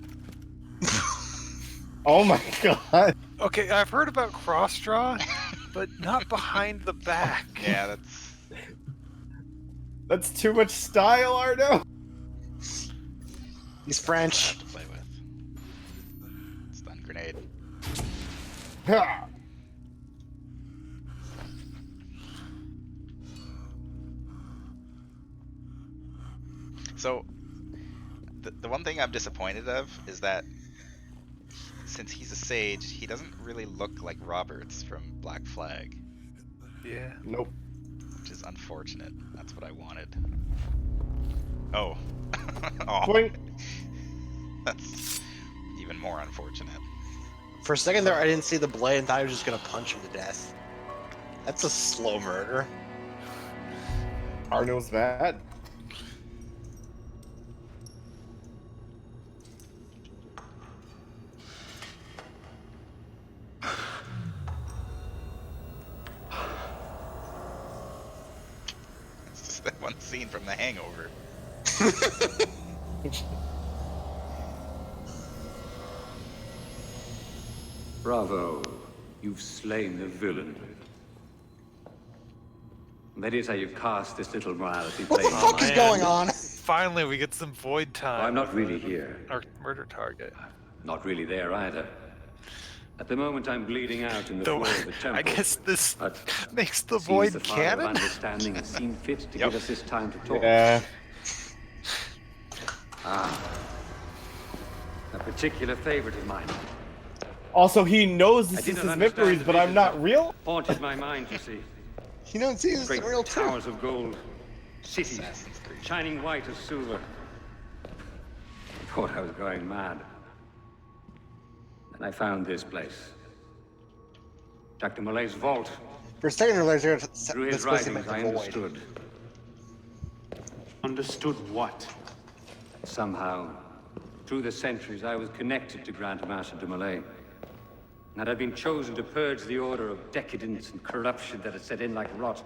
Oh my god. Okay, I've heard about cross draw, but not behind the back. Yeah, that's too much style, Arno. He's French. To play with. Stun grenade. So, the one thing I'm disappointed of is that since he's a sage, he doesn't really look like Roberts from Black Flag. Yeah. Nope. Which is unfortunate. That's what I wanted. Oh. Oh. Boing. That's even more unfortunate. For a second there, I didn't see the blade and thought I was just gonna punch him to death. That's a slow murder. Arno's bad. It's just that one scene from The Hangover. Bravo. You've slain the villain. That is how you cast this little morality What the fuck is going on? Finally, we get some void time. I'm not really here. Our murder target. Not really there either. At the moment, I'm bleeding out in the floor of the temple. I guess this makes the Seems void the Father of canon. Understanding has seen fit to give us this time to talk. Yeah. A particular favorite of mine. Also, he knows I this did is not his understand memories, the but I'm visions not that real. Haunted my mind, you see. You don't see this Great in real too. towers of gold, cities shining white as silver. I thought I was going mad. And I found this place. Dr. Malay's vault. For a second, there's Through his writings, I understood. Understood what? Somehow, through the centuries, I was connected to Grand Master de Malay. And I'd been chosen to purge the order of decadence and corruption that had set in like rot.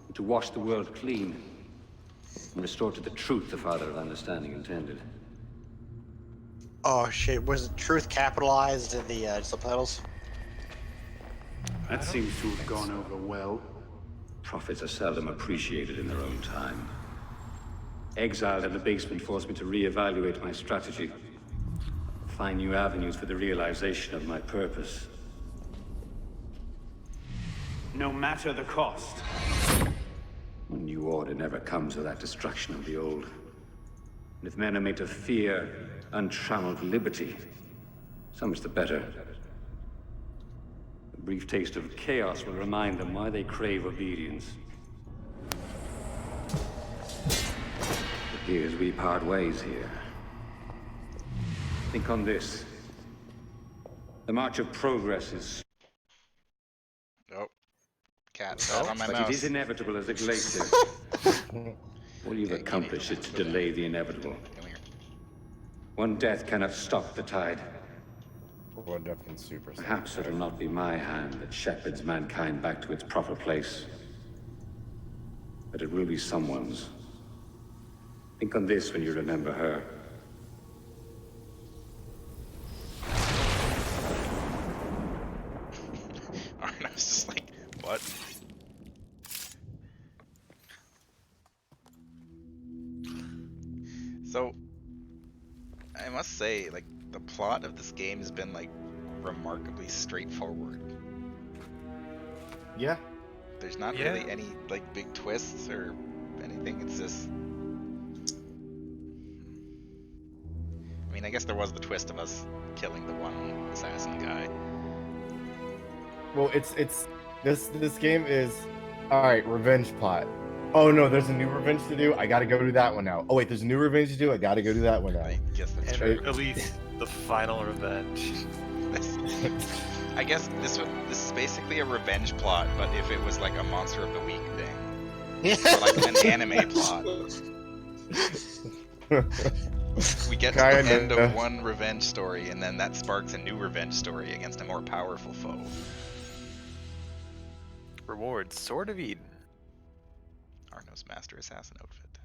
And to wash the world clean. And restore to the truth the Father of Understanding intended. Oh shit, was the truth capitalized in the subtitles? That seems to have gone over well. Prophets are seldom appreciated in their own time. Exiled in the basement forced me to reevaluate my strategy. Find new avenues for the realization of my purpose. No matter the cost. A new order never comes without destruction of the old. And if men are made to fear untrammeled liberty, so much the better. A brief taste of chaos will remind them why they crave obedience. It appears we part ways here. Think on this. The march of progress is... Oh. Cat sat on my but mouse. it is inevitable as a glacier. All you've accomplished is to delay the inevitable. One death cannot stop the tide. One death can super. Perhaps it'll not be my hand that shepherds mankind back to its proper place. But it will be someone's. Think on this when you remember her. Arno's just like, what? So, I must say, like, the plot of this game has been, like, remarkably straightforward. Yeah. There's not really any, like, big twists or anything. It's just... I mean, I guess there was the twist of us killing the one assassin guy. Well, it's this game is all right. Revenge plot. Oh no, there's a new revenge to do. I gotta go do that one now. Oh wait, there's a new revenge to do. I gotta go do that one now. I guess that's And true. at least the final revenge. I guess this is basically a revenge plot, but if it was like a Monster of the Week thing, or like an anime plot. We get to the end of one revenge story, and then that sparks a new revenge story against a more powerful foe. Reward, Sword of Eden. Arno's Master Assassin outfit.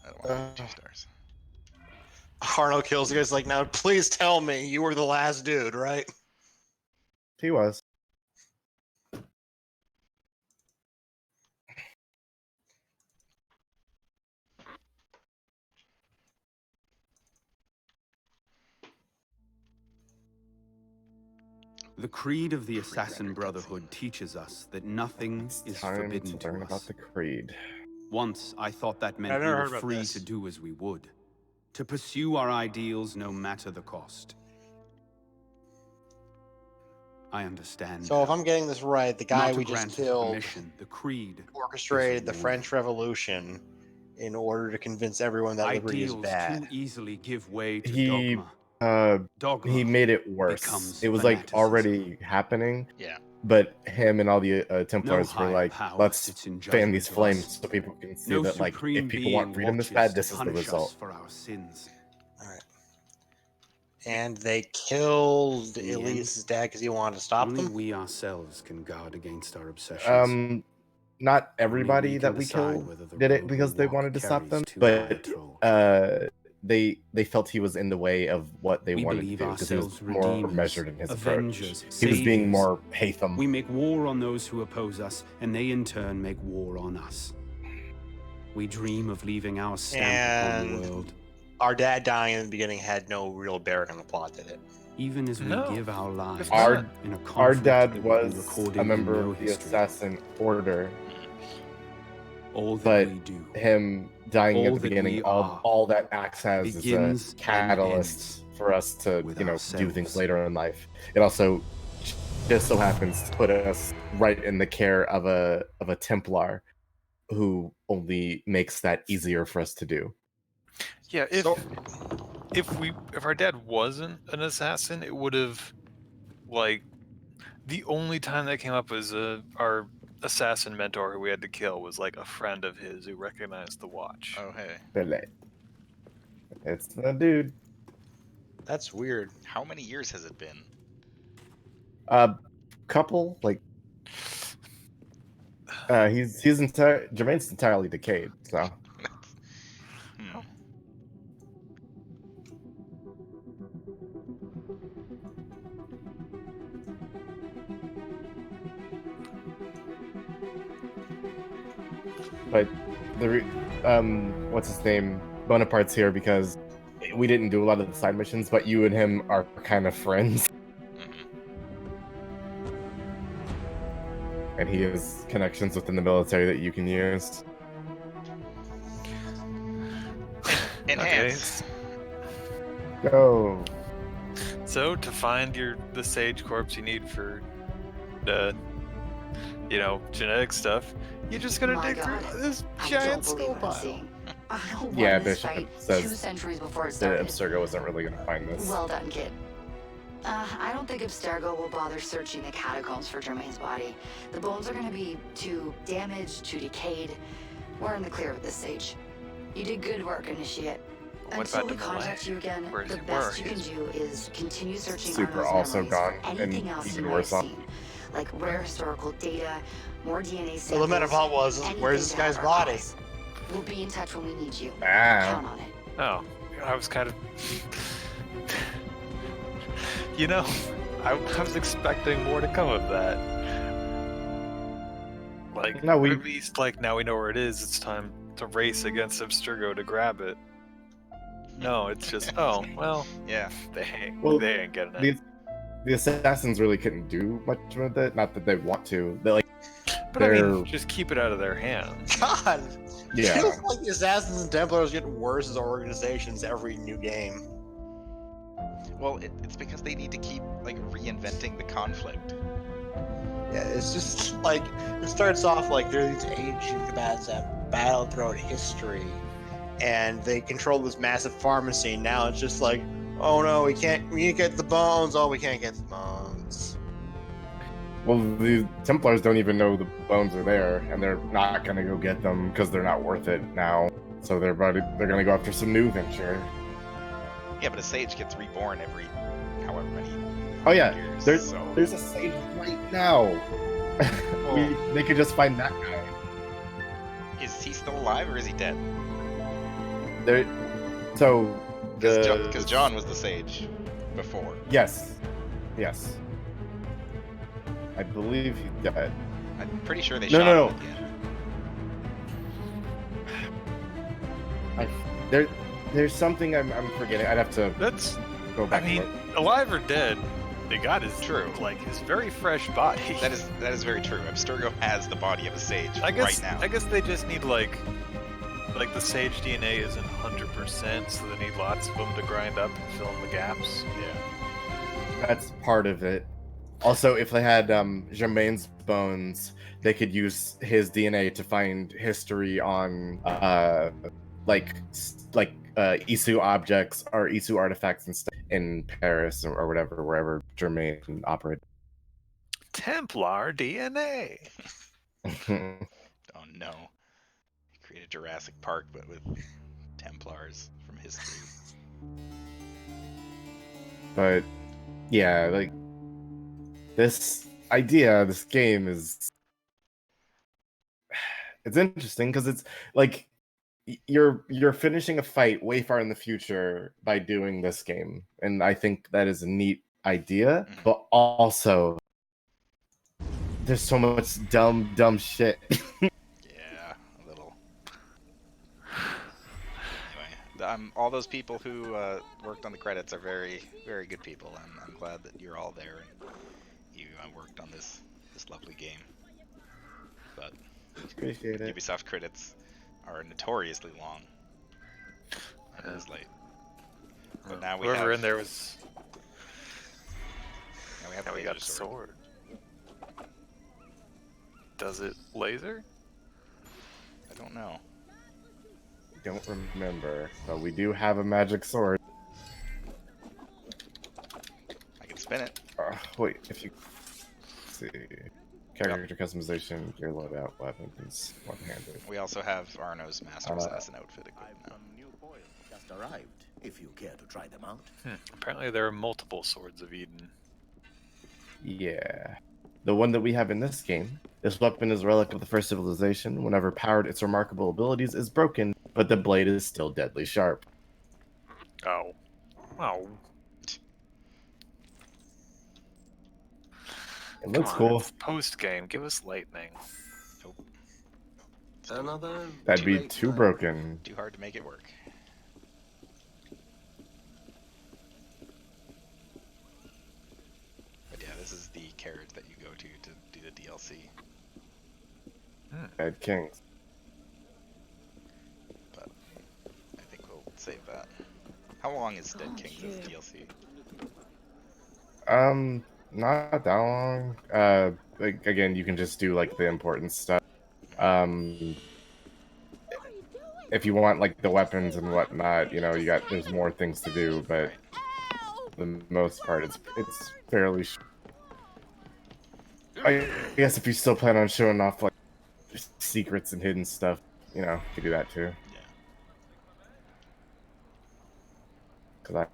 I don't want 2 stars. Arno kills the guy's like, now please tell me you were the last dude, right? He was. The creed of the Assassin Brotherhood teaches us that nothing is Time forbidden to learn to about us. the creed. Once I thought that meant I've we never were heard about free this. to do as we would, to pursue our ideals no matter the cost. I understand. So if I'm getting this right, the guy Not we just granted killed permission, the creed orchestrated the is a French Revolution in order to convince everyone that liberty is ideals bad. too easily give way to He dogma. he made it worse. becomes It was like fanaticism. already happening. Yeah. But him and all the Templars were higher like, power let's sits in fan these judgment of us. flames so people can see No that, like, supreme if people want being freedom this watches bad, to this is the punish us result. for our sins. All right. And they killed In the Elise's dad because he wanted to stop Only them? we ourselves can guard against our obsessions. Not everybody we that can we decide killed whether the did it road because we they walk wanted to stop carries them, too but high they felt he was in the way of what they We wanted to believe do because he was ourselves more redeemers, measured in his avengers, approach. He was being saviors. more Hatham. We make war on those who oppose us, and they in turn make war on us. We dream of leaving our stamp upon the And world. our dad dying in the beginning had no real bearing on the plot, did it? Even as we No. give our lives Our, in a our conflict dad that will be was recorded a member in no of the history. Assassin Order, All that but we do, him dying all at the that beginning, we all that acts as is a begins and catalyst for us to, with do ourselves. things later in life. It also just so happens to put us right in the care of a Templar who only makes that easier for us to do. Yeah, if our dad wasn't an assassin, it would have, like, the only time that came up was our assassin mentor who we had to kill was like a friend of his who recognized the watch. Oh, hey. It's the dude. That's weird. How many years has it been? Couple, like, Jermaine's entirely decayed, so. But what's his name? Bonaparte's here because we didn't do a lot of the side missions, but you and him are kind of friends. And he has connections within the military that you can use. Enhance. Go. So to find the sage corpse you need for genetic stuff, you're just gonna dig through this giant skull pile. Yeah, this Bishop fight says 2 centuries before it that started. Abstergo wasn't really gonna find this. Well done, kid. I don't think Abstergo will bother searching the catacombs for Germain's body. The bones are going to be too damaged, too decayed. We're in the clear with this sage. You did good work, Initiate. What Until about we Demolay? contact you again, Where is the he? best you Where can is do is continue searching Super Arno's also memories gone, for and anything else even you might worse have off. seen. Like rare historical data, more DNA samples. So the meta plot was, where's this guy's body? We'll be in touch when we need you. Ah. Count on it. Oh, I was kind of, I was expecting more to come of that. Like, No, at least, like, now we know where it is. It's time to race against Abstergo to grab it. No, it's just, oh, well, yeah, they ain't getting it. The assassins really couldn't do much with it. Not that they want to. But I mean, just keep it out of their hands. God! Yeah. It feels like the Assassins and Templars get worse as organizations every new game. Well, it's because they need to keep, like, reinventing the conflict. Yeah, it's just like, it starts off like there are these ancient combatants that battled throughout history, and they control this massive pharmacy. Now it's just like, oh no, we can't get the bones. Oh, we can't get the bones. Well, the Templars don't even know the bones are there, and they're not gonna go get them because they're not worth it now. So they're gonna go after some new venture. Yeah, but a sage gets reborn every however many Oh yeah, years. there's a sage right now. They could just find that guy. Is he still alive or is he dead? there. So because John was the sage before. Yes, yes. I believe he's dead. I'm pretty sure they shot him at the end. There's something I'm forgetting. I'd have to go back. I mean, and look. alive or dead, they got his his very fresh body. That is very true. Abstergo has the body of a sage right now. I guess they just need like the sage DNA isn't 100%, so they need lots of them to grind up and fill in the gaps. Yeah, that's part of it. Also, if they had Germain's bones, they could use his DNA to find history on Isu objects or Isu artifacts and stuff in Paris or whatever, wherever Germain operated. Templar DNA. Oh no. Create a Jurassic Park, but with Templars from history. But yeah, like this idea, this game it's interesting because it's like you're finishing a fight way far in the future by doing this game, and I think that is a neat idea. But also, there's so much dumb shit. Yeah, a little. Anyway, all those people who worked on the credits are very, very good people. I'm glad that you're all there and you worked on this lovely game. But appreciate it. Ubisoft credits are notoriously long. And it is late. But now we Whoever have... in there was... Now we have now we got a sword. Does it laser? I don't know. Don't remember, but we do have a magic sword. I can spin it. Wait, if you see character customization, gear loadout, weapons, one-handed. We also have Arno's Master Assassin outfit equipped now. Just arrived. If you care to try them out. Apparently, there are multiple Swords of Eden. Yeah. The one that we have in this game, this weapon is a relic of the first civilization. Whenever powered, its remarkable abilities is broken, but the blade is still deadly sharp. Oh. Oh. It looks cool. Post game, give us lightning. Nope. Another. That'd be too broken. Too hard to make it work. But yeah, this is the carriage that you go to do the DLC. Dead Kings. But I think we'll save that. How long is Dead Kings as a DLC? Not that long. Like, again, you can just do like the important stuff. If you want like the weapons and whatnot, you know, there's more things to do, but for the most part, it's fairly. I guess if you still plan on showing off like secrets and hidden stuff, you know, you can do that too. Yeah. Cause I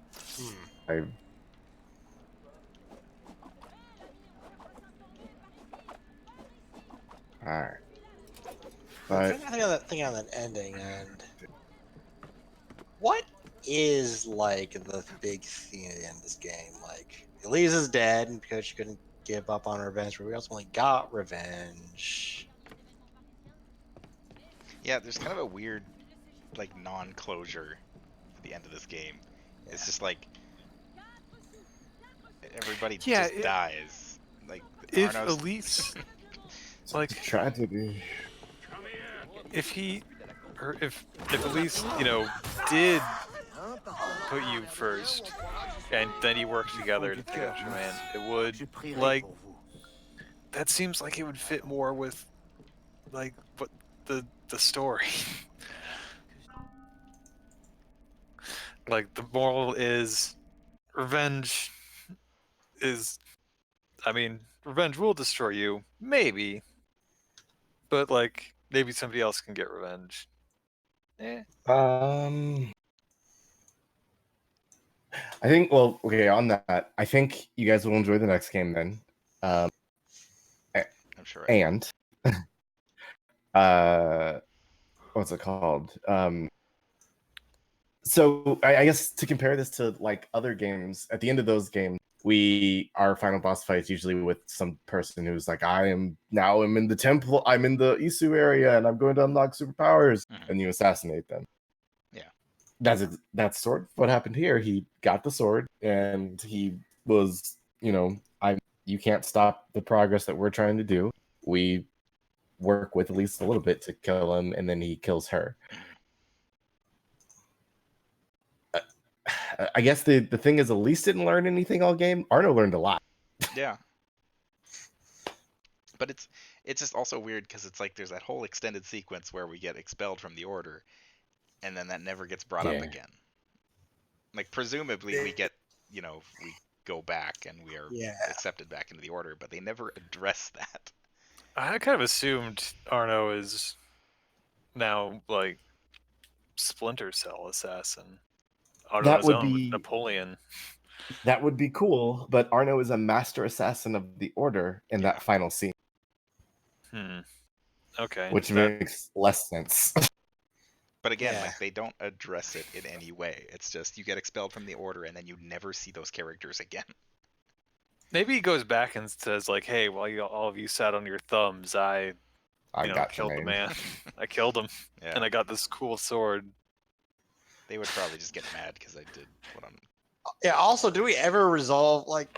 Alright. I think on that ending, and what is like the big theme at the end of this game? Like, Elise is dead, and because she couldn't give up on revenge, but we ultimately got revenge. Yeah, there's kind of a weird, like, non-closure at the end of this game. Yeah. It's just like everybody just dies. Like, if Arno's... Elise, like, tragedy. If Elise, you know, did put you first, and then you worked together to take out your man, it would, like, that seems like it would fit more with, like, what the story. Like, the moral is, revenge will destroy you, maybe, but, like, maybe somebody else can get revenge. I think, well, okay, on that, I think you guys will enjoy the next game then. I'm sure. And, what's it called? So I guess to compare this to like other games, at the end of those games, our final boss fights usually with some person who's like, I'm in the temple, I'm in the Isu area, and I'm going to unlock superpowers, and you assassinate them. Yeah, that's sort of what happened here. He got the sword, and he was, you can't stop the progress that we're trying to do. We work with at least a little bit to kill him, and then he kills her. I guess the thing is, Elise didn't learn anything all game. Arno learned a lot. Yeah. But it's just also weird because it's like there's that whole extended sequence where we get expelled from the order, and then that never gets brought up again. Like presumably we get, we go back and we are accepted back into the order, but they never address that. I kind of assumed Arno is now like Splinter Cell assassin. Arno That his would own with be Napoleon. That would be cool, but Arno is a master assassin of the order in that final scene. Okay. Which makes less sense. But again, like they don't address it in any way. It's just you get expelled from the order and then you never see those characters again. Maybe he goes back and says like, "Hey, while all of you sat on your thumbs, I killed the man. I killed him, and I got this cool sword." They would probably just get mad because I did what I'm. Yeah. Also, do we ever resolve like?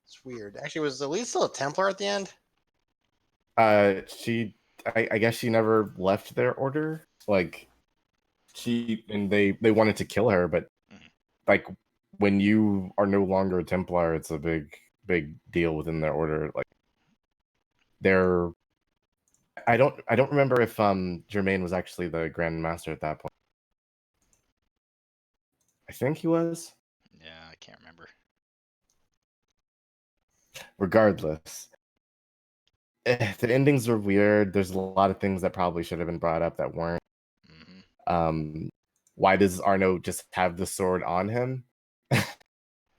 It's weird. Actually, was Elise still a Templar at the end? I guess she never left their order. Like, they wanted to kill her, but like when you are no longer a Templar, it's a big deal within their order. Like, I don't remember if Germain was actually the Grand Master at that point. I think he was. Yeah, I can't remember. Regardless, the endings were weird. There's a lot of things that probably should have been brought up that weren't. Why does Arno just have the sword on him?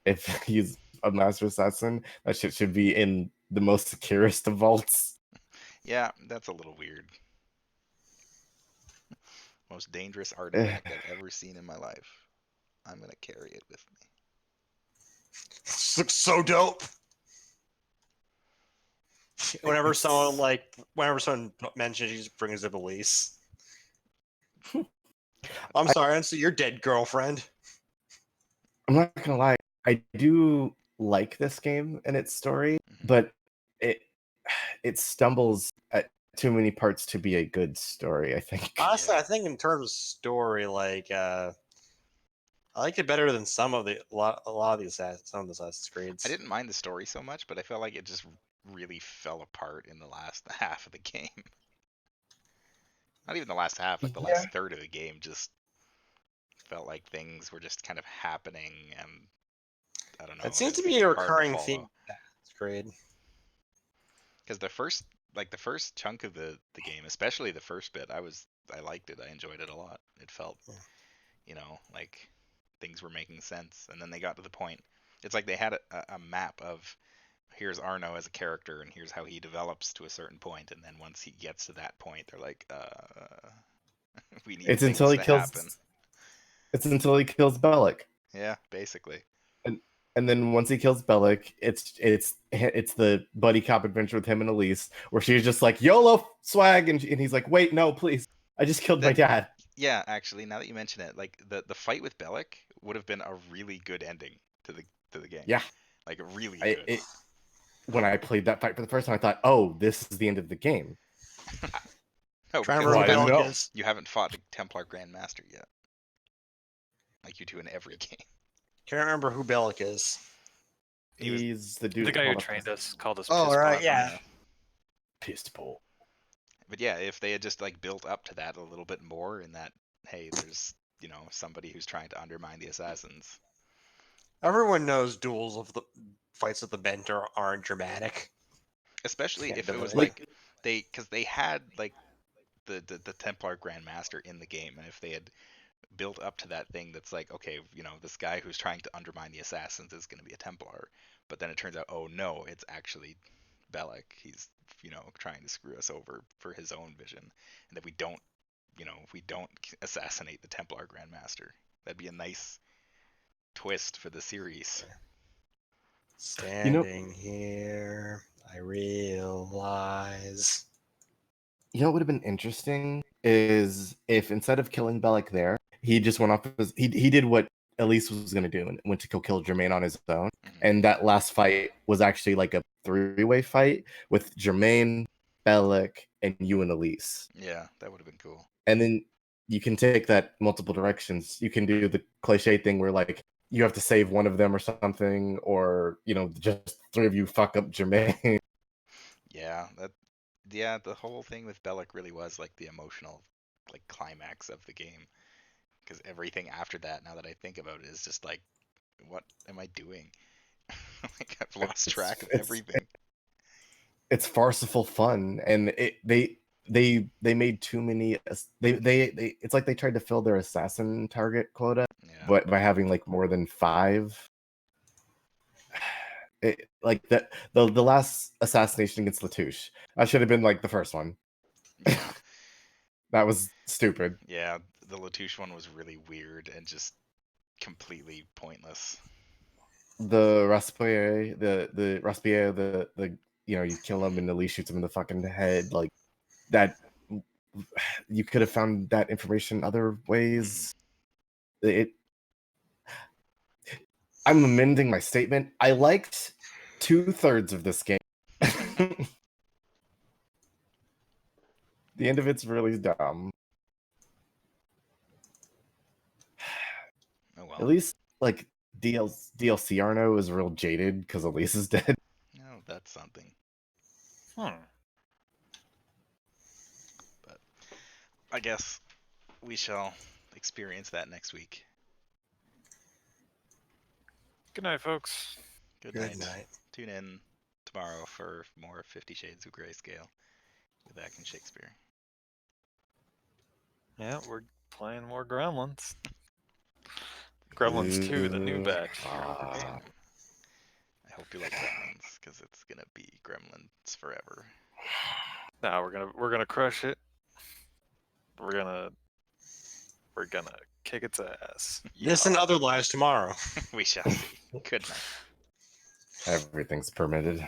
If he's a master assassin, that shit should be in the most securest of vaults. Yeah, that's a little weird. Most dangerous artifact I've ever seen in my life. I'm gonna carry it with me. This looks so dope. Whenever someone mentions, he just brings up Elise. I'm sorry, so your dead girlfriend. I'm not gonna lie, I do like this game and its story, but it stumbles at too many parts to be a good story, I think. Honestly, I think in terms of story, like I liked it better than some of the a lot of the Assassin's Creeds. I didn't mind the story so much, but I felt like it just really fell apart in the last half of the game. Not even the last half, like the last third of the game just felt like things were just kind of happening, and I don't know. It seems to be a recurring theme. That's great. Because the first chunk of the game, especially the first bit, I liked it. I enjoyed it a lot. It felt, like things were making sense. And then they got to the point. It's like they had a map of here's Arno as a character and here's how he develops to a certain point. And then once he gets to that point, they're like, we need things to happen. It's until he kills Bellic. Yeah, basically. And then once he kills Bellic, it's the buddy cop adventure with him and Elise, where she's just like, YOLO swag, and he's like, wait, no, please, I just killed my dad. Yeah, actually, now that you mention it, like the fight with Bellic would have been a really good ending to the game. Yeah, like really good. When I played that fight for the first time, I thought, oh, this is the end of the game. No, because you haven't fought the Templar Grand Master yet, like you do in every game. Can't remember who Bellic is. He's the dude. The guy who trained us, called us. Oh, right, yeah. Pistol. But yeah, if they had just like built up to that a little bit more, in that, hey, there's somebody who's trying to undermine the assassins. Everyone knows duels of the fights of the Bent aren't dramatic. Especially if it was like because they had like the Templar Grand Master in the game, and if they had built up to that thing that's like, okay, this guy who's trying to undermine the assassins is going to be a Templar, but then it turns out, oh no, it's actually Bellic. He's trying to screw us over for his own vision, and that we don't assassinate the Templar Grand Master. That'd be a nice twist for the series. Standing here, I realize. You know what would have been interesting is if instead of killing Bellic there, he just went off. He did what Elise was going to do and went to go kill Jermaine on his own. And that last fight was actually like a 3-way fight with Jermaine, Bellic, and you and Elise. Yeah, that would have been cool. And then you can take that multiple directions. You can do the cliche thing where like you have to save one of them or something, or just 3 of you fuck up Jermaine. Yeah, the whole thing with Bellic really was like the emotional like climax of the game. Because everything after that, now that I think about it, is just like, what am I doing? Like I've lost track of everything. It's farcical fun, and they made too many. They it's like they tried to fill their assassin target quota, but by having like more than 5. Like the last assassination against Latouche, that should have been like the first one. Yeah. That was stupid. Yeah, the Latouche one was really weird and just completely pointless. The Raspier, the Raspier, the you kill him and Elise shoots him in the fucking head. Like that, you could have found that information other ways. I'm amending my statement. I liked 2/3 of this game. The end of it's really dumb. Oh well. At least like DLC Arno is real jaded because Elise is dead. No, that's something. Hmm. But I guess we shall experience that next week. Good night, folks. Good night. Tune in tomorrow for more 50 Shades of Grayscale with Ack and Shakespeare. Yeah, we're playing more Gremlins. Gremlins 2, the new batch. I hope you like Gremlins, because it's gonna be Gremlins forever. Now we're gonna crush it. We're gonna kick its ass. This and other lives tomorrow. We shall see. Good night. Everything's permitted.